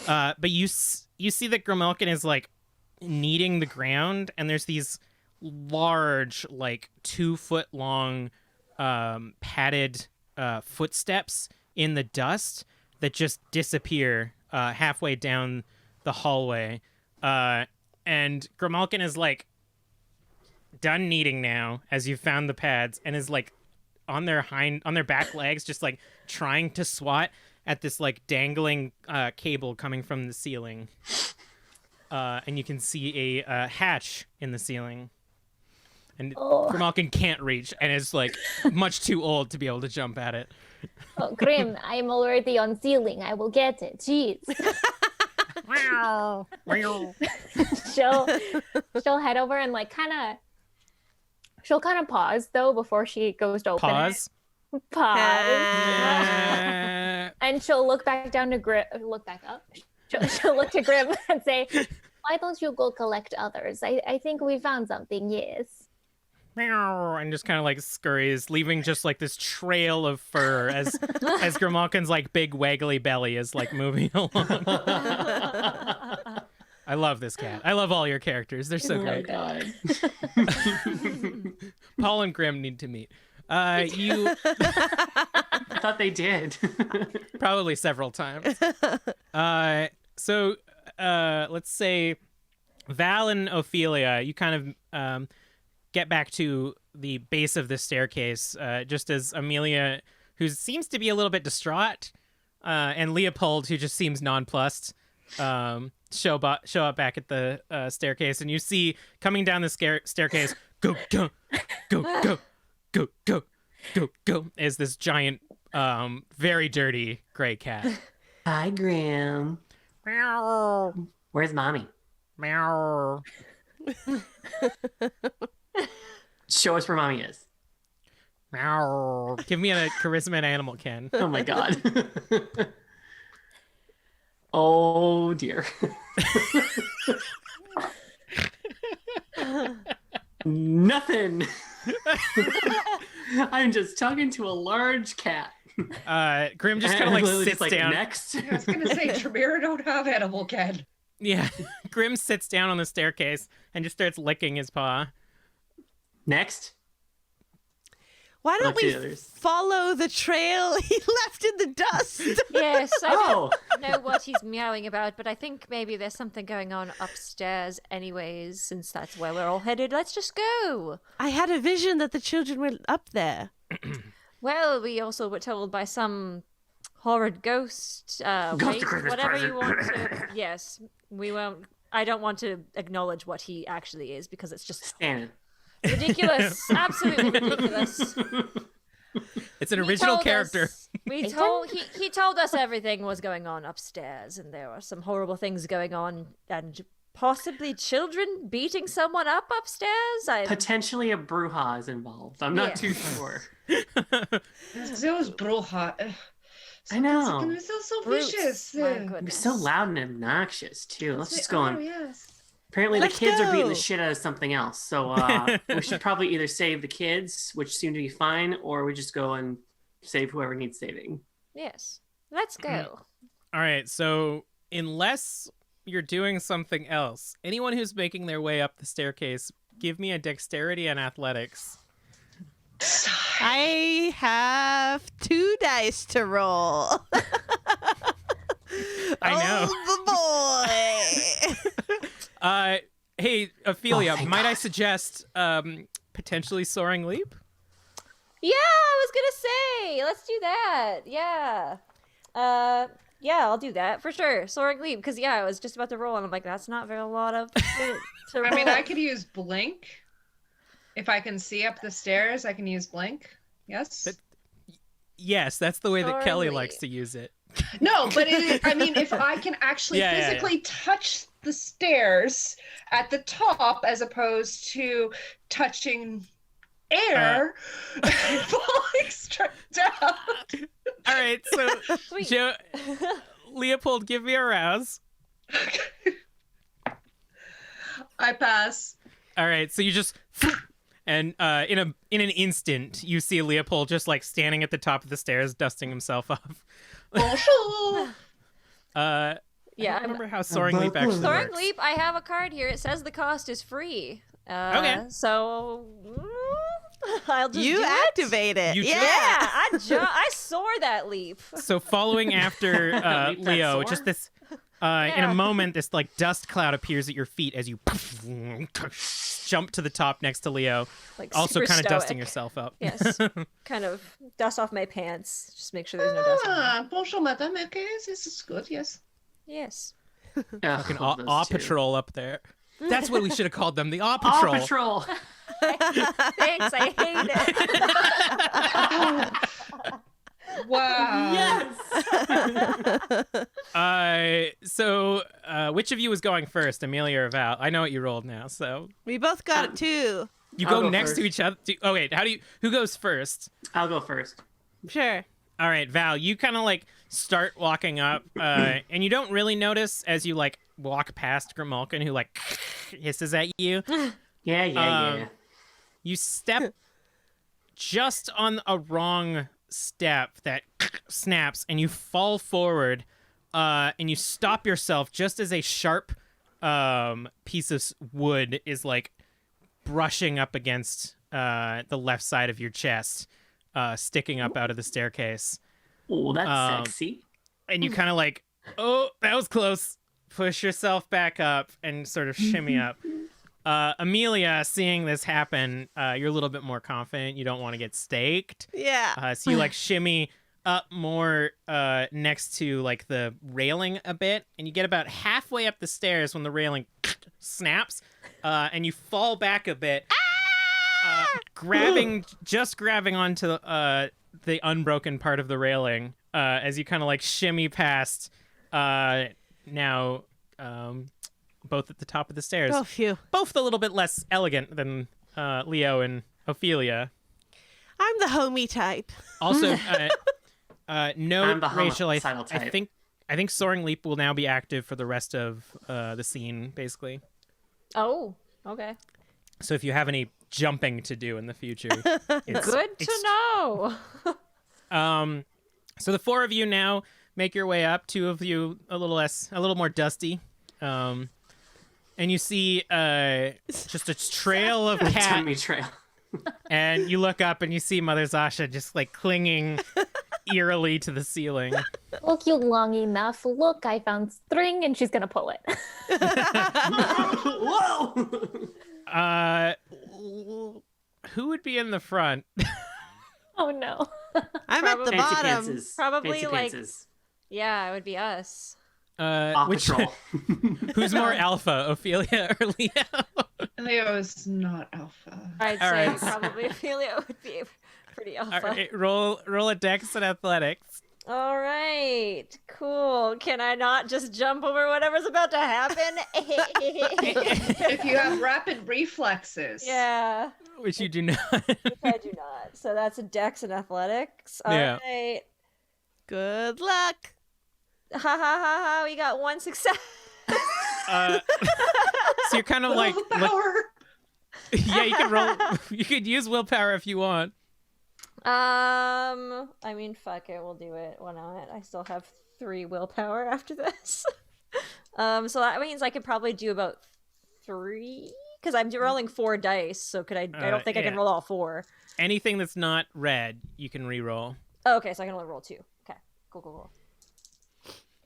But you see that Grimalkin is like kneading the ground, and there's these large, like 2-foot long, padded footsteps in the dust that just disappear halfway down the hallway. And Grimalkin is like done kneading now, as you've found the pads, and is like on their back legs, just like trying to swat at this like dangling cable coming from the ceiling. And you can see a hatch in the ceiling. And Grimalkin can't reach and is like much too old to be able to jump at it. Oh, Grim, I'm already on ceiling. I will get it. Jeez. she'll head over and like she'll kind of pause though before she goes to open Pause. it. And she'll look back down to Grim. Look back up. She'll look to Grim and say, "Why don't you go collect others? I think we found something. Yes." And just kind of like scurries, leaving just like this trail of fur as Grimalkin's like big waggly belly is like moving along. I love this cat. I love all your characters. They're so great. God. Paul and Grim need to meet. You I thought they did. probably several times. So let's say Val and Ophelia, you kind of get back to the base of the staircase, just as Amelia, who seems to be a little bit distraught, and Leopold, who just seems nonplussed, show up back at the staircase, and you see coming down the staircase, go, go, go, go, go, go, go, go, is this giant, very dirty gray cat. Hi, Graham. Meow. Where's mommy? Meow. Show us where mommy is. Meow. Give me a charisma and animal, Ken. Oh my god. Oh dear. Nothing. I'm just talking to a large cat. Grim just kind of like Lily sits just, down. Next. I was gonna say Tremere don't have animal cat. Yeah, Grim sits down on the staircase and just starts licking his paw. Next. Why don't Left the we others. follow the trail he left in the dust? Yes, I Oh, don't know what he's meowing about, but I think maybe there's something going on upstairs anyways, since that's where we're all headed. Let's just go. I had a vision that the children were up there. Well, we also were told by some horrid ghost, Ghost wait, of Christmas whatever you want present. to... Yes, we won't... I don't want to acknowledge what he actually is, because it's just Stan. ridiculous. Absolutely ridiculous. It's an He original told character. us- he told us everything was going on upstairs, and there were some horrible things going on, and possibly children beating someone up upstairs. Potentially a brouhaha is involved. I'm not too sure. Those bruja. I know. It's so Brutes, vicious. my You're goodness. so loud and obnoxious too. Let's just go Oh, on. yes. Apparently, Let's the kids are beating go. the shit out of something else. So we should probably either save the kids, which seem to be fine, or we just go and save whoever needs saving. Yes. Let's go. All right, so unless you're doing something else, anyone who's making their way up the staircase, give me a dexterity and athletics. I have 2 dice to roll. I know. Oh, boy. Hey, Ophelia, Oh my might I suggest potentially soaring leap? Yeah, I was gonna say, let's do that. Yeah. Yeah, I'll do that for sure. Soaring leap, because yeah, I was just about to roll, and I'm like, that's not very a lot of. To I mean, roll. I could use blink. If I can see up the stairs, I can use blink. Yes. Yes, that's the way that Soaring Kelly leap. likes to use it. No, but I mean, if I can actually Yeah, yeah, physically touch the stairs at the top as opposed to touching air and falling straight down. All right, so Sweet. Leopold, give me a rouse. I pass. All right, so you just and in an instant you see Leopold just like standing at the top of the stairs dusting himself off. Bonjour. I Yeah, don't remember how soaring leap actually Soaring works. leap. I have a card here. It says the cost is free. Okay. So I'll just You do it. activate it. You yeah. Yeah, I soar that leap. So following after Leap that Leo, soar? just this in Yeah. a moment, this like dust cloud appears at your feet as you jump to the top next to Leo, Like also super kind of dusting stoic. yourself up. Yes, kind of dust off my pants. Just make sure there's no dust. On them. Ah, bonjour, madame. Okay, this is good. Yes. Yes. Fucking Aw Patrol up there. That's what we should have called them, the Aw Patrol. Paw Patrol. Thanks. I hate it. Wow. Yes. So which of you is going first, Amelia or Val? I know what you rolled now, so We both got it too. you I'll go go next to first. each other. Oh wait, who goes first? I'll go first. Sure. All right, Val, you kind of like start walking up, and you don't really notice as you like walk past Grimalkin, who like hisses at you. Yeah. You step just on a wrong step that snaps, and you fall forward, and you stop yourself just as a sharp piece of wood is like brushing up against the left side of your chest, sticking up out of the staircase. Oh, that's sexy. And you kind of like, oh, that was close. Push yourself back up and sort of shimmy up. Amelia, seeing this happen, you're a little bit more confident. You don't want to get staked. Yeah. So you like shimmy up more next to like the railing a bit, and you get about halfway up the stairs when the railing snaps, and you fall back a bit, grabbing onto the unbroken part of the railing as you kind of like shimmy past. Now, both at the top of the stairs. Oh, phew. Both a little bit less elegant than Leo and Ophelia. I'm the homie type. Also, no, I'm the Rachel. I homicidal type. think Soaring Leap will now be active for the rest of the scene, basically. Oh, okay. So if you have any jumping to do in the future, it's Good to know. So the four of you now make your way up. Two of you a little more dusty. And you see just a trail of cat. Tummy trail. And you look up and you see Mother Zasha just like clinging eerily to the ceiling. Look, you long enough. Look, I found string, and she's gonna pull it. Whoa! Who would be in the front? Oh no. I'm at the Fancy bottom. pantses. Probably, Fancy like- pantses. Yeah, it would be us. Paw Patrol. Who's more alpha, Ophelia or Leo? Leo is not alpha. I'd All say right. probably Ophelia would be pretty alpha. All right, roll a dex and athletics. All right, cool. Can I not just jump over whatever's about to happen? If you have rapid reflexes. Yeah, Which you do not. which I do not. So that's a dex and athletics. All Yeah. right. Good luck. Ha ha ha ha. We got one success. So you're kind of like, Willpower. yeah, you can roll. You could use willpower if you want. I mean, fuck it. We'll do it. Why not? I still have 3 willpower after this. So that means I could probably do about 3 because I'm rolling 4 dice. So could I? I don't think I can yeah. roll all 4. Anything that's not red, you can re-roll. Oh, okay, so I can only roll 2. Okay, cool.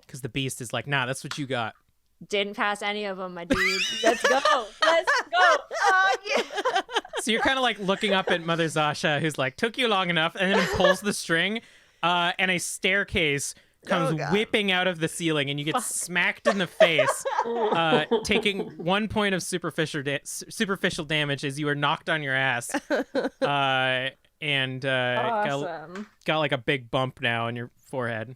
Because the beast is like, nah, that's what you got. Didn't pass any of them, my dude. Let's go. Let's go. Oh, yeah. So you're kind of like looking up at Mother Zasha, who's like, took you long enough, and then pulls the string, and a staircase comes whipping out of the ceiling, and you get smacked in the face, taking 1 point of superficial damage as you are knocked on your ass, and Awesome. got like a big bump now on your forehead.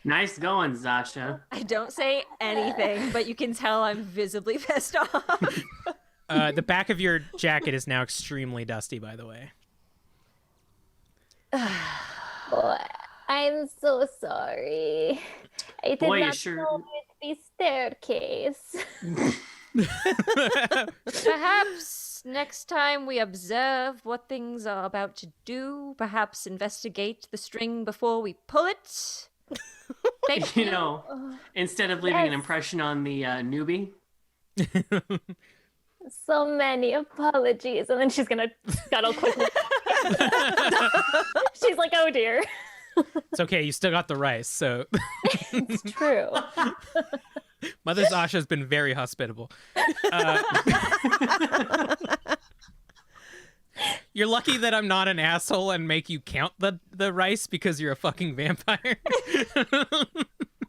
Nice going, Zasha. I don't say anything, but you can tell I'm visibly pissed off. The back of your jacket is now extremely dusty, by the way. Boy, I'm so sorry. I did Boy, you not sure- know it'd be staircase. Perhaps next time we observe what things are about to do, perhaps investigate the string before we pull it. Thank You know, instead of leaving an Yes. impression on the newbie. So many apologies. And then she's gonna scuttle quickly. She's like, oh dear. It's okay, you still got the rice, so It's true. Mother Zasha's been very hospitable. You're lucky that I'm not an asshole and make you count the rice because you're a fucking vampire.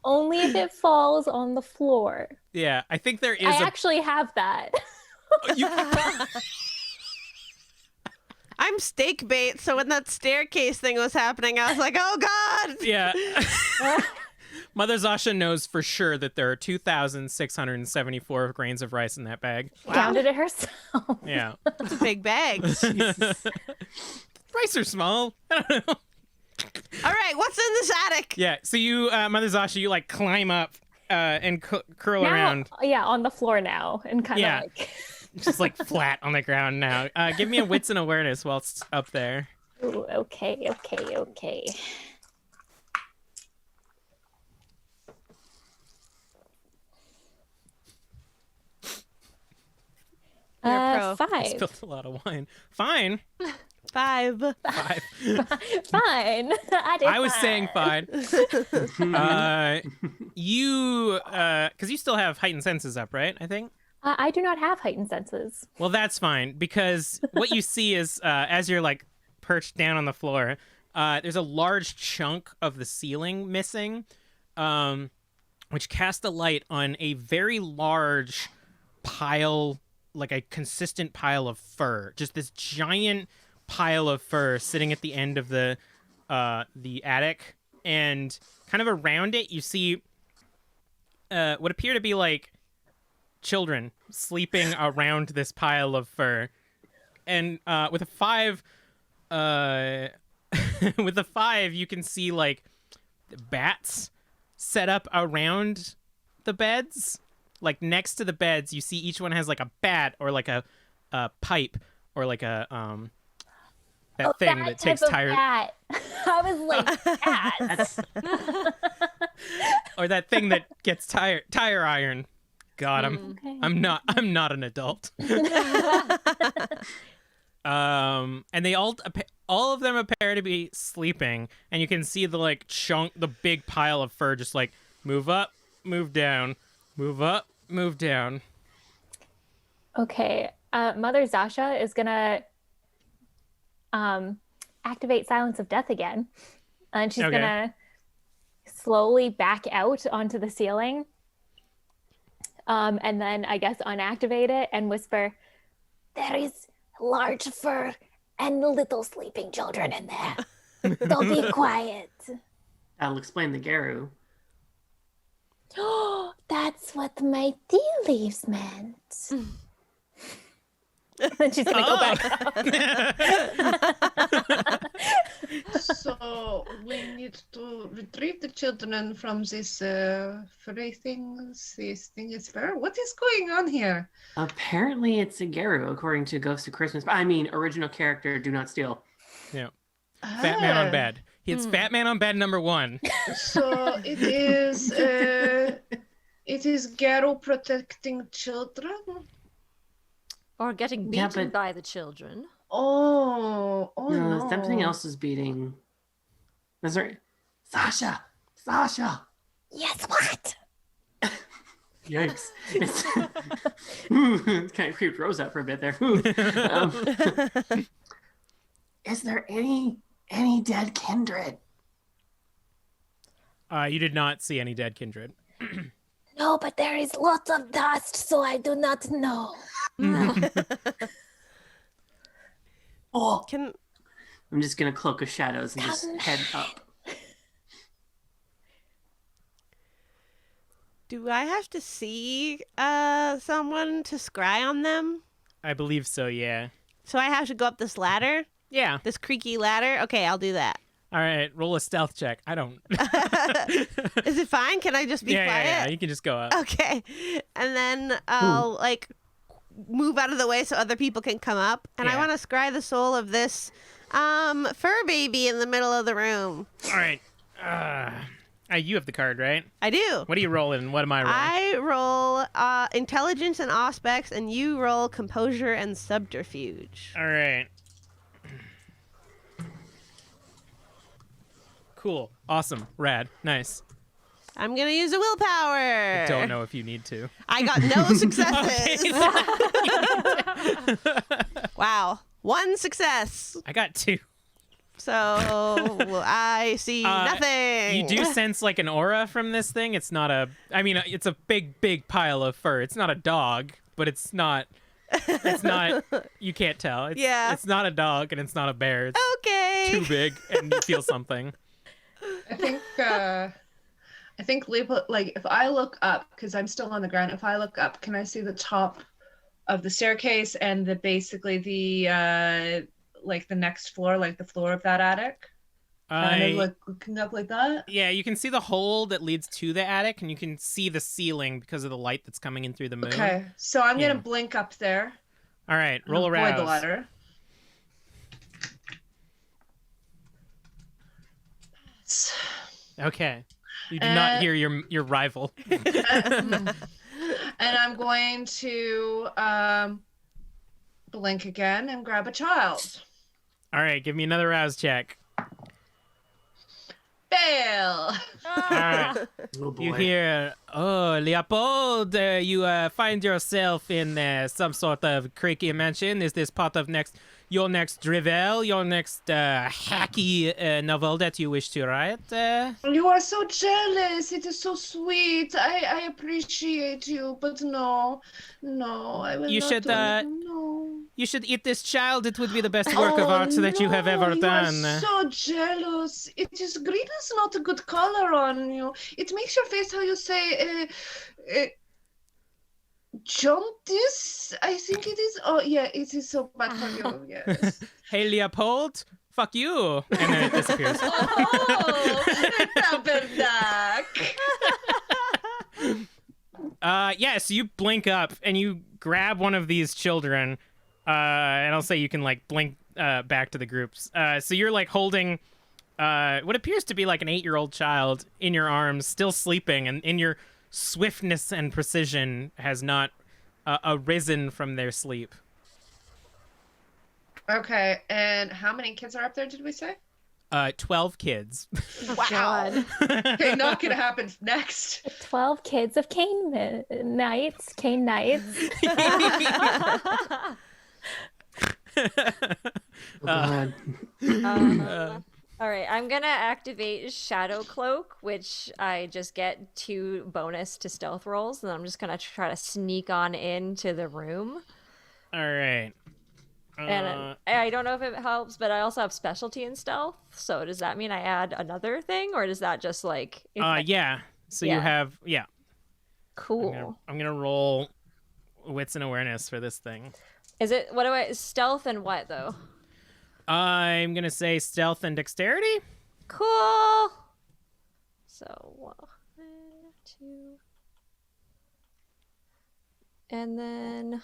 Only if it falls on the floor. Yeah, I think there is I actually have that. I'm steak bait, so when that staircase thing was happening, I was like, oh god! Yeah. Mother Zasha knows for sure that there are 2,674 grains of rice in that bag. Counted it herself. Yeah. It's a big bag. Rice are small. I don't know. All right, what's in this attic? Yeah, so you, Mother Zasha, you like climb up and curl Now, around. yeah, on the floor now, and kind of Yeah. like. Just like flat on the ground now. Give me a wits and awareness while it's up there. Ooh, okay. You're a pro. Five. Spilled a lot of wine. Fine. 5. Five. Fine. I was saying fine. You, because you still have heightened senses up, right? I think. I do not have heightened senses. Well, that's fine because what you see is as you're like perched down on the floor, there's a large chunk of the ceiling missing, which cast a light on a very large pile, like a consistent pile of fur. Just this giant pile of fur sitting at the end of the attic, and kind of around it, you see what appear to be like children sleeping around this pile of fur, and with a 5 with a 5 you can see like bats set up around the beds, like next to the beds. You see each one has like a bat or like a pipe or like a that thing that takes tire, I was like, cat. or that thing that gets tire iron. God, Okay. I'm not an adult. And they all of them appear to be sleeping, and you can see the big pile of fur just like move up, move down, move up, move down. Okay. Mother Zasha is gonna activate Silence of Death again, and she's Okay. gonna slowly back out onto the ceiling, and then I guess unactivate it and whisper, "There is large fur and little sleeping children in there. Don't be quiet." That'll explain the Garu. Oh, that's what my tea leaves meant. Then she's gonna go back. So we need to retrieve the children from this furry things. This thing is fur. What is going on here? Apparently, it's a Garu, according to Ghost of Christmas. I mean, original character, Do Not Steal. Yeah. Fat man on bed. It's Fat man on bed number 1. So it is. It is Garo protecting children. Or getting Yeah, beaten but- by the children. Oh No, no! something else is beating. That's right. Sasha! Yes, what? Yikes. It kind of creeped Rose out for a bit there. Is there any dead kindred? You did not see any dead kindred. No, but there is lots of dust, so I do not know. Oh, Can I'm just gonna cloak of shadows and just head up. do I have to see someone to scry on them? I believe so, yeah. So I have to go up this ladder, Yeah. this creaky ladder. Okay, I'll do that. All right, roll a stealth check. I don't. Is it fine? Can I just be yeah, quiet? yeah, you can just go up. Okay, and then I'll like move out of the way so other people can come up, and I Yeah. want to scry the soul of this fur baby in the middle of the room. All right. You have the card, right? I do. What are you rolling? What am I rolling? I roll intelligence and aspects, and you roll composure and subterfuge. All right. Cool. Awesome. Rad. Nice. I'm gonna use a willpower. I don't know if you need to. I got no successes. Wow, 1 success. I got 2. So I see nothing. You do sense like an aura from this thing. It's not a. I mean, it's a big pile of fur. It's not a dog, but it's not. It's not. You can't tell. It's, Yeah. It's not a dog and it's not a bear. It's Okay. too big and you feel something. I think like if I look up, because I'm still on the ground, if I look up, can I see the top of the staircase and basically the like the next floor, like the floor of that attic? Kind of like looking up like that? Yeah, you can see the hole that leads to the attic, and you can see the ceiling because of the light that's coming in through the moon. Okay, so I'm Yeah. gonna blink up there. All right, and roll avoid around. the ladder. Okay. You do not hear your rival. And I'm going to blink again and grab a child. All right, give me another rouse check. Fail. All right. Oh boy. You hear, oh, Leopold, you find yourself in some sort of creaky mansion. Is this part of your next drivel, your next hacky novel that you wish to write? You are so jealous. It is so sweet. I appreciate you, but no, I will You not should, do it. No. You should eat this child. It would be the best work of art that you have ever done. You are so jealous. It is green is not a good color on you. It makes your face, how you say, jaundice. I think it is. Oh yeah, it is so bad for you. Yes. Hey, Leopold, fuck you. And then it disappears. Oh, Yeah, so you blink up and you grab one of these children And I'll say you can like blink back to the groups. So you're like holding what appears to be like an 8-year-old child in your arms, still sleeping, and in your swiftness and precision has not arisen from their sleep. Okay, and how many kids are up there, did we say? 12 kids. God. Okay, not gonna happen next. 12 kids of Cane Knights. Oh, God. All right, I'm gonna activate Shadow Cloak, which I just get 2 bonus to stealth rolls, and I'm just gonna try to sneak on into the room. All right. And I don't know if it helps, but I also have specialty in stealth. So does that mean I add another thing, or does that just like? Yeah. So you Yeah. have Cool. I'm gonna roll wits and awareness for this thing. Is it what do I stealth and what though? I'm gonna say stealth and dexterity. Cool. So 1, 2, and then.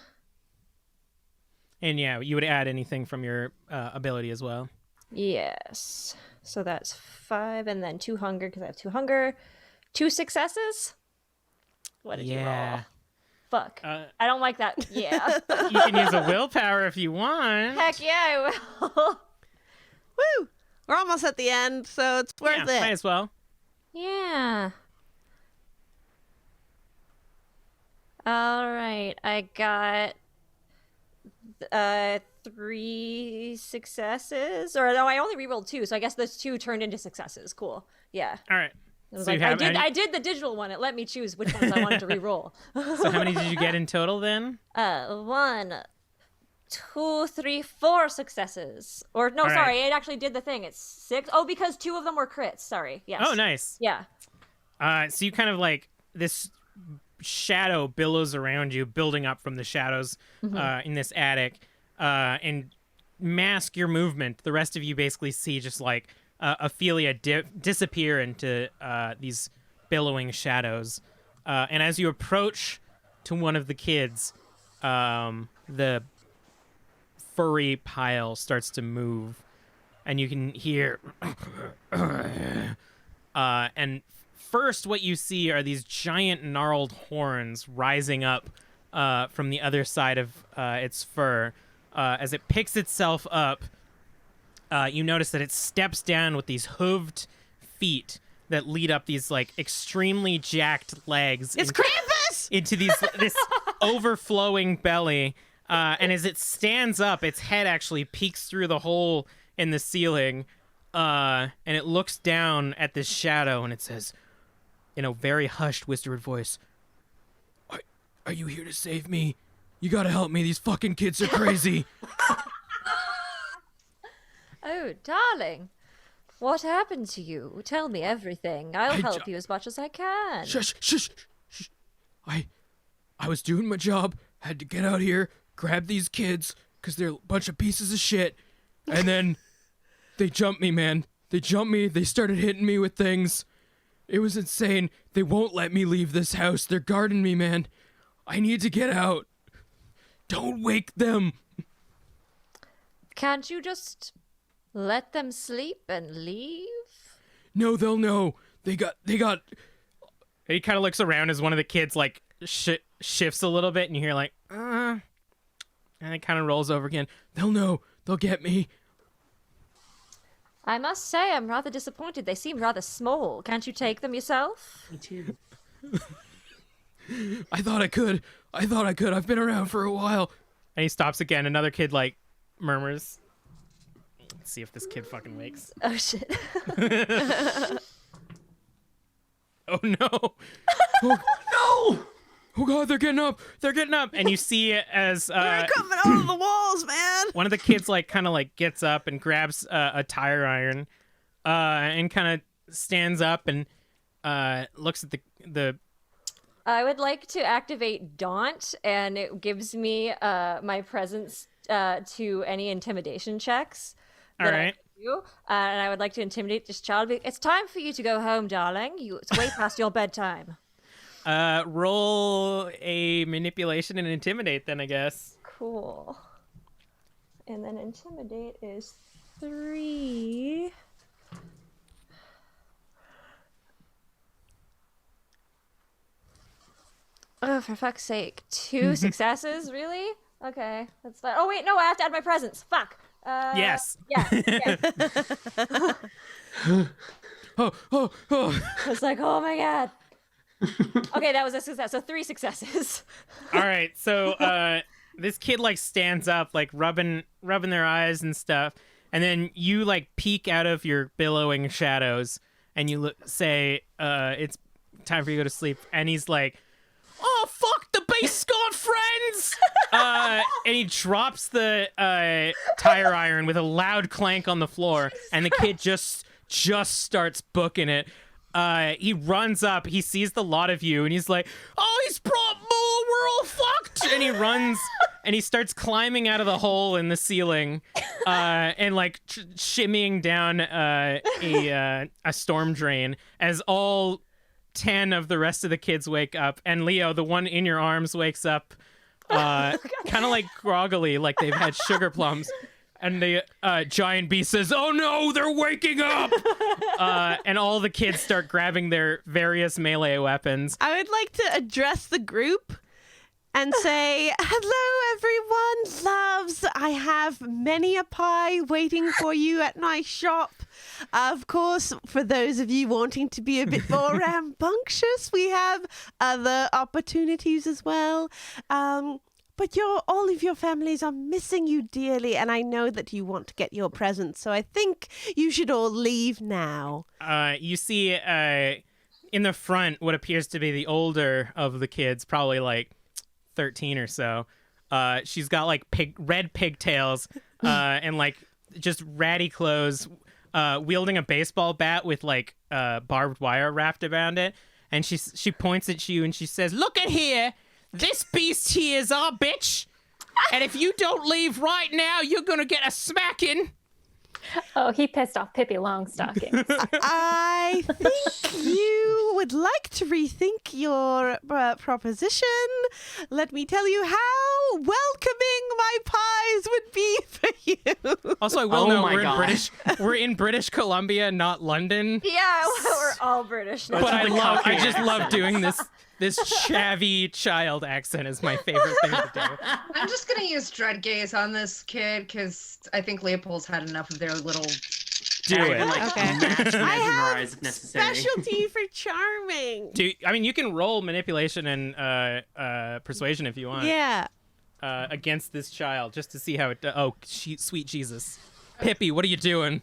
And yeah, you would add anything from your ability as well. Yes. So that's 5, and then 2 hunger because I have 2 hunger. 2 successes. What did you roll? Fuck. I don't like that. Yeah. You can use a willpower if you want. Heck yeah, I will. Woo! We're almost at the end, so it's worth Yeah, might it. as well. Yeah. All right. I got 3 successes. Or no, I only rerolled 2, so I guess those 2 turned into successes. Cool. Yeah. All right. It was So you like, have I did the digital one. It let me choose which ones I wanted to reroll. So how many did you get in total then? 1, 2, 3, 4 successes. Or no, All right. sorry, it actually did the thing. It's 6. Oh, because 2 of them were crits. Sorry. Yes. Oh, nice. Yeah. So you kind of like this shadow billows around you, building up from the shadows in this attic, and mask your movement. The rest of you basically see just like Ophelia disappear into these billowing shadows. And as you approach to one of the kids, the furry pile starts to move, and you can hear and first what you see are these giant gnarled horns rising up from the other side of its fur. As it picks itself up, you notice that it steps down with these hooved feet that lead up these like extremely jacked legs It's Krampus! into this overflowing belly. And as it stands up, its head actually peeks through the hole in the ceiling, and it looks down at this shadow, and it says, in a very hushed, whispered voice, "Are you here to save me? You gotta help me. These fucking kids are crazy." Oh, darling. What happened to you? Tell me everything. I'll help you as much as I can. Shush. I was doing my job, had to get out here, grab these kids, because they're a bunch of pieces of shit, and then they jumped me, man. They jumped me, they started hitting me with things. It was insane. They won't let me leave this house. They're guarding me, man. I need to get out. Don't wake them. Can't you just let them sleep and leave? No, they'll know. They got. He kind of looks around as one of the kids like shifts a little bit, and you hear like, and it kind of rolls over again. They'll know. They'll get me. I must say, I'm rather disappointed. They seem rather small. Can't you take them yourself? Me too. I thought I could. I've been around for a while. And he stops again. Another kid like murmurs. Let's see if this kid fucking wakes. Oh, shit. Oh no! No! Oh god, they're getting up. They're getting up, and you see as They're coming out of the walls, man! one of the kids like kind of like gets up and grabs a tire iron, and kind of stands up and looks at the. I would like to activate Daunt, and it gives me my presence to any intimidation checks. All right. And I would like to intimidate this child. It's time for you to go home, darling. It's way past your bedtime. Roll a manipulation and intimidate, then I guess. Cool. And then intimidate is 3. Oh, for fuck's sake. 2 successes? Really? Okay, that's fine. Oh, wait, no, I have to add my presence. Fuck. Yes. Yeah. Oh. I was like, oh my god. Okay, that was a success. So 3 successes. All right, so this kid like stands up, like rubbing their eyes and stuff, and then you like peek out of your billowing shadows, and you say, "It's time for you to go to sleep." And he's like, "Oh fuck, the beast's got friends!" And he drops the tire iron with a loud clank on the floor, and the kid just starts booking it. He runs up, he sees the lot of you, and he's like, "Oh, he's brought more, we're all fucked!" And he runs, and he starts climbing out of the hole in the ceiling, and like shimmying down a storm drain as all 10 of the rest of the kids wake up, and Leo, the one in your arms, wakes up kind of like groggily, like they've had sugar plums. And the giant beast says, "Oh no, they're waking up!" And all the kids start grabbing their various melee weapons. I would like to address the group and say, "Hello, everyone. Loves, I have many a pie waiting for you at my shop. Of course, for those of you wanting to be a bit more rambunctious, we have other opportunities as well. But all of your families are missing you dearly, and I know that you want to get your presents, so I think you should all leave now." You see in the front what appears to be the older of the kids, probably like 13 or so. She's got like red pigtails and like just ratty clothes, wielding a baseball bat with like barbed wire wrapped around it. And she points at you and she says, "Look at here. This beast here is our bitch. And if you don't leave right now, you're going to get a smacking." Oh, he pissed off Pippi Longstocking. I think you would like to rethink your proposition. Let me tell you how welcoming my pies would be for you. Also, I will note we're in British Columbia, not London. Yeah, we're all British now. But I just love doing this chavvy child accent is my favorite thing to do. I'm just gonna use dread gaze on this kid because I think Leopold's had enough of their little. Do it. Match I have mesmerize if necessary. specialty for charming. You can roll manipulation and persuasion if you want. Yeah. Against this child, just to see how it. Sweet Jesus, Pippi, what are you doing?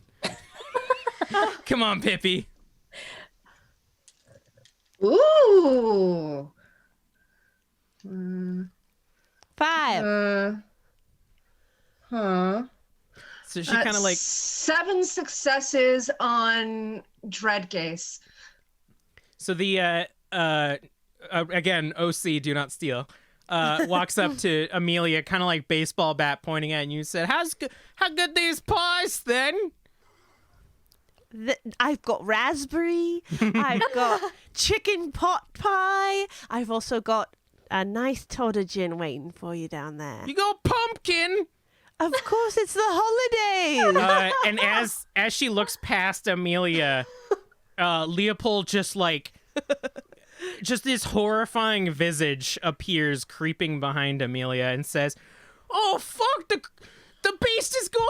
Come on, Pippi. Ooh. 5. So she kind of like 7 successes on dread gaze. So the again, OC, do not steal. Walks up to Amelia, kind of like baseball bat pointing at you, said, how good these pies then?" I've got raspberry. I've got chicken pot pie. I've also got a nice Toda gin waiting for you down there. "You got pumpkin." Of course, it's the holidays. And as she looks past Amelia, Leopold just this horrifying visage appears creeping behind Amelia and says, "Oh fuck, the beast is going.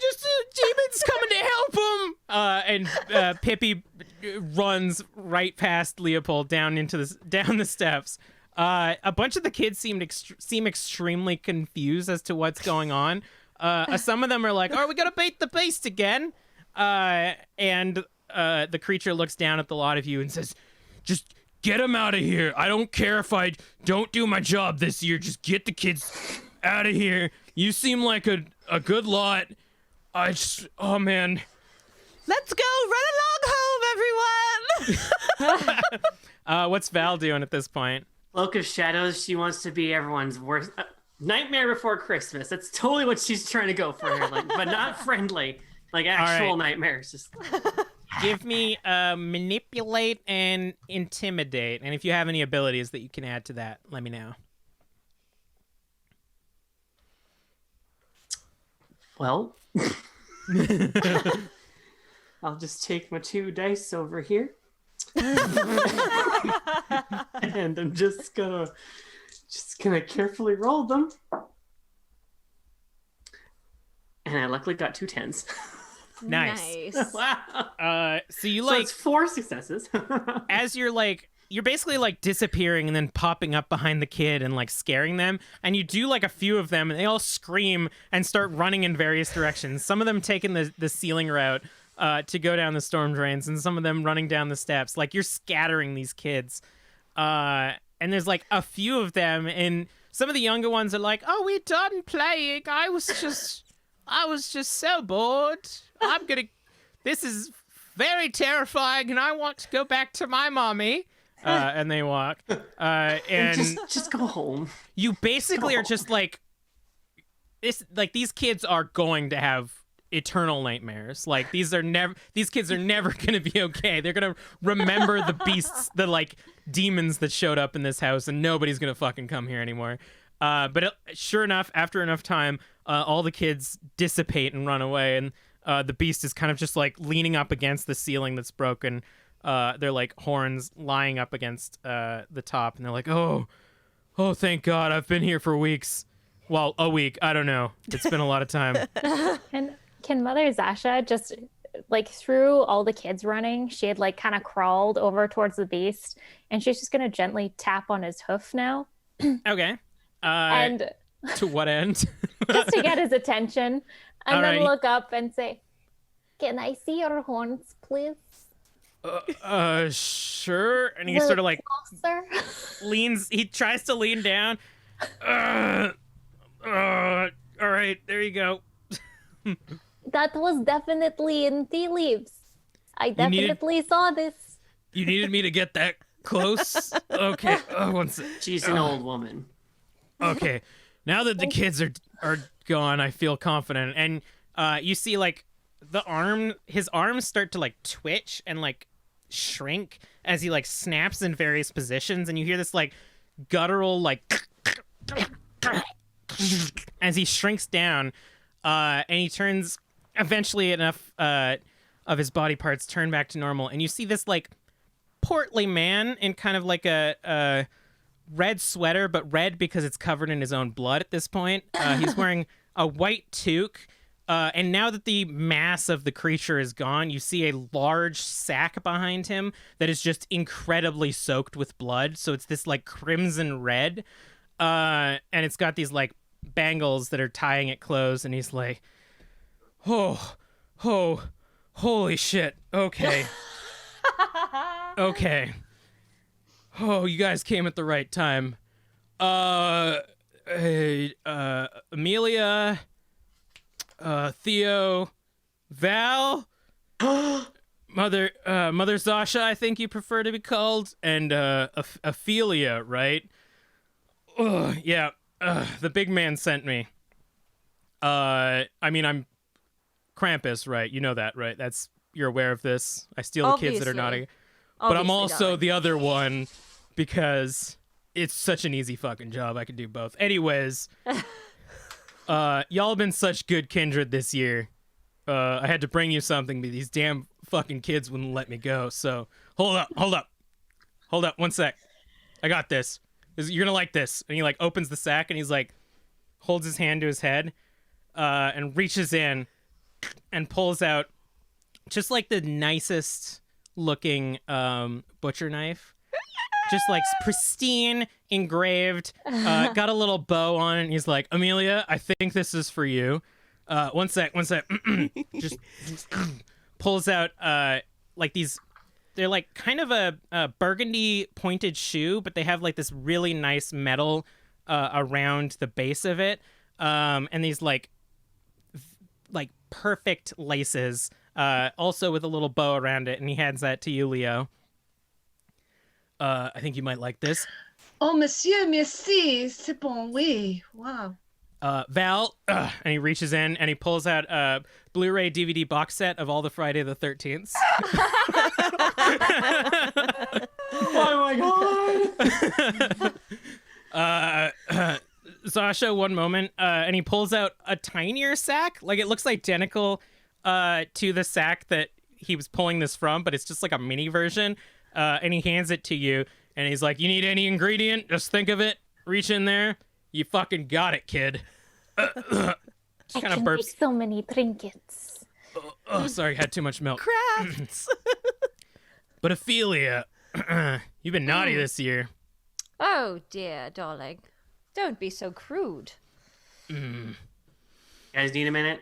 Just the demons coming to help him." And Pippi runs right past Leopold down the steps. A bunch of the kids seem extremely confused as to what's going on. Some of them are like, "Oh, we gotta bait the beast again." And the creature looks down at the lot of you and says, "Just get him out of here. I don't care if I don't do my job this year. Just get the kids out of here. You seem like a good lot. Oh man." Let's go run along home, everyone. What's Val doing at this point? Cloak of Shadows, she wants to be everyone's worst. Nightmare Before Christmas. That's totally what she's trying to go for here, but not friendly. Like actual nightmares. Just give me manipulate and intimidate. And if you have any abilities that you can add to that, let me know. Well, I'll just take my 2 dice over here. And I'm just gonna carefully roll them. And I luckily got 2 10s. Nice. Wow. So you So like it's 4 successes. as you're basically like disappearing and then popping up behind the kid and like scaring them, and you do like a few of them and they all scream and start running in various directions. Some of them taking the ceiling route to go down the storm drains, and some of them running down the steps. Like you're scattering these kids, and there's like a few of them, and some of the younger ones are like, "Oh, we're done playing. I was just so bored. This is very terrifying, and I want to go back to my mommy." And they walk. And just go home. You basically are just like this. Like these kids are going to have eternal nightmares. Like these kids are never gonna be okay. They're gonna remember the beasts, the like demons that showed up in this house, and nobody's gonna fucking come here anymore. But sure enough, after enough time, all the kids dissipate and run away, and the beast is kind of just like leaning up against the ceiling that's broken. They're like horns lying up against the top, and they're like, oh, thank God, I've been here for weeks. Well, a week, I don't know. It's been a lot of time. And can Mother Zasha just, like, through all the kids running, she had, like, kind of crawled over towards the beast, and she's just going to gently tap on his hoof now. Okay. And to what end? just to get his attention, and then Alrighty. look up and say, "Can I see your horns, please?" Sure. And he Will sort of it like closer? he tries to lean down. All right, there you go. That was definitely in tea leaves. I needed- definitely saw this. You needed me to get that close? Okay. One sec. She's an old woman. Okay. Now that the kids are gone, I feel confident. And you see like his arms start to like twitch and like shrink as he like snaps in various positions, and you hear this like guttural like as he shrinks down, and he turns eventually enough of his body parts turn back to normal, and you see this like portly man in kind of like a red sweater, but red because it's covered in his own blood at this point. He's wearing a white toque. And now that the mass of the creature is gone, you see a large sack behind him that is just incredibly soaked with blood. So it's this like crimson red. And it's got these like bangles that are tying it closed. And he's like, holy shit. Okay. Okay. Oh, you guys came at the right time. Hey, Amelia, Theo, Val, Mother Zasha, I think you prefer to be called, and Ophelia, right? Yeah, the big man sent me. I mean, I'm Krampus, right? You know that, right? You're aware of this. I steal the kids that are naughty. But I'm also the other one because it's such an easy fucking job. I can do both. Anyways, y'all have been such good kindred this year. I had to bring you something, but these damn fucking kids wouldn't let me go. So hold up. 1 sec. I got this. You're gonna like this. And he like opens the sack and he's like holds his hand to his head and reaches in and pulls out just like the nicest looking butcher knife, just like pristine, engraved, got a little bow on it, and he's like, Amelia, I think this is for you. One sec. Just pulls out like these, they're like kind of a burgundy pointed shoe, but they have like this really nice metal around the base of it, and these like perfect laces, also with a little bow around it, and he hands that to you, Leo. I think you might like this. Oh, monsieur, merci, c'est bon, oui, wow. Val, and he reaches in and he pulls out a Blu-ray DVD box set of all the Friday the 13th. Oh my god! Zasha one moment, and he pulls out a tinier sack. Like, it looks identical to the sack that he was pulling this from, but it's just like a mini version. And he hands it to you, and he's like, you need any ingredient? Just think of it. Reach in there. You fucking got it, kid. I kind of can burps. make so many trinkets. Oh, sorry, had too much milk. Crafts. But Ophelia, you've been naughty this year. Oh dear, darling. Don't be so crude. Guys, need a minute?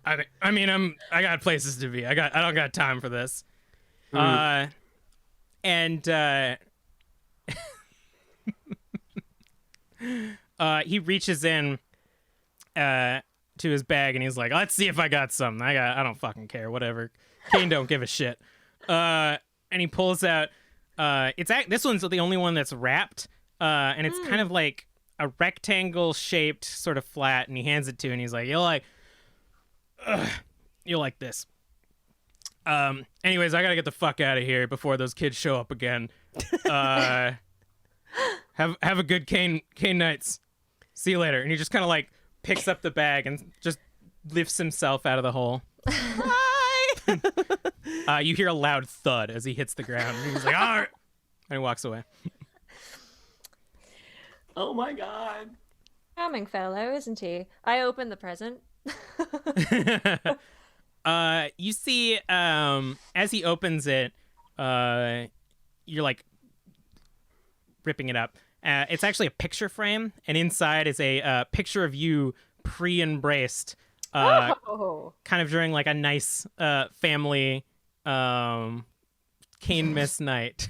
I mean, I got places to be. I don't got time for this. He reaches in to his bag and he's like, let's see if I got something. I don't fucking care. Whatever. Kane don't give a shit. And he pulls out. This one's the only one that's wrapped. And it's kind of like a rectangle shaped, sort of flat. And he hands it to, and he's like, you'll like this. Anyways, I gotta get the fuck out of here before those kids show up again. Have a good Kane nights. See you later. And he just kind of like picks up the bag and just lifts himself out of the hole. Bye. You hear a loud thud as he hits the ground. And he's like, all right. And he walks away. Oh my god. Charming fellow, isn't he? I open the present. You see, as he opens it, you're like ripping it up. It's actually a picture frame, and inside is a picture of you pre-embraced, kind of during like a nice family Cane-Miss night.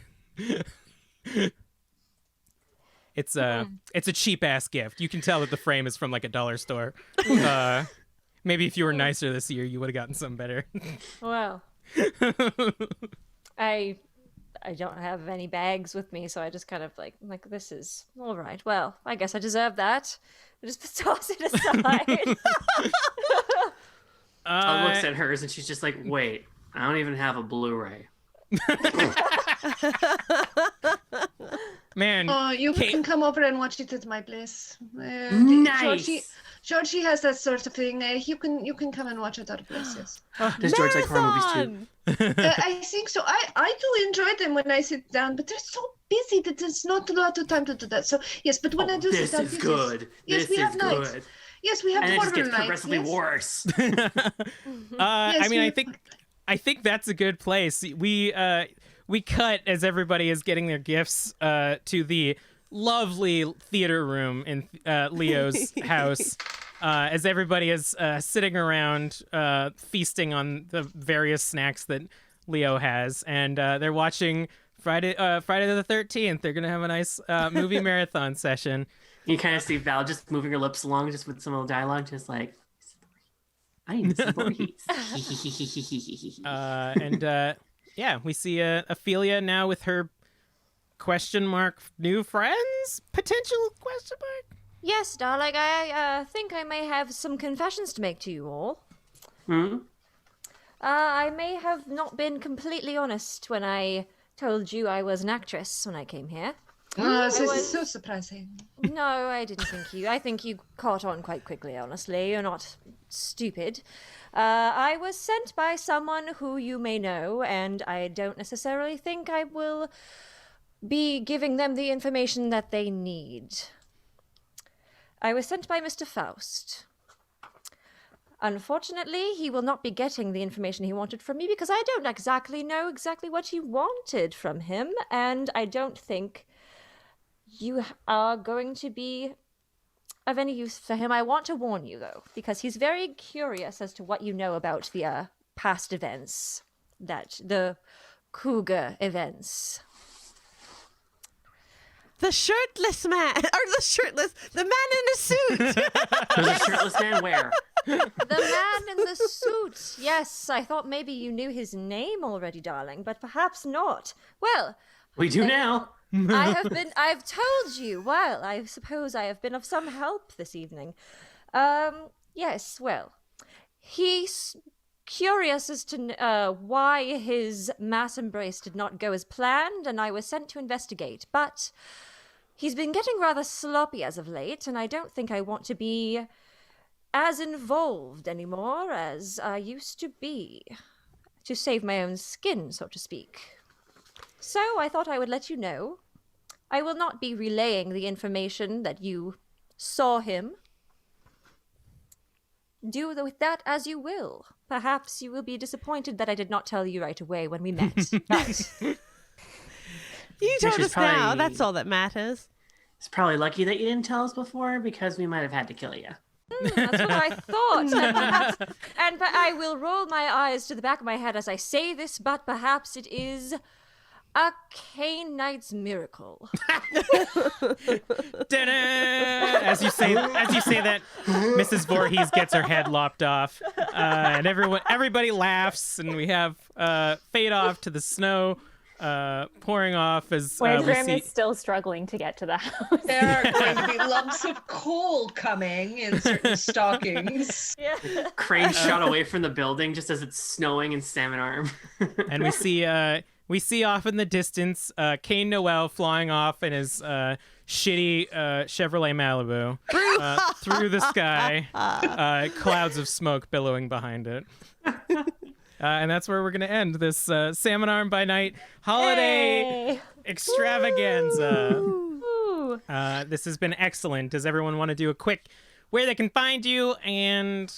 It's a cheap ass gift. You can tell that the frame is from like a dollar store. Maybe if you were nicer this year, you would have gotten something better. Well, I don't have any bags with me, so I just kind of like this is all right. Well, I guess I deserve that. I just toss it aside. Todd looks at hers and she's just like, wait, I don't even have a Blu-ray. Man, you can come over and watch it at my place. Nice. Georgie has that sort of thing. You can come and watch at our places. Does George like horror movies too? I think so. I do enjoy them when I sit down, but they're so busy that there's not a lot of time to do that. So yes, but when I do sit down, this is good. Yes, this we is have nights. good. Yes, we have And it horror just gets nights. progressively Yes. worse. I mean, I think that's a good place. We cut as everybody is getting their gifts to the lovely theater room in Leo's house. As everybody is sitting around feasting on the various snacks that Leo has, and they're watching Friday the 13th. They're gonna have a nice movie marathon session. You kind of see Val just moving her lips along, just with some little dialogue, just like, I need some Voorhees. Yeah, we see Ophelia now with her question mark new friends? Potential question mark? Yes, darling, I think I may have some confessions to make to you all. I may have not been completely honest when I told you I was an actress when I came here. This is so surprising. No, I didn't think you. I think you caught on quite quickly, honestly. You're not stupid. I was sent by someone who you may know, and I don't necessarily think I will be giving them the information that they need. I was sent by Mr. Faust. Unfortunately, he will not be getting the information he wanted from me because I don't exactly know what you wanted from him, and I don't think you are going to be of any use for him. I want to warn you, though, because he's very curious as to what you know about the past events, the cougar events. The shirtless man, the man in a suit. Who's a shirtless man where? The man in the suit. Yes, I thought maybe you knew his name already, darling, but perhaps not. Well, We do now. I've told you. Well, I suppose I have been of some help this evening. Yes, well, he's curious as to why his mass embrace did not go as planned, and I was sent to investigate. But He's been getting rather sloppy as of late, and I don't think I want to be as involved anymore as I used to be. To save my own skin, so to speak. So I thought I would let you know. I will not be relaying the information that you saw him. Do with that as you will. Perhaps you will be disappointed that I did not tell you right away when we met. But You told Which is us now. probably- That's all that matters. It's probably lucky that you didn't tell us before because we might have had to kill you. that's what I thought. But I will roll my eyes to the back of my head as I say this, but perhaps it is a Cane Knight's miracle. Ta-da! As you say that, Mrs. Voorhees gets her head lopped off, and everybody laughs, and we have fade off to the snow pouring off as Whereas we Grim see. is still struggling to get to the house. There are going to be lumps of coal coming in certain stockings. Crane shot away from the building just as it's snowing in Salmon Arm. And we see off in the distance Kane Noel flying off in his shitty Chevrolet Malibu through the sky, clouds of smoke billowing behind it. And that's where we're going to end this Salmon Arm by Night holiday Yay. extravaganza. Ooh. This has been excellent. Does everyone want to do a quick where they can find you and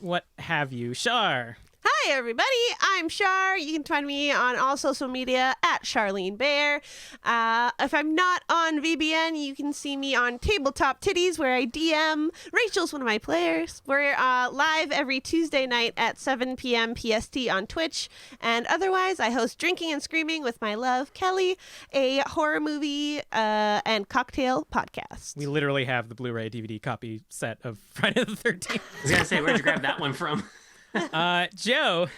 what have you? Shar. Hi, everybody. I'm Char. You can find me on all social media at Charlene Bear. If I'm not on VBN, you can see me on Tabletop Titties, where I DM. Rachel's one of my players. We're live every Tuesday night at 7 p.m. PST on Twitch. And otherwise, I host Drinking and Screaming with my love, Kelly, a horror movie and cocktail podcast. We literally have the Blu-ray DVD copy set of Friday the 13th. I was going to say, where'd you grab that one from? Joe.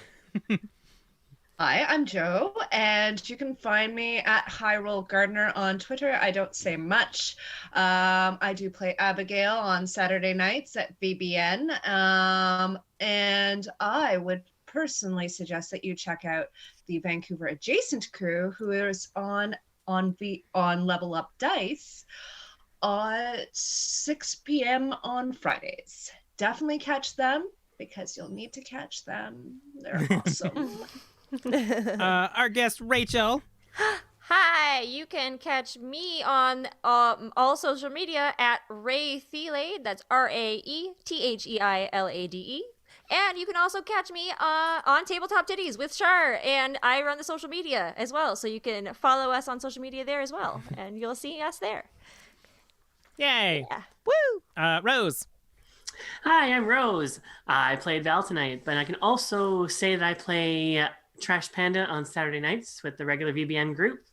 Hi, I'm Joe, and you can find me at Hyrule Gardener on Twitter. I don't say much. I do play Abigail on Saturday nights at VBN, and I would personally suggest that you check out the Vancouver adjacent crew, who is on Level Up Dice at 6 p.m. on Fridays. Definitely catch them, because you'll need to catch them. They're awesome. Our guest, Rachel. Hi, you can catch me on all social media at Ray Thielade. That's RaeTheilade. And you can also catch me on Tabletop Titties with Char, and I run the social media as well. So you can follow us on social media there as well, and you'll see us there. Yay. Yeah. Woo! Rose. Hi, I'm Rose. I played Val tonight, but I can also say that I play Trash Panda on Saturday nights with the regular VBN group.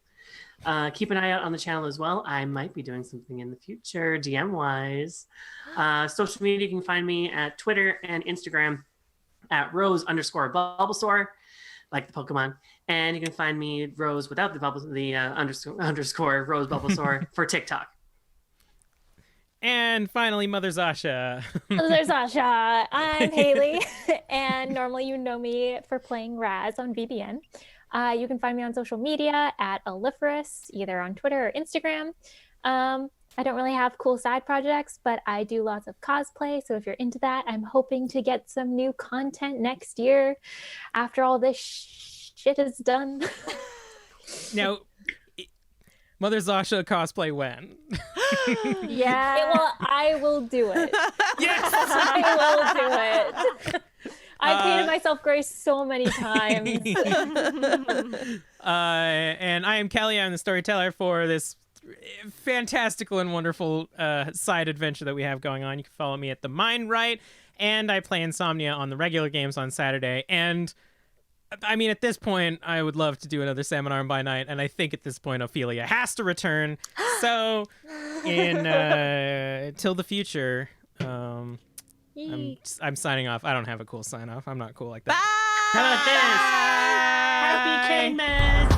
Keep an eye out on the channel as well. I might be doing something in the future, DM-wise. Social media, you can find me at Twitter and Instagram at Rose_Bulbasaur, like the Pokemon. And you can find me Rose without the underscore Rose Bulbasaur for TikTok. And finally, Mother Zasha. There's Asha. I'm Haley, and normally you know me for playing Raz on VBN. You can find me on social media at Aliferous, either on Twitter or Instagram. I don't really have cool side projects, but I do lots of cosplay. So if you're into that, I'm hoping to get some new content next year after all this shit is done. Now, Mother Zasha cosplay when? Yeah. Well, I will do it. Yes! I will do it. I've painted myself gray so many times. And I am Kelly. I'm the storyteller for this fantastical and wonderful side adventure that we have going on. You can follow me at The Mind Right, and I play Insomnia on the regular games on Saturday. And I mean, at this point, I would love to do another Salmon Arm by Night, and I think at this point, Ophelia has to return. So, till the future, I'm signing off. I don't have a cool sign off. I'm not cool like that. Bye! Happy Kingmas!